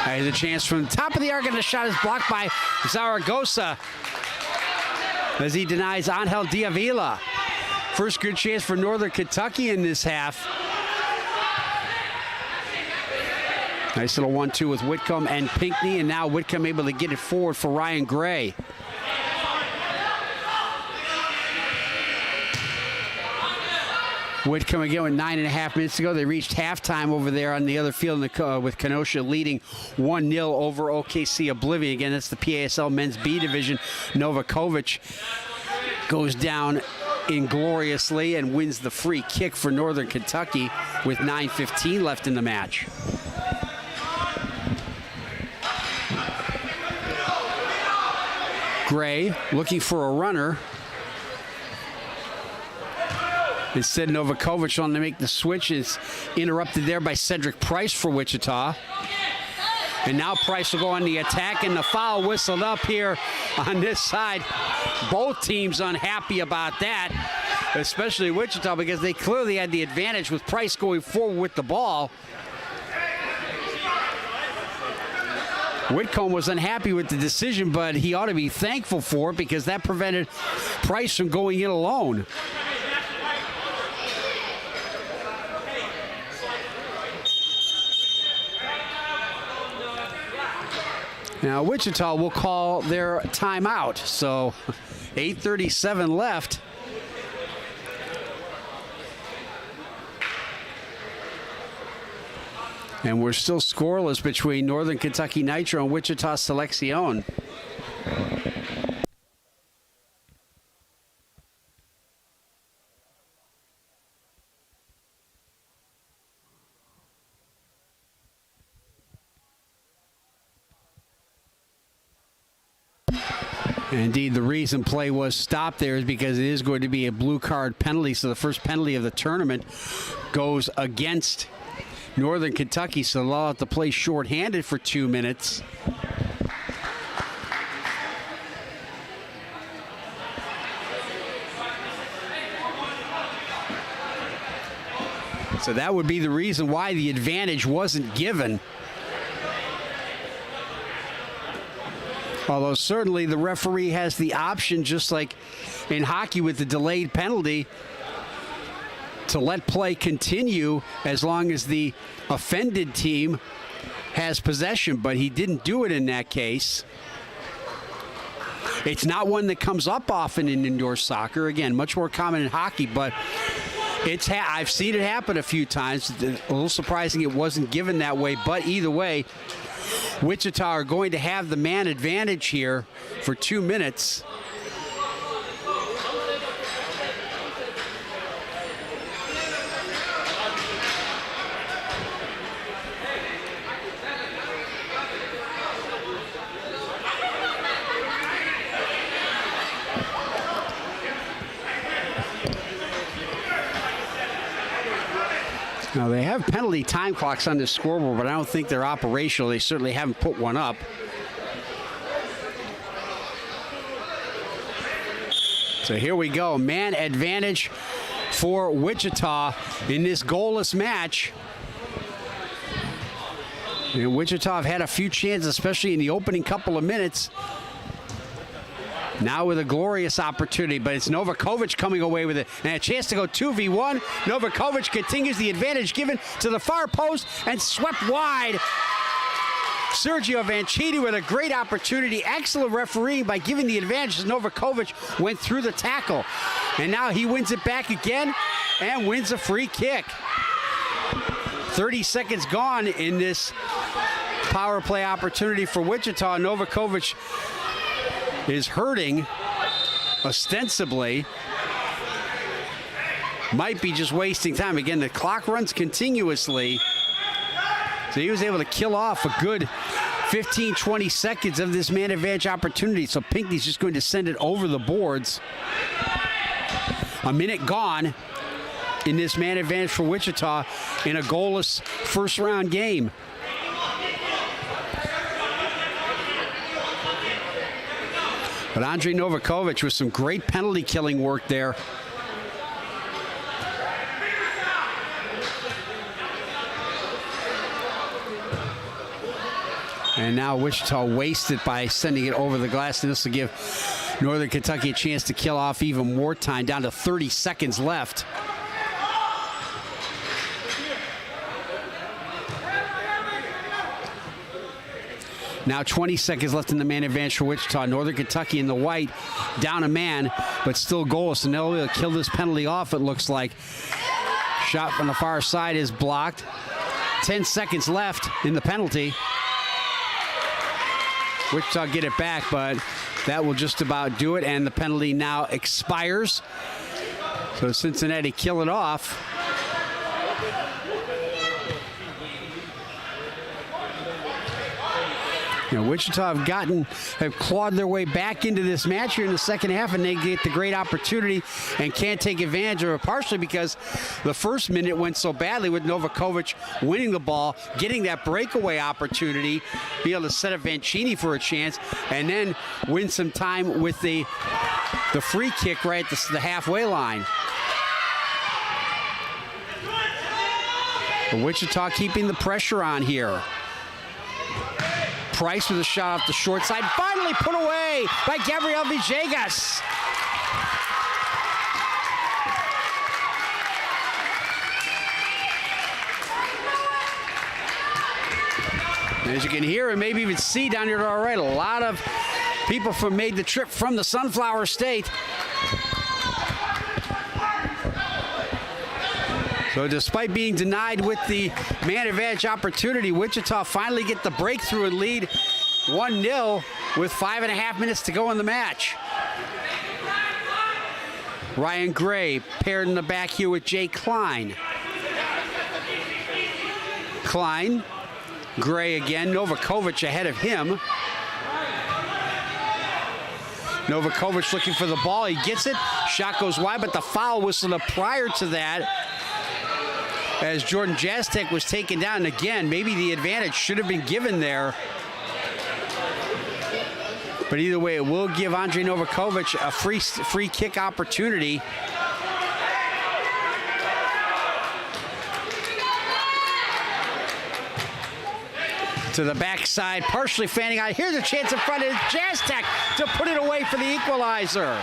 S1: Here's a chance from the top of the arc, and the shot is blocked by Zaragoza as he denies Angel Diavila. First good chance for Northern Kentucky in this half. Nice little 1-2 with Whitcomb and Pinckney, and now Whitcomb able to get it forward for Ryan Gray. Whitcomb again with 9.5 minutes to go. They reached halftime over there on the other field with Kenosha leading 1-0 over OKC Oblivion. Again, that's the PASL men's B division. Novakovic goes down ingloriously and wins the free kick for Northern Kentucky with 9:15 left in the match. Gray looking for a runner. Instead, Novakovic on to make the switch is interrupted there by Cedric Price for Wichita. And now Price will go on the attack, and the foul whistled up here on this side. Both teams unhappy about that, especially Wichita, because they clearly had the advantage with Price going forward with the ball. Whitcomb was unhappy with the decision, but he ought to be thankful for it because that prevented Price from going in alone. Now, Wichita will call their timeout, so 8:37 left. And we're still scoreless between Northern Kentucky Nitro and Wichita Selección. Indeed, the reason play was stopped there is because it is going to be a blue card penalty. So the first penalty of the tournament goes against Northern Kentucky. So they'll have to play shorthanded for 2 minutes. So that would be the reason why the advantage wasn't given. Although certainly the referee has the option, just like in hockey with the delayed penalty, to let play continue as long as the offended team has possession, but he didn't do it in that case. It's not one that comes up often in indoor soccer. Again, much more common in hockey, but I've seen it happen a few times. A little surprising it wasn't given that way, but either way, Wichita are going to have the man advantage here for 2 minutes. Now, they have penalty time clocks on this scoreboard, but I don't think they're operational. They certainly haven't put one up. So here we go. Man advantage for Wichita in this goalless match. And Wichita have had a few chances, especially in the opening couple of minutes. Now with a glorious opportunity, but it's Novakovic coming away with it. And a chance to go 2v1. Novakovic continues the advantage given to the far post and swept wide. Sergio Vanchiti with a great opportunity. Excellent refereeing by giving the advantage as Novakovic went through the tackle. And now he wins it back again and wins a free kick. 30 seconds gone in this power play opportunity for Wichita. Novakovic is hurting, ostensibly. Might be just wasting time. Again, the clock runs continuously. So he was able to kill off a good 15, 20 seconds of this man advantage opportunity. So Pinckney's just going to send it over the boards. A minute gone in this man advantage for Wichita in a goalless first round game. But Andrei Novakovic with some great penalty killing work there. And now Wichita wasted by sending it over the glass, and this will give Northern Kentucky a chance to kill off even more time, down to 30 seconds left. Now 20 seconds left in the man advantage for Wichita. Northern Kentucky in the white, down a man, but still goalless. And they'll kill this penalty off, it looks like. Shot from the far side is blocked. 10 seconds left in the penalty. Wichita get it back, but that will just about do it, and the penalty now expires. So Cincinnati kill it off. You know, Wichita have clawed their way back into this match here in the second half, and they get the great opportunity and can't take advantage of it, partially because the first minute went so badly with Novakovic winning the ball, getting that breakaway opportunity, be able to set up Vancini for a chance, and then win some time with the free kick right at the halfway line. But Wichita keeping the pressure on here. Price with a shot off the short side, finally put away by Gabriel Villegas. As you can hear and maybe even see down here to our right, a lot of people made the trip from the Sunflower State. So despite being denied with the man advantage opportunity, Wichita finally get the breakthrough and lead 1-0 with 5.5 minutes to go in the match. Ryan Gray paired in the back here with Jay Klein. Klein, Gray again, Novakovic ahead of him. Novakovic looking for the ball, he gets it, shot goes wide, but the foul whistled up prior to that as Jordan Jastek was taken down. And again, maybe the advantage should have been given there. But either way, it will give Andre Novakovic a free kick opportunity. To the backside, partially fanning out. Here's a chance in front of Jastek to put it away for the equalizer.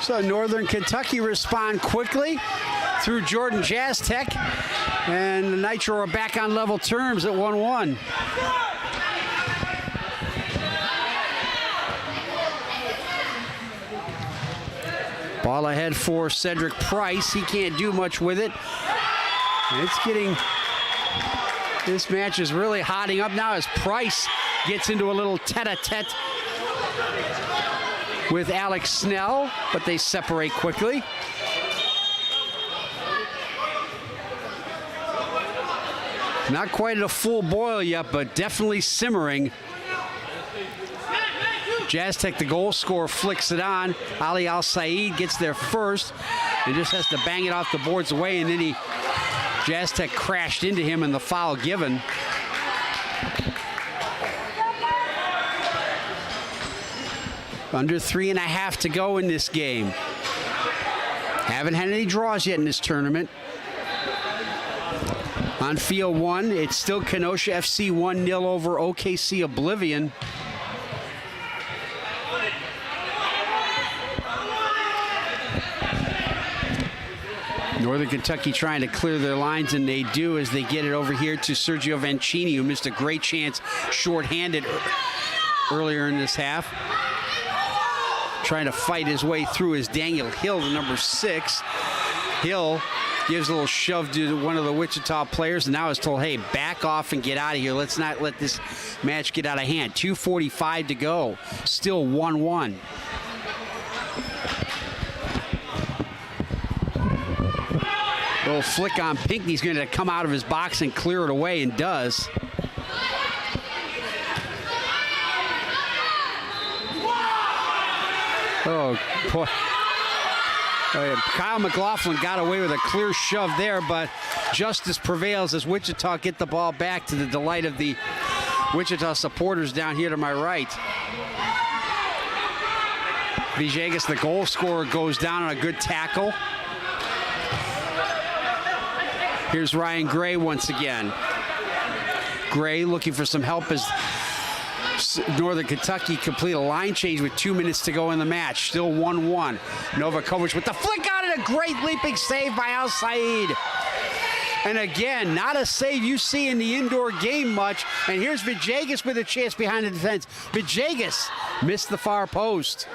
S1: So Northern Kentucky respond quickly through Jordan Jastek, and the Nitro are back on level terms at 1-1. Ball ahead for Cedric Price. He can't do much with it. And it's getting, this match is really hotting up now as Price gets into a little tete-a-tete with Alex Snell, but they separate quickly. Not quite at a full boil yet, but definitely simmering. Jastek, the goal scorer, flicks it on. Ali Al-Said gets there first and just has to bang it off the boards away, and then Jastek crashed into him and the foul given. Under 3.5 to go in this game. Haven't had any draws yet in this tournament. On field one, it's still Kenosha FC 1-0 over OKC Oblivion. Northern Kentucky trying to clear their lines, and they do as they get it over here to Sergio Vancini, who missed a great chance shorthanded earlier in this half. Trying to fight his way through is Daniel Hill, the number 6. Hill gives a little shove to one of the Wichita players and now is told, hey, back off and get out of here. Let's not let this match get out of hand. 2:45 to go. Still 1-1. Little flick on Pinckney's going to come out of his box and clear it away, and does. Oh, boy. Kyle McLaughlin got away with a clear shove there, but justice prevails as Wichita get the ball back to the delight of the Wichita supporters down here to my right. Villegas, the goal scorer, goes down on a good tackle. Here's Ryan Gray once again. Gray looking for some help as Northern Kentucky complete a line change with 2 minutes to go in the match. Still 1-1. Novakovic with the flick on it. A great leaping save by Al Said. And again, not a save you see in the indoor game much. And here's Vijagas with a chance behind the defense. Vijagas missed the far post.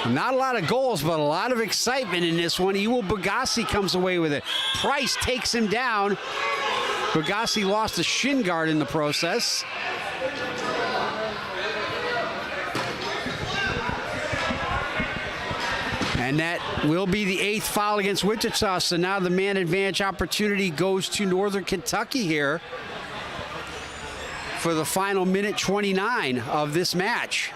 S1: Not a lot of goals, but a lot of excitement in this one. Ewell Bagassi comes away with it. Price takes him down. Bagassi lost a shin guard in the process. And that will be the 8th foul against Wichita. So now the man advantage opportunity goes to Northern Kentucky here for the final minute 29 of this match.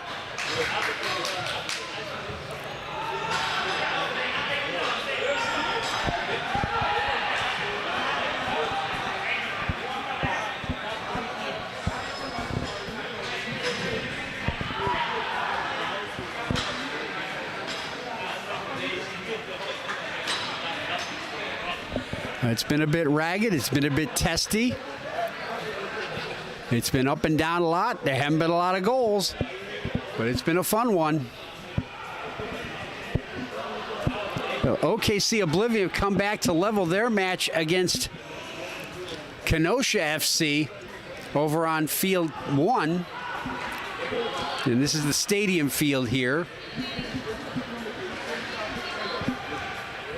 S1: It's been a bit ragged. It's been a bit testy. It's been up and down a lot. There haven't been a lot of goals, but it's been a fun one. OKC Oblivion come back to level their match against Kenosha FC over on field 1. And this is the stadium field here.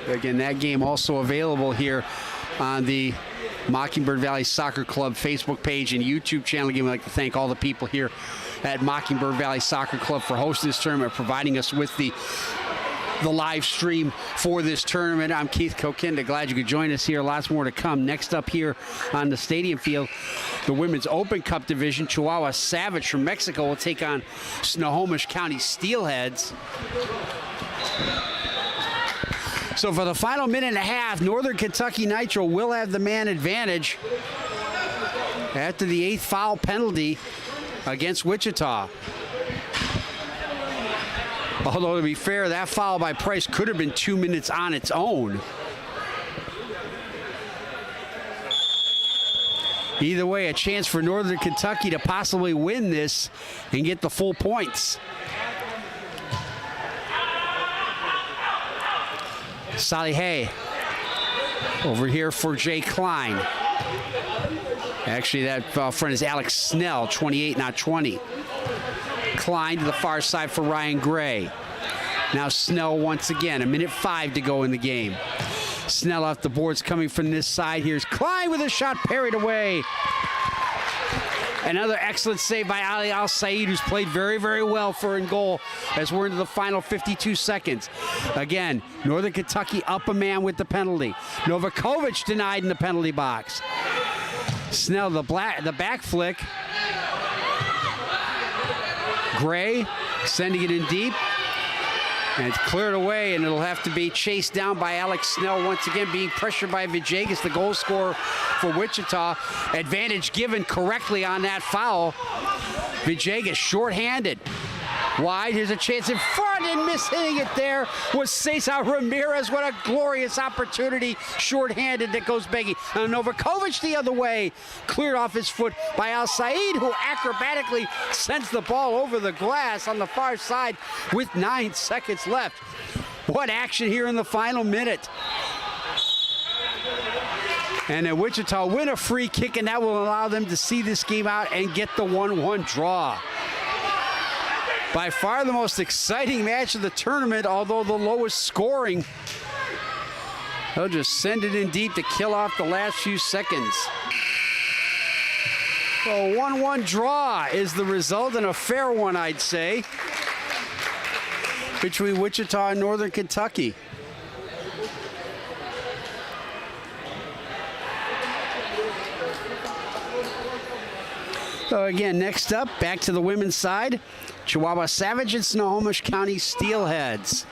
S1: Again, that game also available here on the Mockingbird Valley Soccer Club Facebook page and YouTube channel. Again, we'd like to thank all the people here at Mockingbird Valley Soccer Club for hosting this tournament, providing us with the live stream for this tournament. I'm Keith Kokinda. Glad you could join us here. Lots more to come. Next up here on the stadium field, the Women's Open Cup division. Chihuahua Savage from Mexico will take on Snohomish County Steelheads. So for the final minute and a half, Northern Kentucky Nitro will have the man advantage after the 8th foul penalty against Wichita. Although, to be fair, that foul by Price could have been 2 minutes on its own. Either way, a chance for Northern Kentucky to possibly win this and get the full points. Sally Hay over here for Jay Klein. Actually, that friend is Alex Snell, 28, not 20. Klein to the far side for Ryan Gray. Now Snell once again, 1:05 to go in the game. Snell off the boards coming from this side. Here's Klein with a shot parried away. Another excellent save by Ali Al-Said, who's played very, very well for in goal as we're into the final 52 seconds. Again, Northern Kentucky up a man with the penalty. Novakovic denied in the penalty box. Snell, the back flick. Gray sending it in deep. And it's cleared away, and it'll have to be chased down by Alex Snell once again, being pressured by Vijagas, the goal scorer for Wichita. Advantage given correctly on that foul. Vijagas shorthanded. Wide, here's a chance in front, and miss-hitting it there was Cesar Ramirez. What a glorious opportunity, shorthanded, that goes begging. And Novakovic the other way, cleared off his foot by Al-Said, who acrobatically sends the ball over the glass on the far side with 9 seconds left. What action here in the final minute. And then Wichita win a free kick, and that will allow them to see this game out and get the 1-1 draw. By far the most exciting match of the tournament, although the lowest scoring. They'll just send it in deep to kill off the last few seconds. So 1-1 draw is the result, and a fair one, I'd say, between Wichita and Northern Kentucky. So again, next up, back to the women's side. Chihuahua Savage and Snohomish County Steelheads.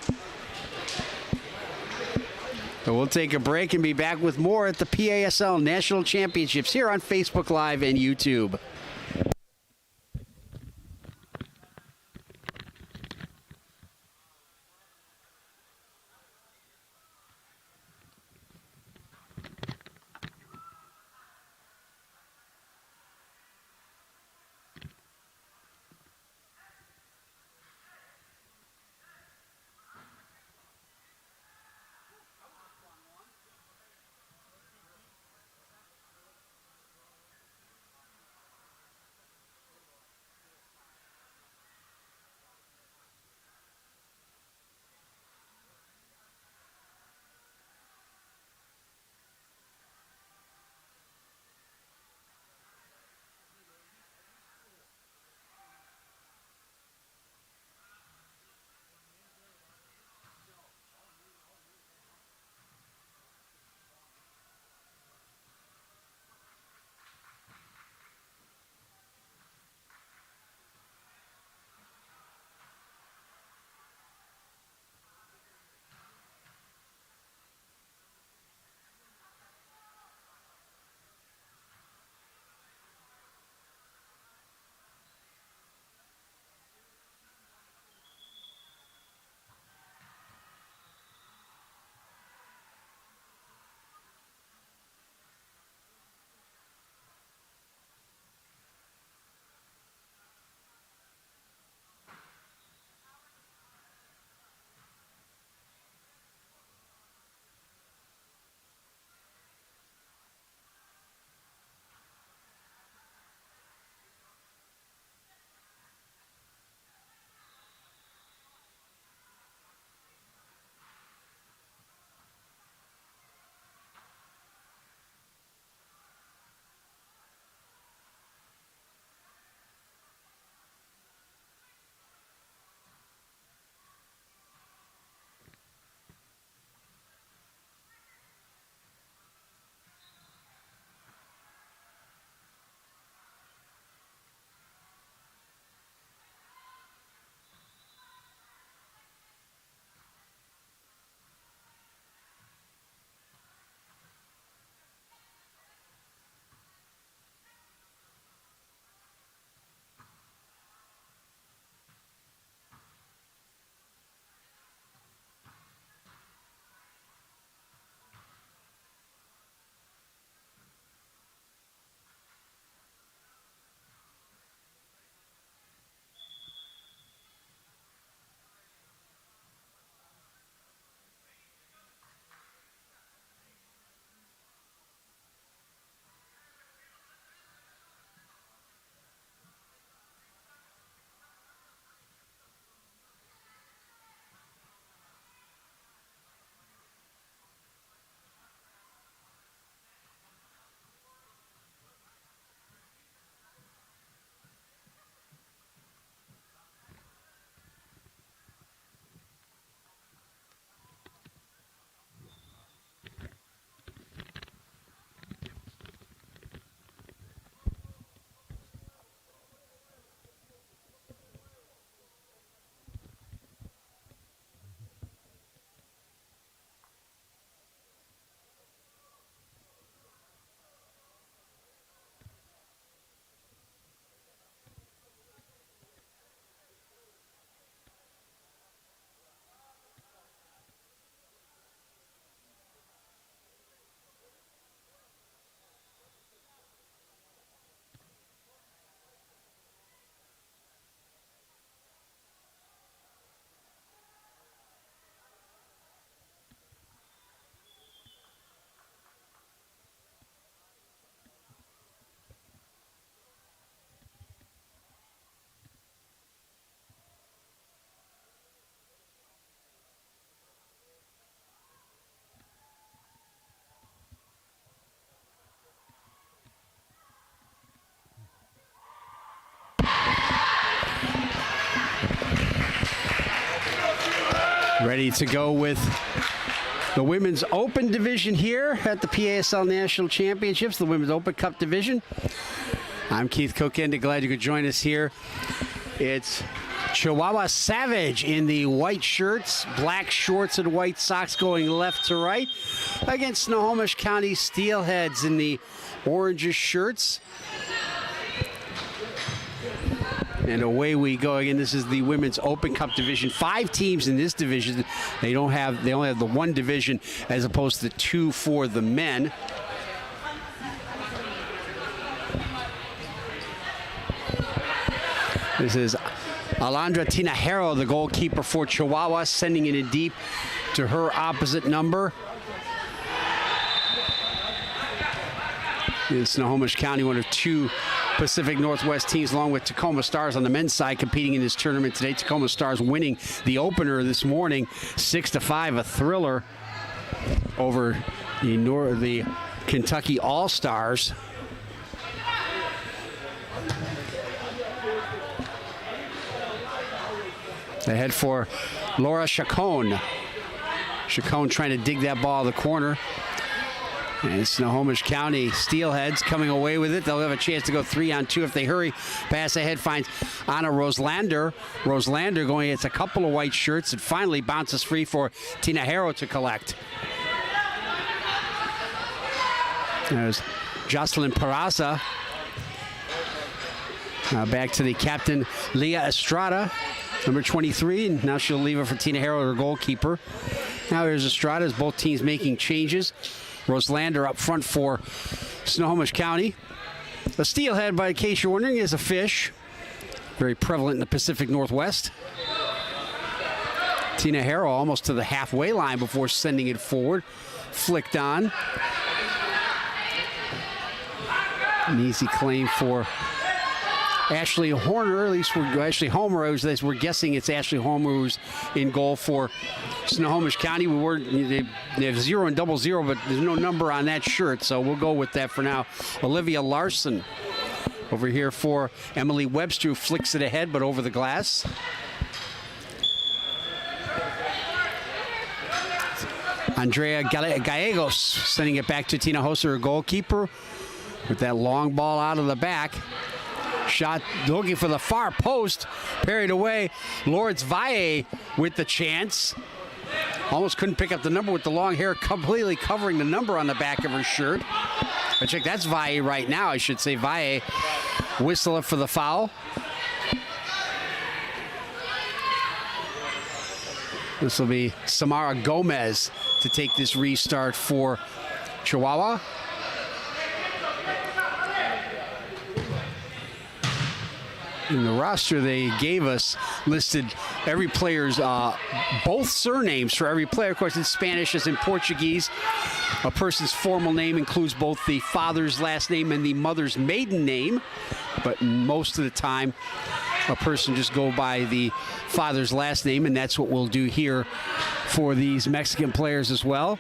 S1: So we'll take a break and be back with more at the PASL National Championships here on Facebook Live and YouTube. Ready to go with the Women's Open Division here at the PASL National Championships, the Women's Open Cup Division. I'm Keith Kokenda, glad you could join us here. It's Chihuahua Savage in the white shirts, black shorts and white socks going left to right against Snohomish County Steelheads in the orange shirts. And away we go again. This is the Women's Open Cup Division. 5 teams in this division. They only have the one division as opposed to 2 for the men. This is Alondra Tinajero, the goalkeeper for Chihuahua, sending it in deep to her opposite number. In Snohomish County, one of 2 Pacific Northwest teams, along with Tacoma Stars on the men's side, competing in this tournament today. Tacoma Stars winning the opener this morning, 6-5, a thriller over the Kentucky All-Stars. They head for Laura Chacon. Chacon trying to dig that ball out of the corner. And Snohomish County Steelheads coming away with it. They'll have a chance to go 3-on-2 if they hurry. Pass ahead finds Anna Roselander. Roselander going against a couple of white shirts and finally bounces free for Tinajero to collect. There's Jocelyn Peraza. Back to the captain, Leah Estrada, number 23. And now she'll leave it for Tinajero, her goalkeeper. Now here's Estrada as both teams making changes. Roselander up front for Snohomish County. A steelhead, by in case you're wondering, is a fish. Very prevalent in the Pacific Northwest. Tinajero almost to the halfway line before sending it forward. Flicked on. An easy claim for Ashley Horner, at least Ashley Homer. We're guessing it's Ashley Homer who's in goal for Snohomish County. They have 0 and 00, but there's no number on that shirt, so we'll go with that for now. Olivia Larson over here for Emily Webster, who flicks it ahead, but over the glass. Andrea Gallegos sending it back to Tina Hoser, her goalkeeper, with that long ball out of the back. Shot looking for the far post, parried away. Lourdes Valle with the chance. Almost couldn't pick up the number with the long hair completely covering the number on the back of her shirt. But check, that's Valle right now, I should say. Valle whistle up for the foul. This will be Samara Gomez to take this restart for Chihuahua. In the roster they gave us listed every player's both surnames for every player. Of course, in Spanish as in Portuguese, a person's formal name includes both the father's last name and the mother's maiden name, but most of the time a person just go by the father's last name, and that's what we'll do here for these Mexican players as well.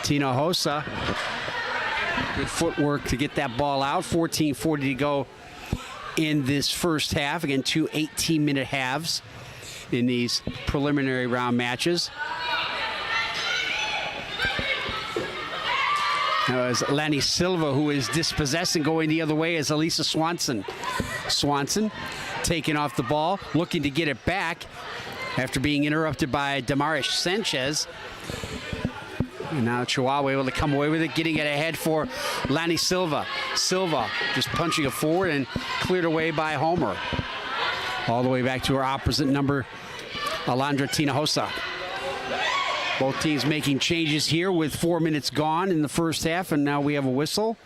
S1: Tina Hosa, good footwork to get that ball out. 14:40 to go in this first half. Again, 2 18-minute halves in these preliminary round matches. Now as Lani Silva, who is dispossessing, going the other way as Elisa Swanson. Swanson taking off the ball, looking to get it back after being interrupted by Damarish Sanchez. And now Chihuahua able to come away with it, getting it ahead for Lani Silva. Silva just punching it forward and cleared away by Homer. All the way back to her opposite number, Alondra Tinajero. Both teams making changes here with 4 minutes gone in the first half, and now we have a whistle.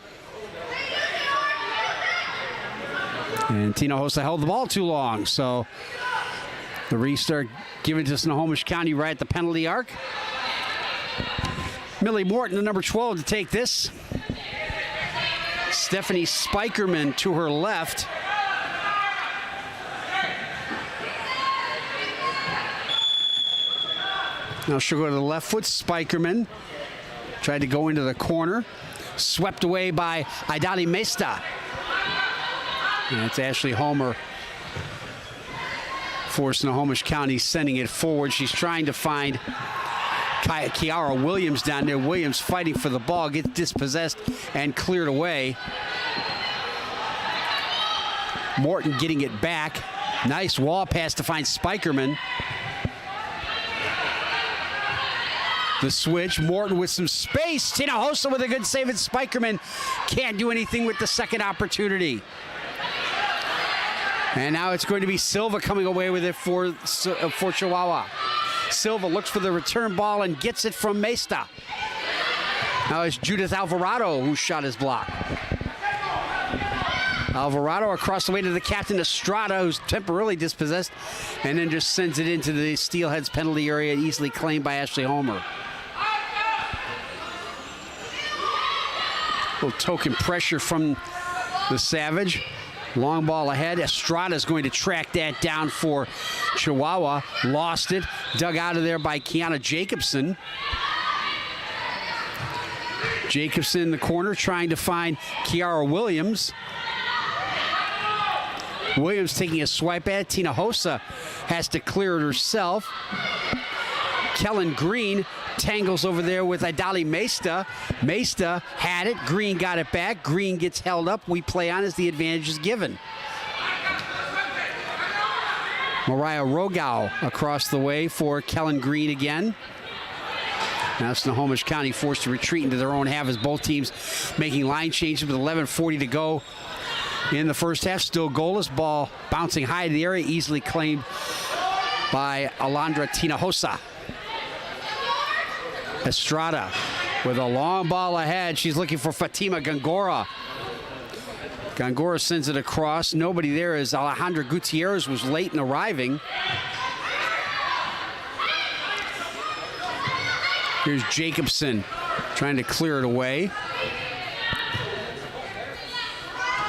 S1: And Tinajero held the ball too long, so the restart given to Snohomish County right at the penalty arc. Millie Morton, the number 12, to take this. Stephanie Spikerman to her left. Now she'll go to the left foot. Spikerman tried to go into the corner. Swept away by Idali Mesta. And it's Ashley Homer for Snohomish County, sending it forward. She's trying to find Kiara Williams down there. Williams fighting for the ball, gets dispossessed and cleared away. Morton getting it back. Nice wall pass to find Spikerman. The switch, Morton with some space. Tinohosa with a good save, and Spikerman can't do anything with the second opportunity. And now it's going to be Silva coming away with it for Chihuahua. Silva looks for the return ball and gets it from Mesta. Now it's Judith Alvarado who shot his block. Alvarado across the way to the captain, Estrada, who's temporarily dispossessed, and then just sends it into the Steelheads penalty area, easily claimed by Ashley Homer. A little token pressure from the Savage. Long ball ahead. Estrada's going to track that down for Chihuahua. Lost it. Dug out of there by Kiana Jacobson. Jacobson in the corner trying to find Kiara Williams. Williams taking a swipe at it. Tinohosa has to clear it herself. Kellen Green tangles over there with Idali Mesta. Mesta had it. Green got it back. Green gets held up. We play on as the advantage is given. Mariah Rogau across the way for Kellen Green again. Now Snohomish County forced to retreat into their own half as both teams making line changes with 11:40 to go in the first half. Still goalless. Ball bouncing high in the area, easily claimed by Alondra Tinohosa. Estrada with a long ball ahead. She's looking for Fatima Gongora. Gongora sends it across. Nobody there as Alejandra Gutierrez was late in arriving. Here's Jacobson trying to clear it away.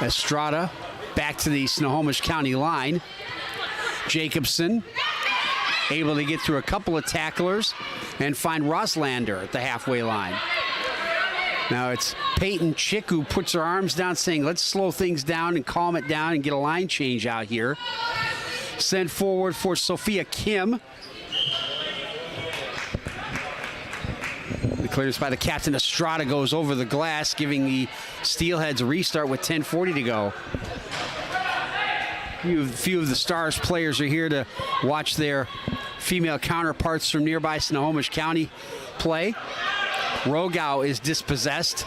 S1: Estrada back to the Snohomish County line. Jacobson able to get through a couple of tacklers and find Roslander at the halfway line. Now it's Peyton Chick who puts her arms down saying, let's slow things down and calm it down and get a line change out here. Sent forward for Sophia Kim. The clearance by the captain. Estrada goes over the glass, giving the Steelheads a restart with 10:40 to go. A few of the Stars players are here to watch their female counterparts from nearby Snohomish County play. Rogau is dispossessed.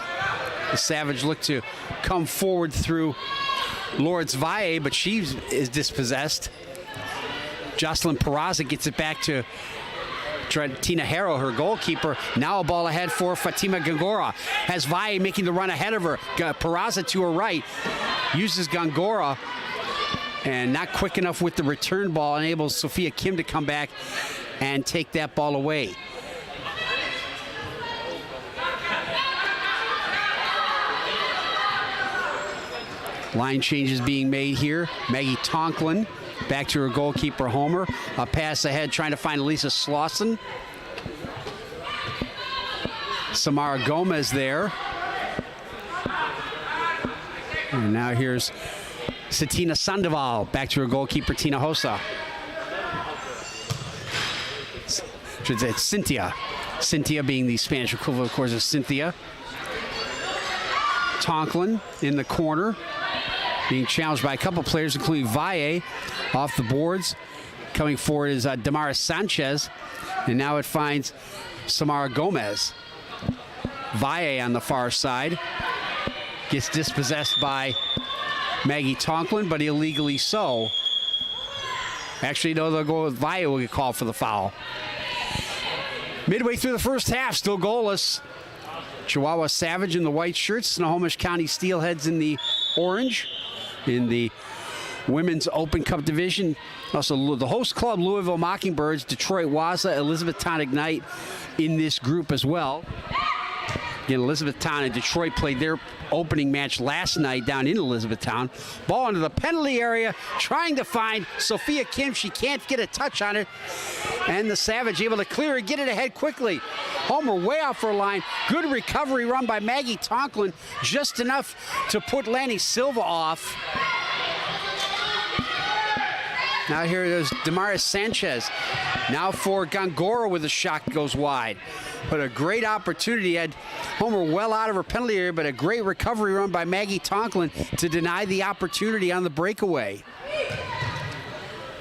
S1: The Savage look to come forward through Lourdes Valle, but she is dispossessed. Jocelyn Peraza gets it back to Tina Harrow, her goalkeeper. Now a ball ahead for Fatima Gongora. Has Valle making the run ahead of her. Peraza to her right. Uses Gongora. And not quick enough with the return ball, enables Sophia Kim to come back and take that ball away. Line changes being made here. Maggie Tonklin back to her goalkeeper Homer. A pass ahead trying to find Elisa Slauson. Samara Gomez there. And now here's Satina Sandoval back to her goalkeeper Tinohosa. Should say it's Cynthia. Cynthia being the Spanish equivalent, of course, of Cynthia. Tonklin in the corner, being challenged by a couple players, including Valle off the boards. Coming forward is Damaris Sanchez, and now it finds Samara Gomez. Valle on the far side gets dispossessed by Maggie Tonklin, but illegally so. Actually, no, they'll go with Valle will get called for the foul. Midway through the first half, still goalless. Chihuahua Savage in the white shirts, Snohomish County Steelheads in the orange. In the Women's Open Cup division, also the host club, Louisville Mockingbirds, Detroit Waza, Elizabethtown Ignite in this group as well. Again, Elizabethtown and Detroit played their opening match last night down in Elizabethtown. Ball into the penalty area, trying to find Sophia Kim. She can't get a touch on it. And the Savage able to clear it, get it ahead quickly. Homer way off her line. Good recovery run by Maggie Tonklin. Just enough to put Lanny Silva off. Now here is Damaris Sanchez. Now for Gongora with a shot goes wide. But a great opportunity. Had Homer well out of her penalty area, but a great recovery run by Maggie Tonklin to deny the opportunity on the breakaway.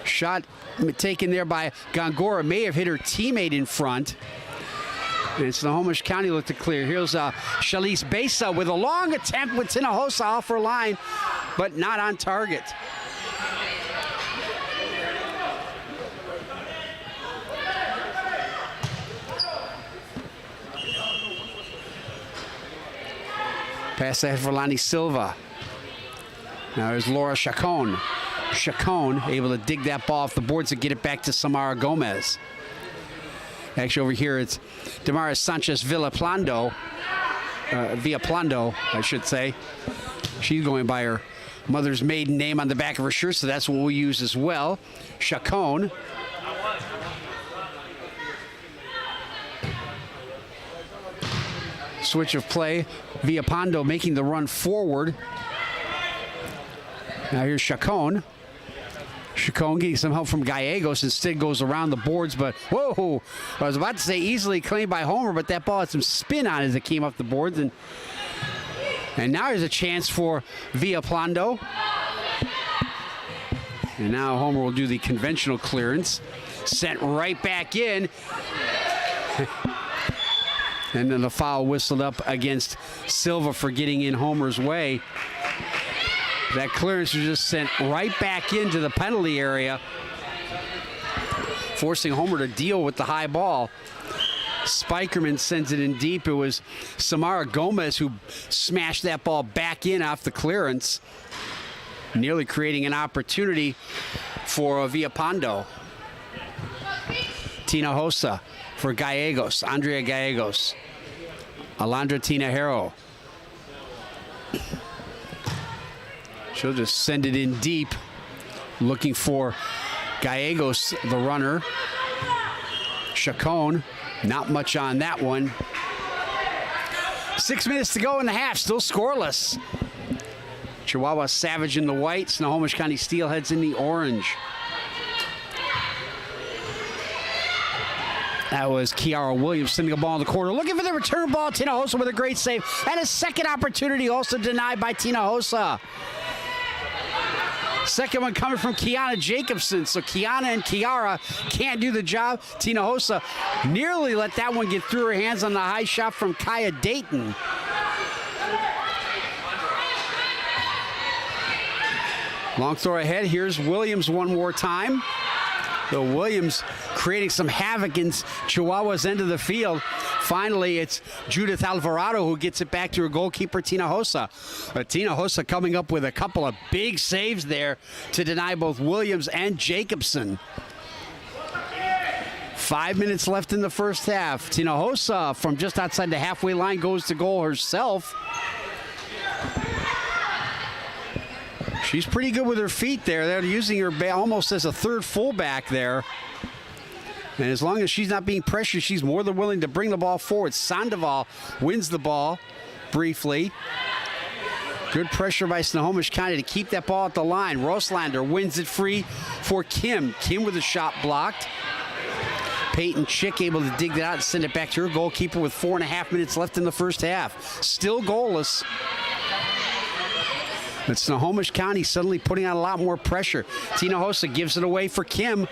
S1: Shot taken there by Gongora. May have hit her teammate in front. And Snohomish County looked to clear. Here's Shalise Besa with a long attempt with Tinohosa off her line, but not on target. Pass ahead for Lonnie Silva. Now there's Laura Chacon. Chacon able to dig that ball off the boards and get it back to Samara Gomez. Actually, over here it's Damaris Sanchez Villaplando, I should say. She's going by her mother's maiden name on the back of her shirt, so that's what we'll use as well. Chacon. Switch of play. Villapando making the run forward. Now here's Chacon. Chacon getting some help from Gallegos. Instead goes around the boards, but whoa! I was about to say easily claimed by Homer, but that ball had some spin on it as it came up the boards. And now there's a chance for Villapando. And now Homer will do the conventional clearance. Sent right back in. And then the foul whistled up against Silva for getting in Homer's way. That clearance was just sent right back into the penalty area, forcing Homer to deal with the high ball. Spikerman sends it in deep. It was Samara Gomez who smashed that ball back in off the clearance, nearly creating an opportunity for Villapando. Tinohosa for Gallegos, Andrea Gallegos. Alondra Tinajero. She'll just send it in deep, looking for Gallegos, the runner. Chacon, not much on that one. 6 minutes to go in the half, still scoreless. Chihuahua Savage in the white, Snohomish County Steelheads in the orange. That was Kiara Williams sending a ball in the corner, looking for the return ball. Tinohosa with a great save. And a second opportunity also denied by Tinohosa. Second one coming from Kiana Jacobson. So Kiana and Kiara can't do the job. Tinohosa nearly let that one get through her hands on the high shot from Kaya Dayton. Long throw ahead. Here's Williams one more time. So Williams creating some havoc in Chihuahua's end of the field. Finally, it's Judith Alvarado who gets it back to her goalkeeper, Tinohosa. Tinohosa coming up with a couple of big saves there to deny both Williams and Jacobson. 5 minutes left in the first half. Tinohosa from just outside the halfway line goes to goal herself. She's pretty good with her feet there. They're using her almost as a third fullback there. And as long as she's not being pressured, she's more than willing to bring the ball forward. Sandoval wins the ball briefly. Good pressure by Snohomish County to keep that ball at the line. Roslander wins it free for Kim. Kim with a shot blocked. Peyton Chick able to dig that out and send it back to her goalkeeper with 4.5 minutes left in the first half. Still goalless. But Snohomish County suddenly putting on a lot more pressure. Tinohosa gives it away for Kim.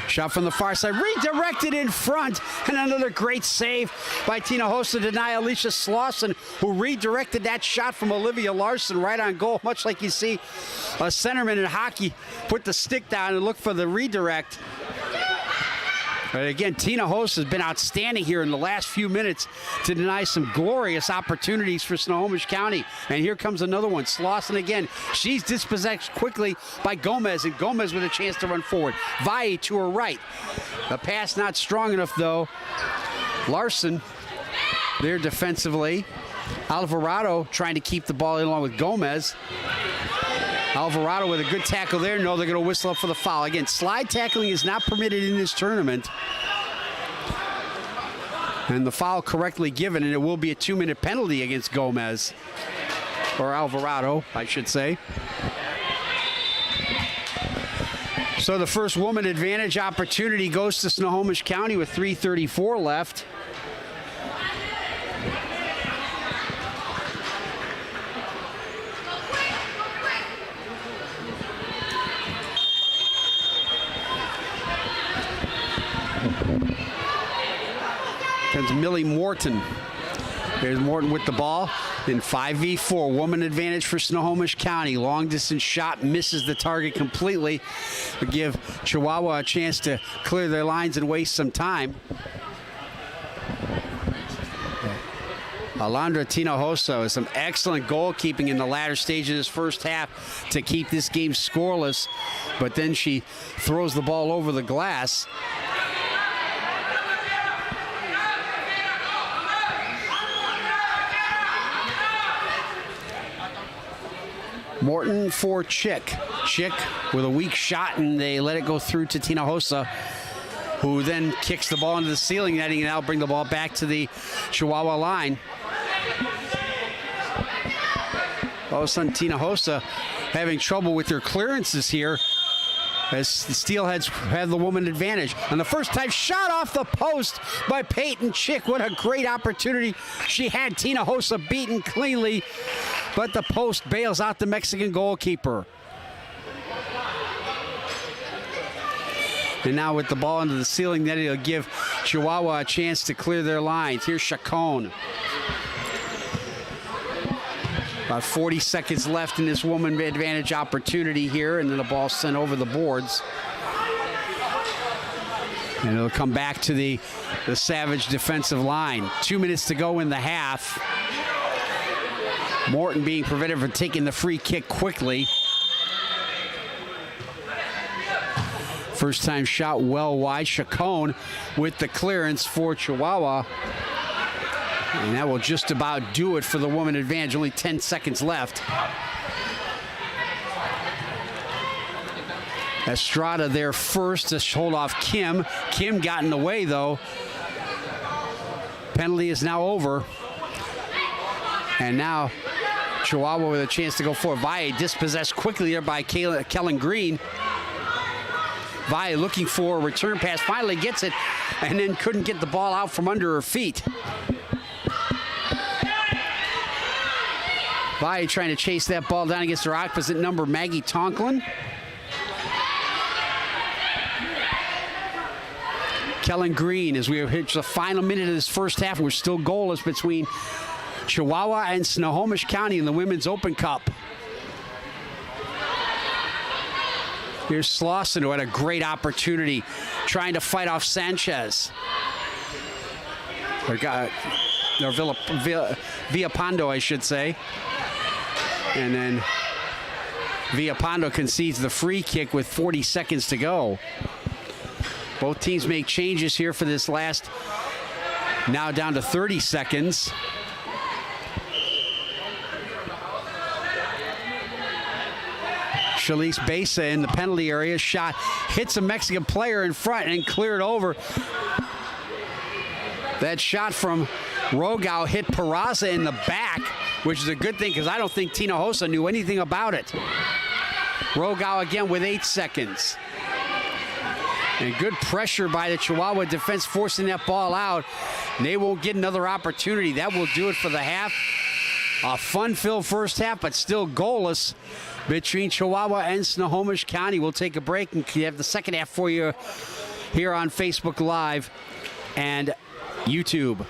S1: Shot from the far side, redirected in front, and another great save by Tinohosa to deny Alicia Slauson, who redirected that shot from Olivia Larson right on goal, much like you see a centerman in hockey put the stick down and look for the redirect. But again, Tinohosa has been outstanding here in the last few minutes to deny some glorious opportunities for Snohomish County. And here comes another one. Slauson again. She's dispossessed quickly by Gomez, and Gomez with a chance to run forward. Valle to her right. The pass not strong enough, though. Larson there defensively. Alvarado trying to keep the ball in along with Gomez. Alvarado with a good tackle there. No, they're going to whistle up for the foul. Again, slide tackling is not permitted in this tournament. And the foul correctly given, and it will be a 2-minute penalty against Gomez. Or Alvarado, I should say. So So the first woman advantage opportunity goes to Snohomish County with 3:34 left. Comes Millie Morton. There's Morton with the ball. In 5v4, woman advantage for Snohomish County. Long distance shot misses the target completely. To give Chihuahua a chance to clear their lines and waste some time. Alondra Tinojosa with some excellent goalkeeping in the latter stage of this first half to keep this game scoreless. But then she throws the ball over the glass. Morton for Chick. Chick with a weak shot, and they let it go through to Tinojosa, who then kicks the ball into the ceiling netting, and now bring the ball back to the Chihuahua line. All of a sudden, Tinojosa having trouble with their clearances here as the Steelheads have the woman advantage. On the first time, shot off the post by Peyton Chick. What a great opportunity. She had Tinojosa beaten cleanly, but the post bails out the Mexican goalkeeper. And now with the ball into the ceiling net, it'll give Chihuahua a chance to clear their lines. Here's Chacon. About 40 seconds left in this woman advantage opportunity here, and then the ball sent over the boards. And it'll come back to the Savage defensive line. 2 minutes to go in the half. Morton being prevented from taking the free kick quickly. First time shot well wide. Chacon with the clearance for Chihuahua. And that will just about do it for the woman advantage. Only 10 seconds left. Estrada there first to hold off Kim. Kim got in the way though. Penalty is now over. And now Chihuahua with a chance to go forward. Valle dispossessed quickly there by Kellen Green. Valle looking for a return pass, finally gets it, and then couldn't get the ball out from under her feet. Valle trying to chase that ball down against her opposite number, Maggie Tonklin. Kellen Green, as we have hit the final minute of this first half, we're still goalless between Chihuahua and Snohomish County in the Women's Open Cup. Here's Slauson, who had a great opportunity trying to fight off Sanchez. Or Villapando, I should say. And then Villapando concedes the free kick with 40 seconds to go. Both teams make changes here for this last, now down to 30 seconds. Shalise Besa in the penalty area. Shot hits a Mexican player in front and cleared over. That shot from Rogao hit Peraza in the back, which is a good thing because I don't think Tinojosa knew anything about it. Rogao again with 8 seconds. And good pressure by the Chihuahua defense forcing that ball out. And they won't get another opportunity. That will do it for the half. A fun-filled first half, but still goalless between Chihuahua and Snohomish County. We'll take a break and have the second half for you here on Facebook Live and YouTube.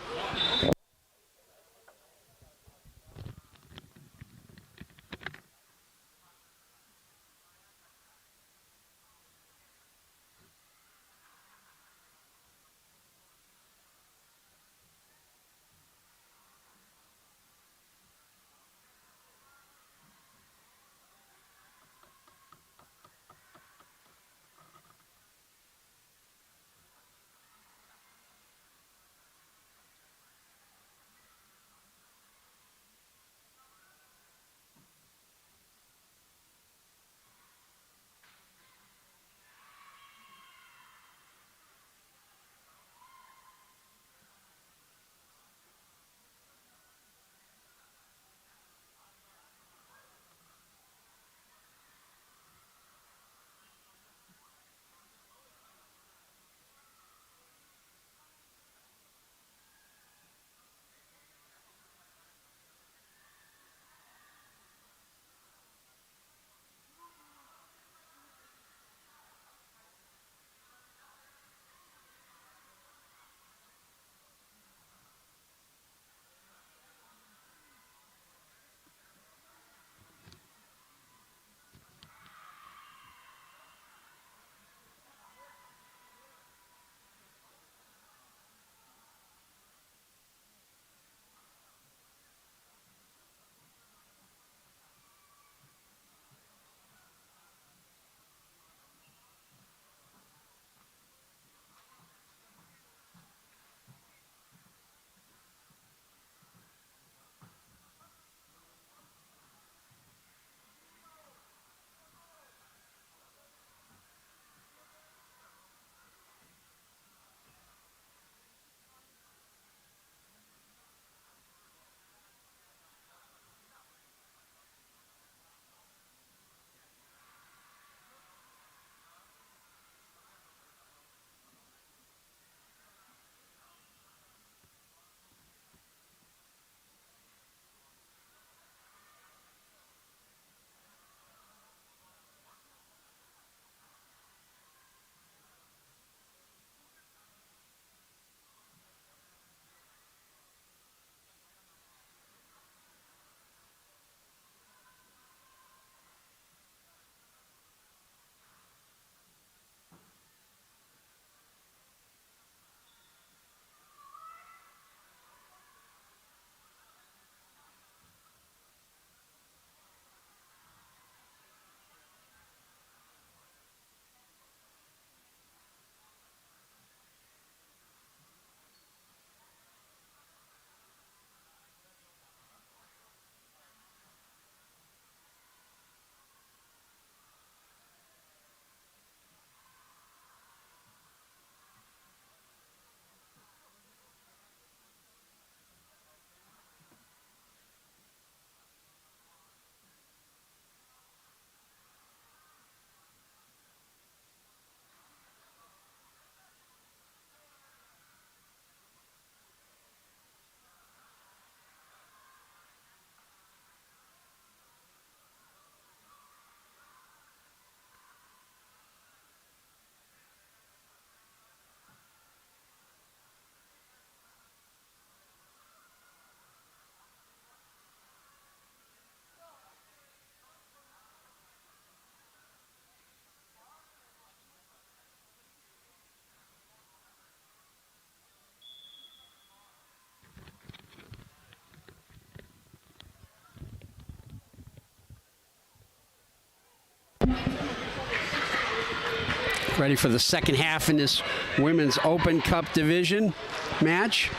S1: Ready for the second half in this Women's Open Cup Division match.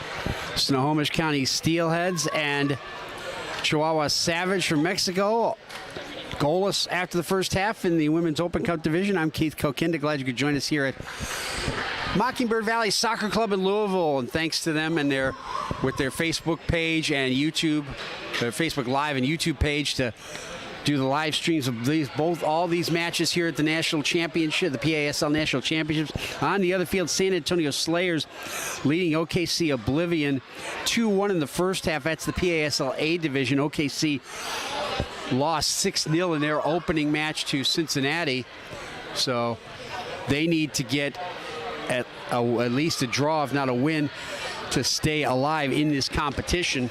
S1: Snohomish County Steelheads and Chihuahua Savage from Mexico. Goalless after the first half in the Women's Open Cup Division. I'm Keith Kokinda. Glad you could join us here at Mockingbird Valley Soccer Club in Louisville, and thanks to them and their Facebook page and YouTube, their Facebook Live and YouTube page to do the live streams of all these matches here at the National Championship, the PASL National Championships. On the other field, San Antonio Slayers leading OKC Oblivion 2-1 in the first half. That's the PASL A division. OKC lost 6-0 in their opening match to Cincinnati, so they need to get at least a draw, if not a win, to stay alive in this competition.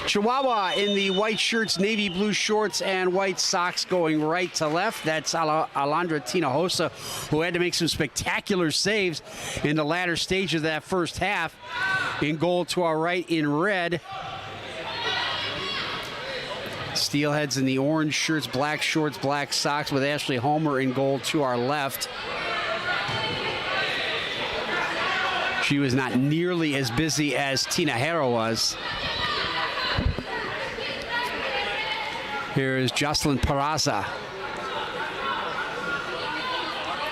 S1: Chihuahua in the white shirts, navy blue shorts, and white socks going right to left. That's Alondra Tinojosa, who had to make some spectacular saves in the latter stage of that first half. In goal to our right in red, Steelheads in the orange shirts, black shorts, black socks, with Ashley Homer in goal to our left. She was not nearly as busy as Tina Harrow was. Here is Jocelyn Peraza.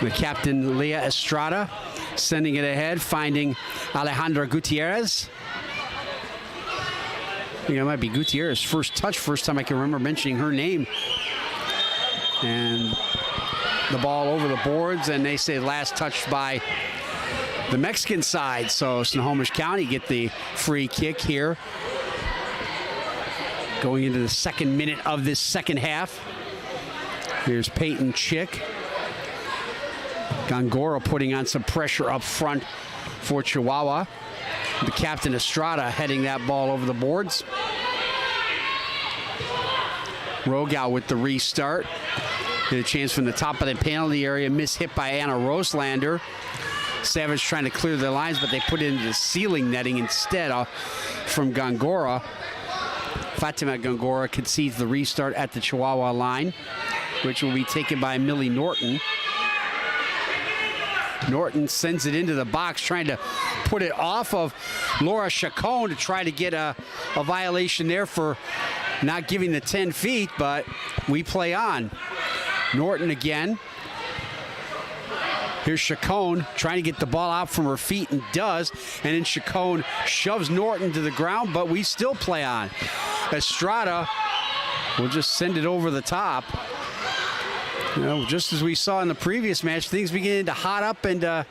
S1: The captain, Leah Estrada, sending it ahead, finding Alejandra Gutierrez. I think it might be Gutierrez's first touch, first time I can remember mentioning her name. And the ball over the boards, and they say last touched by the Mexican side. So Snohomish County get the free kick here. Going into the second minute of this second half. Here's Peyton Chick. Gongora putting on some pressure up front for Chihuahua. The captain Estrada heading that ball over the boards. Rogau with the restart. Get a chance from the top of the penalty area. Miss hit by Anna Roslander. Savage trying to clear their lines, but they put it into the ceiling netting instead from Gongora. Fatima Gongora concedes the restart at the Chihuahua line, which will be taken by Millie Norton. Norton sends it into the box, trying to put it off of Laura Chacon to try to get a violation there for not giving the 10 feet, but we play on. Norton again. Here's Chacon trying to get the ball out from her feet, and does. And then Chacon shoves Norton to the ground, but we still play on. Estrada will just send it over the top. You know, just as we saw in the previous match, things beginning to hot up and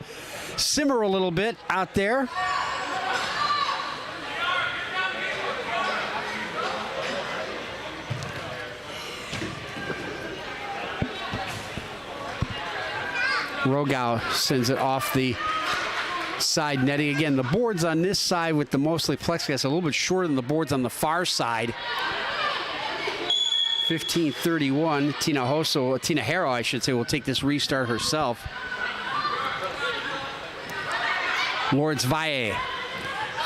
S1: simmer a little bit out there. Rogau sends it off the side netting. Again, the boards on this side with the mostly plexiglass a little bit shorter than the boards on the far side. 15:31. Tina Harrow, I should say, will take this restart herself. Lawrence Valle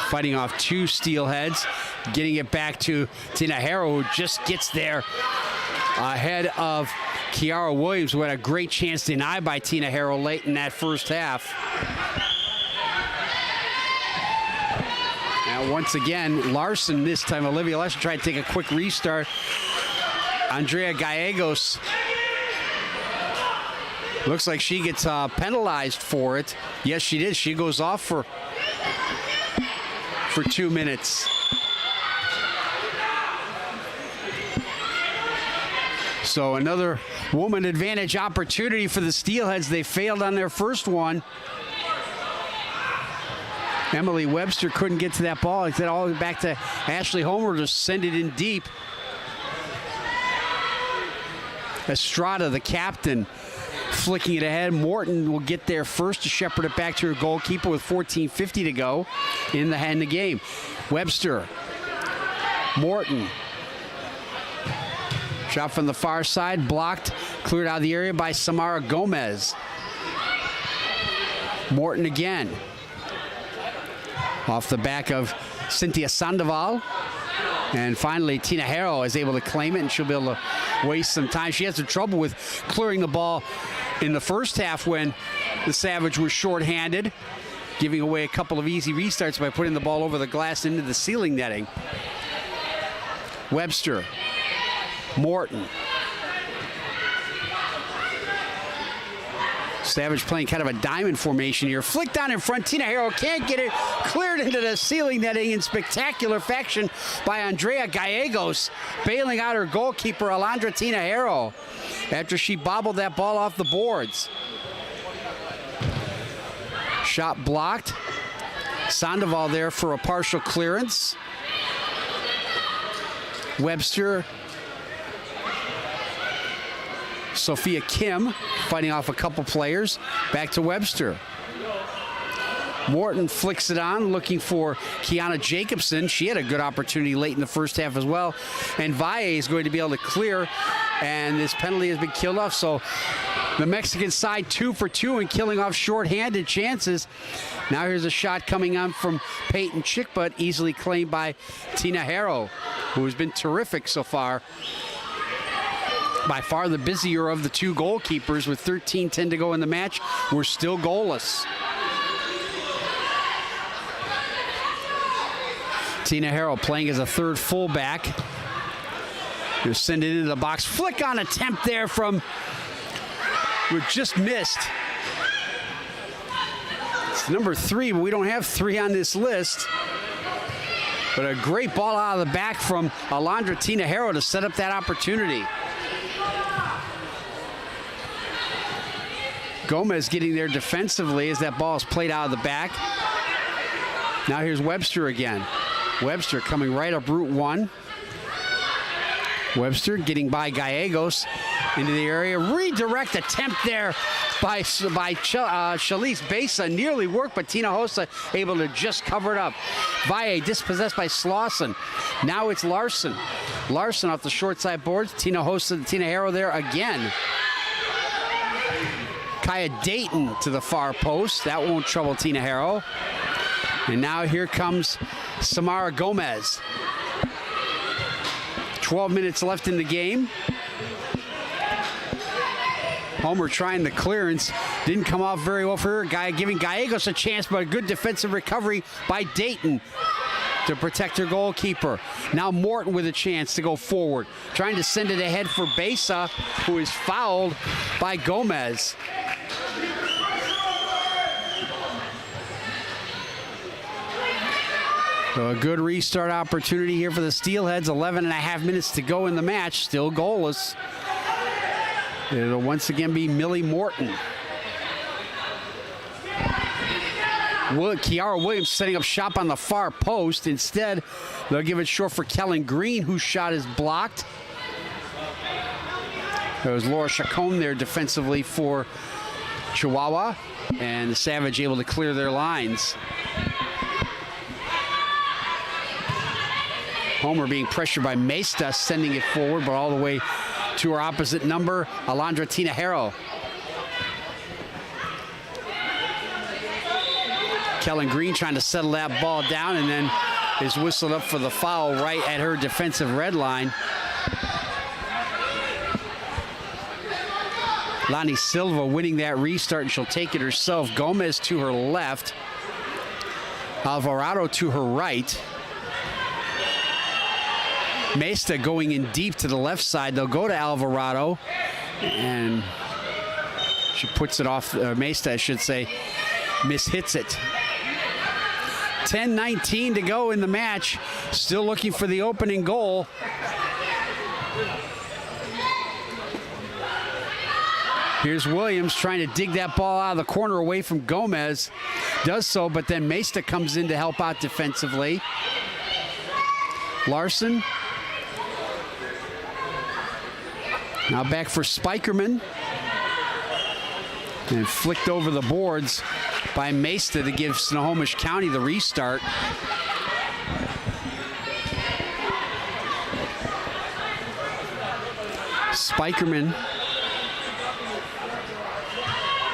S1: fighting off two Steelheads, getting it back to Tina Harrow, who just gets there ahead of Kiara Williams, who had a great chance denied by Tina Harrow late in that first half. Now, once again, Larson this time. Olivia Larson tried to take a quick restart. Andrea Gallegos looks like she gets penalized for it. Yes, she did. She goes off for 2 minutes. So another woman advantage opportunity for the Steelheads. They failed on their first one. Emily Webster couldn't get to that ball. It all the way back to Ashley Homer to send it in deep. Estrada, the captain, flicking it ahead. Morton will get there first to shepherd it back to her goalkeeper with 14:50 to go in the game. Webster, Morton. Shot from the far side, blocked, cleared out of the area by Samara Gomez. Morton again. Off the back of Cynthia Sandoval. And finally, Tina Harrow is able to claim it, and she'll be able to waste some time. She had some trouble with clearing the ball in the first half when the Savage was shorthanded, giving away a couple of easy restarts by putting the ball over the glass into the ceiling netting. Webster, Morton. Savage playing kind of a diamond formation here. Flicked down in front. Tina Harrow can't get it. Cleared into the ceiling netting in spectacular fashion by Andrea Gallegos, bailing out her goalkeeper, Alondra Tina Harrow, after she bobbled that ball off the boards. Shot blocked. Sandoval there for a partial clearance. Webster. Sophia Kim fighting off a couple players. Back to Webster. Morton flicks it on, looking for Kiana Jacobson. She had a good opportunity late in the first half as well. And Valle is going to be able to clear, and this penalty has been killed off. So the Mexican side 2 for 2 and killing off shorthanded chances. Now here's a shot coming on from Peyton Chick, but easily claimed by Tina Harrow, who has been terrific so far. By far the busier of the two goalkeepers with 13:10 to go in the match. We're still goalless. Tina Harrow playing as a third fullback. He'll send it into the box. Flick on attempt there from, we just missed. It's number 3, but we don't have 3 on this list. But a great ball out of the back from Alondra Tina Harrow to set up that opportunity. Gomez getting there defensively as that ball is played out of the back. Now here's Webster again. Webster coming right up Route 1. Webster getting by Gallegos into the area. Redirect attempt there by Shalise Besa. Nearly worked, but Tina Hossa able to just cover it up. Valle dispossessed by Slauson. Now it's Larson. Larson off the short side boards. Tina Hossa, Tina Harrow there again. Kaya Dayton to the far post. That won't trouble Tina Harrow. And now here comes Samara Gomez. 12 minutes left in the game. Homer trying the clearance. Didn't come off very well for her. Giving Gallegos a chance, but a good defensive recovery by Dayton to protect her goalkeeper. Now Morton with a chance to go forward. Trying to send it ahead for Besa, who is fouled by Gomez. So a good restart opportunity here for the Steelheads. 11.5 minutes to go in the match. Still goalless. It'll once again be Millie Morton. Kiara Williams setting up shop on the far post. Instead, they'll give it short for Kellen Green, whose shot is blocked. There was Laura Chacon there defensively for Chihuahua, and the Savage able to clear their lines. Homer being pressured by Mesta, sending it forward, but all the way to her opposite number, Alondra Tina Harrow. Kellen Green trying to settle that ball down, and then is whistled up for the foul right at her defensive red line. Lonnie Silva winning that restart, and she'll take it herself. Gomez to her left. Alvarado to her right. Mesta going in deep to the left side. They'll go to Alvarado, and she puts it off. Mesta, I should say, mishits it. 10:19 to go in the match. Still looking for the opening goal. Here's Williams trying to dig that ball out of the corner away from Gomez. Does so, but then Mesta comes in to help out defensively. Larson. Now back for Spikerman. And flicked over the boards by Mesta to give Snohomish County the restart. Spikerman.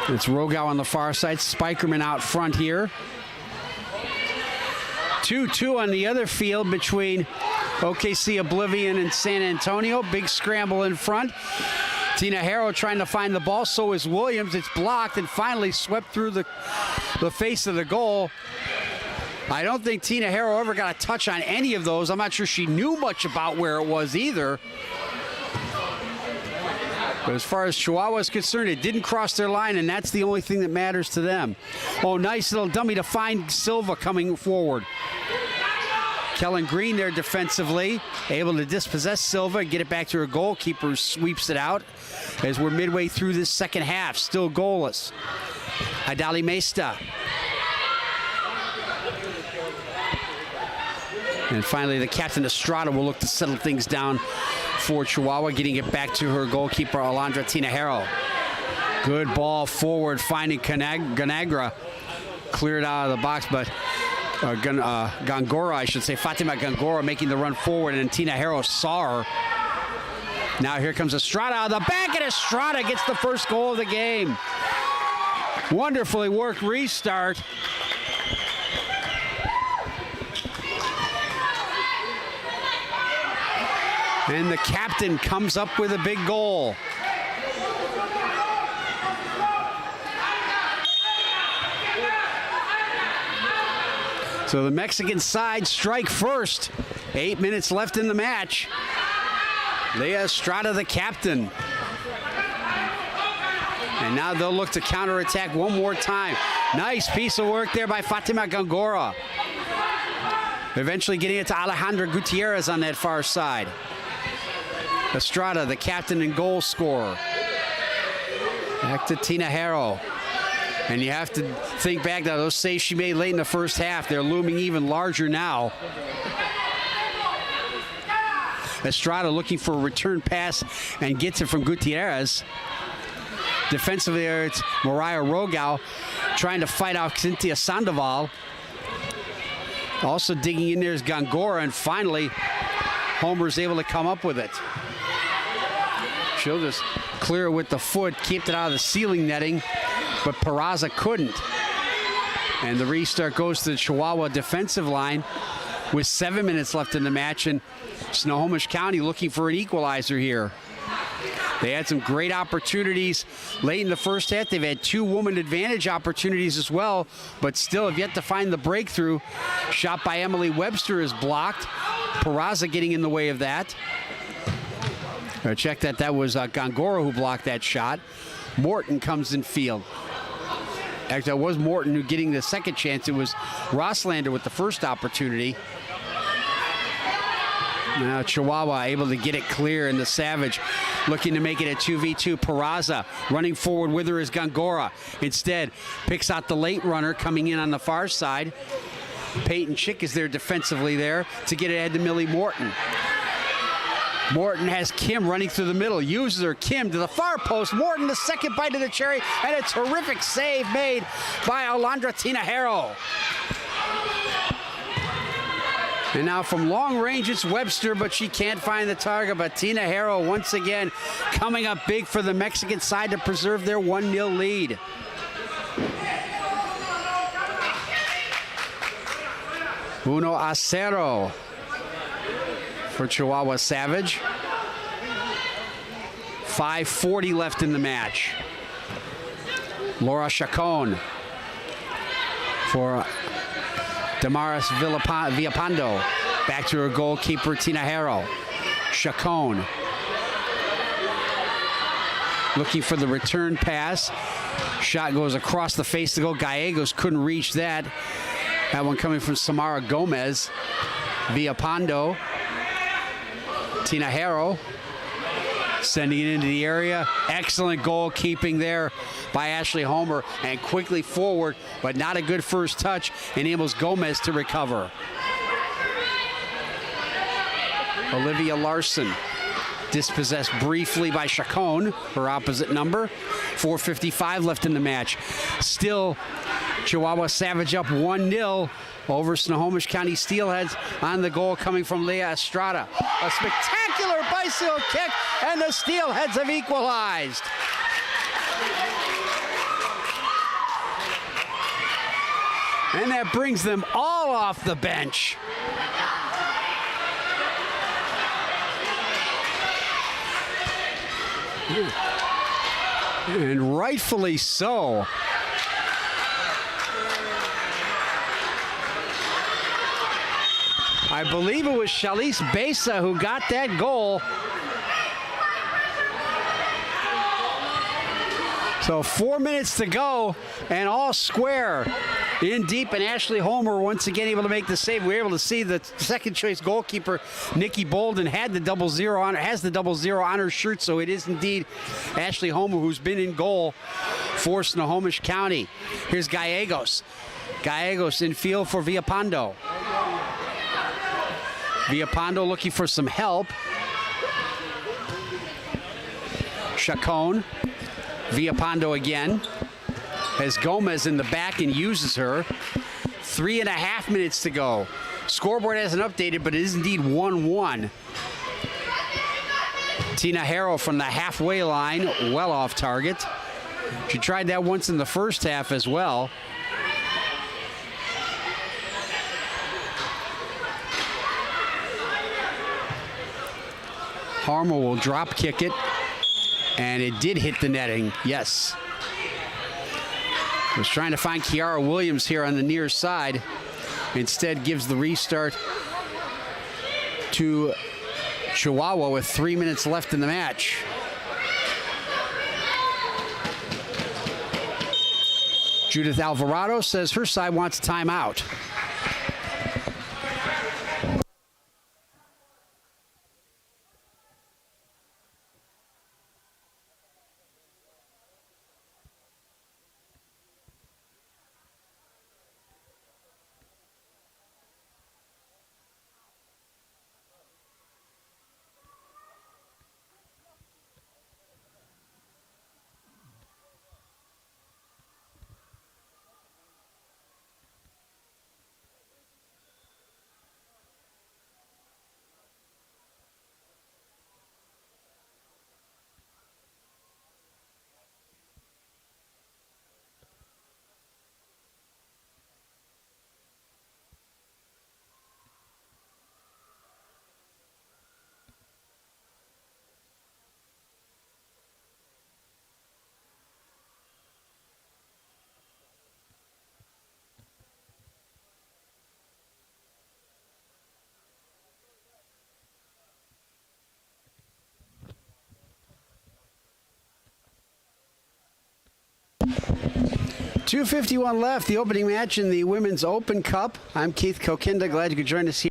S1: It's Rogau on the far side. Spikerman out front here. 2-2 on the other field between OKC Oblivion in San Antonio. Big scramble in front. Tina Harrow trying to find the ball. So is Williams. It's blocked and finally swept through the face of the goal. I don't think Tina Harrow ever got a touch on any of those. I'm not sure she knew much about where it was either. But as far as Chihuahua is concerned, it didn't cross their line, and that's the only thing that matters to them. Oh, nice little dummy to find Silva coming forward. Kellen Green there defensively, able to dispossess Silva and get it back to her goalkeeper, sweeps it out as we're midway through this second half, still goalless. Adali Mesta. And finally, the captain Estrada will look to settle things down for Chihuahua, getting it back to her goalkeeper, Alondra Tina Harrow. Good ball forward, finding Ganagra. Cleared out of the box, but Gongora, I should say, Fatima Gongora making the run forward, and Tina Harrow saw her. Now here comes Estrada out of the back, and Estrada gets the first goal of the game. Wonderfully worked restart. And the captain comes up with a big goal. So the Mexican side strike first. 8 minutes left in the match. Leah Estrada, the captain. And now they'll look to counterattack one more time. Nice piece of work there by Fatima Gongora. Eventually getting it to Alejandra Gutierrez on that far side. Estrada, the captain and goal scorer. Back to Tina Harrow. And you have to think back to those saves she made late in the first half. They're looming even larger now. Estrada looking for a return pass and gets it from Gutierrez. Defensively there, it's Mariah Rogau trying to fight off Cynthia Sandoval. Also digging in there is Gongora, and finally Homer's able to come up with it. She'll just clear it with the foot, kept it out of the ceiling netting, but Peraza couldn't. And the restart goes to the Chihuahua defensive line with 7 minutes left in the match, and Snohomish County looking for an equalizer here. They had some great opportunities late in the first half. They've had 2 woman advantage opportunities as well, but still have yet to find the breakthrough. Shot by Emily Webster is blocked. Peraza getting in the way of that. Check that. That was Gongora who blocked that shot. Morton comes in field. Actually, it was Morton who getting the second chance. It was Rosslander with the first opportunity. Now Chihuahua able to get it clear, and the Savage looking to make it a 2v2. Peraza running forward with her is Gongora. Instead, picks out the late runner coming in on the far side. Peyton Chick is there defensively there to get it ahead to Millie Morton. Morton has Kim running through the middle, uses her. Kim to the far post. Morton, the second bite of the cherry, and a terrific save made by Alondra Tina Harrow. And now from long range, it's Webster, but she can't find the target. But Tina Harrow once again coming up big for the Mexican side to preserve their 1-0 lead. Uno a cero for Chihuahua Savage. 5:40 left in the match. Laura Chacon for Damaris Villapando. Back to her goalkeeper, Tina Harrow. Chacon looking for the return pass. Shot goes across the face to go. Gallegos couldn't reach that. That one coming from Samara Gomez. Villapando. Tina Harrow sending it into the area. Excellent goalkeeping there by Ashley Homer, and quickly forward, but not a good first touch, enables Gomez to recover. Olivia Larson dispossessed briefly by Chacon, her opposite number. 4:55 left in the match. Still, Chihuahua Savage up 1-0 over Snohomish County Steelheads on the goal coming from Leah Estrada. A spectacular bicycle kick, and the Steelheads have equalized. And that brings them all off the bench. And rightfully so. I believe it was Shalise Besa who got that goal. So 4 minutes to go, and all square. In deep, and Ashley Homer once again able to make the save. We were able to see the second choice goalkeeper, Nikki Bolden, has the 0-0 on her shirt, so it is indeed Ashley Homer who's been in goal for Snohomish County. Here's Gallegos. Gallegos in field for Villapando. Villapando looking for some help. Chacon. Villapando again. Has Gomez in the back and uses her. 3.5 minutes to go. Scoreboard hasn't updated, but it is indeed 1-1. Tina Harrow from the halfway line, well off target. She tried that once in the first half as well. Harmer will drop kick it, and it did hit the netting, yes. Was trying to find Kiara Williams here on the near side. Instead gives the restart to Chihuahua with 3 minutes left in the match. Judith Alvarado says her side wants a timeout. .251 left, the opening match in the Women's Open Cup. I'm Keith Kokinda. Glad you could join us here.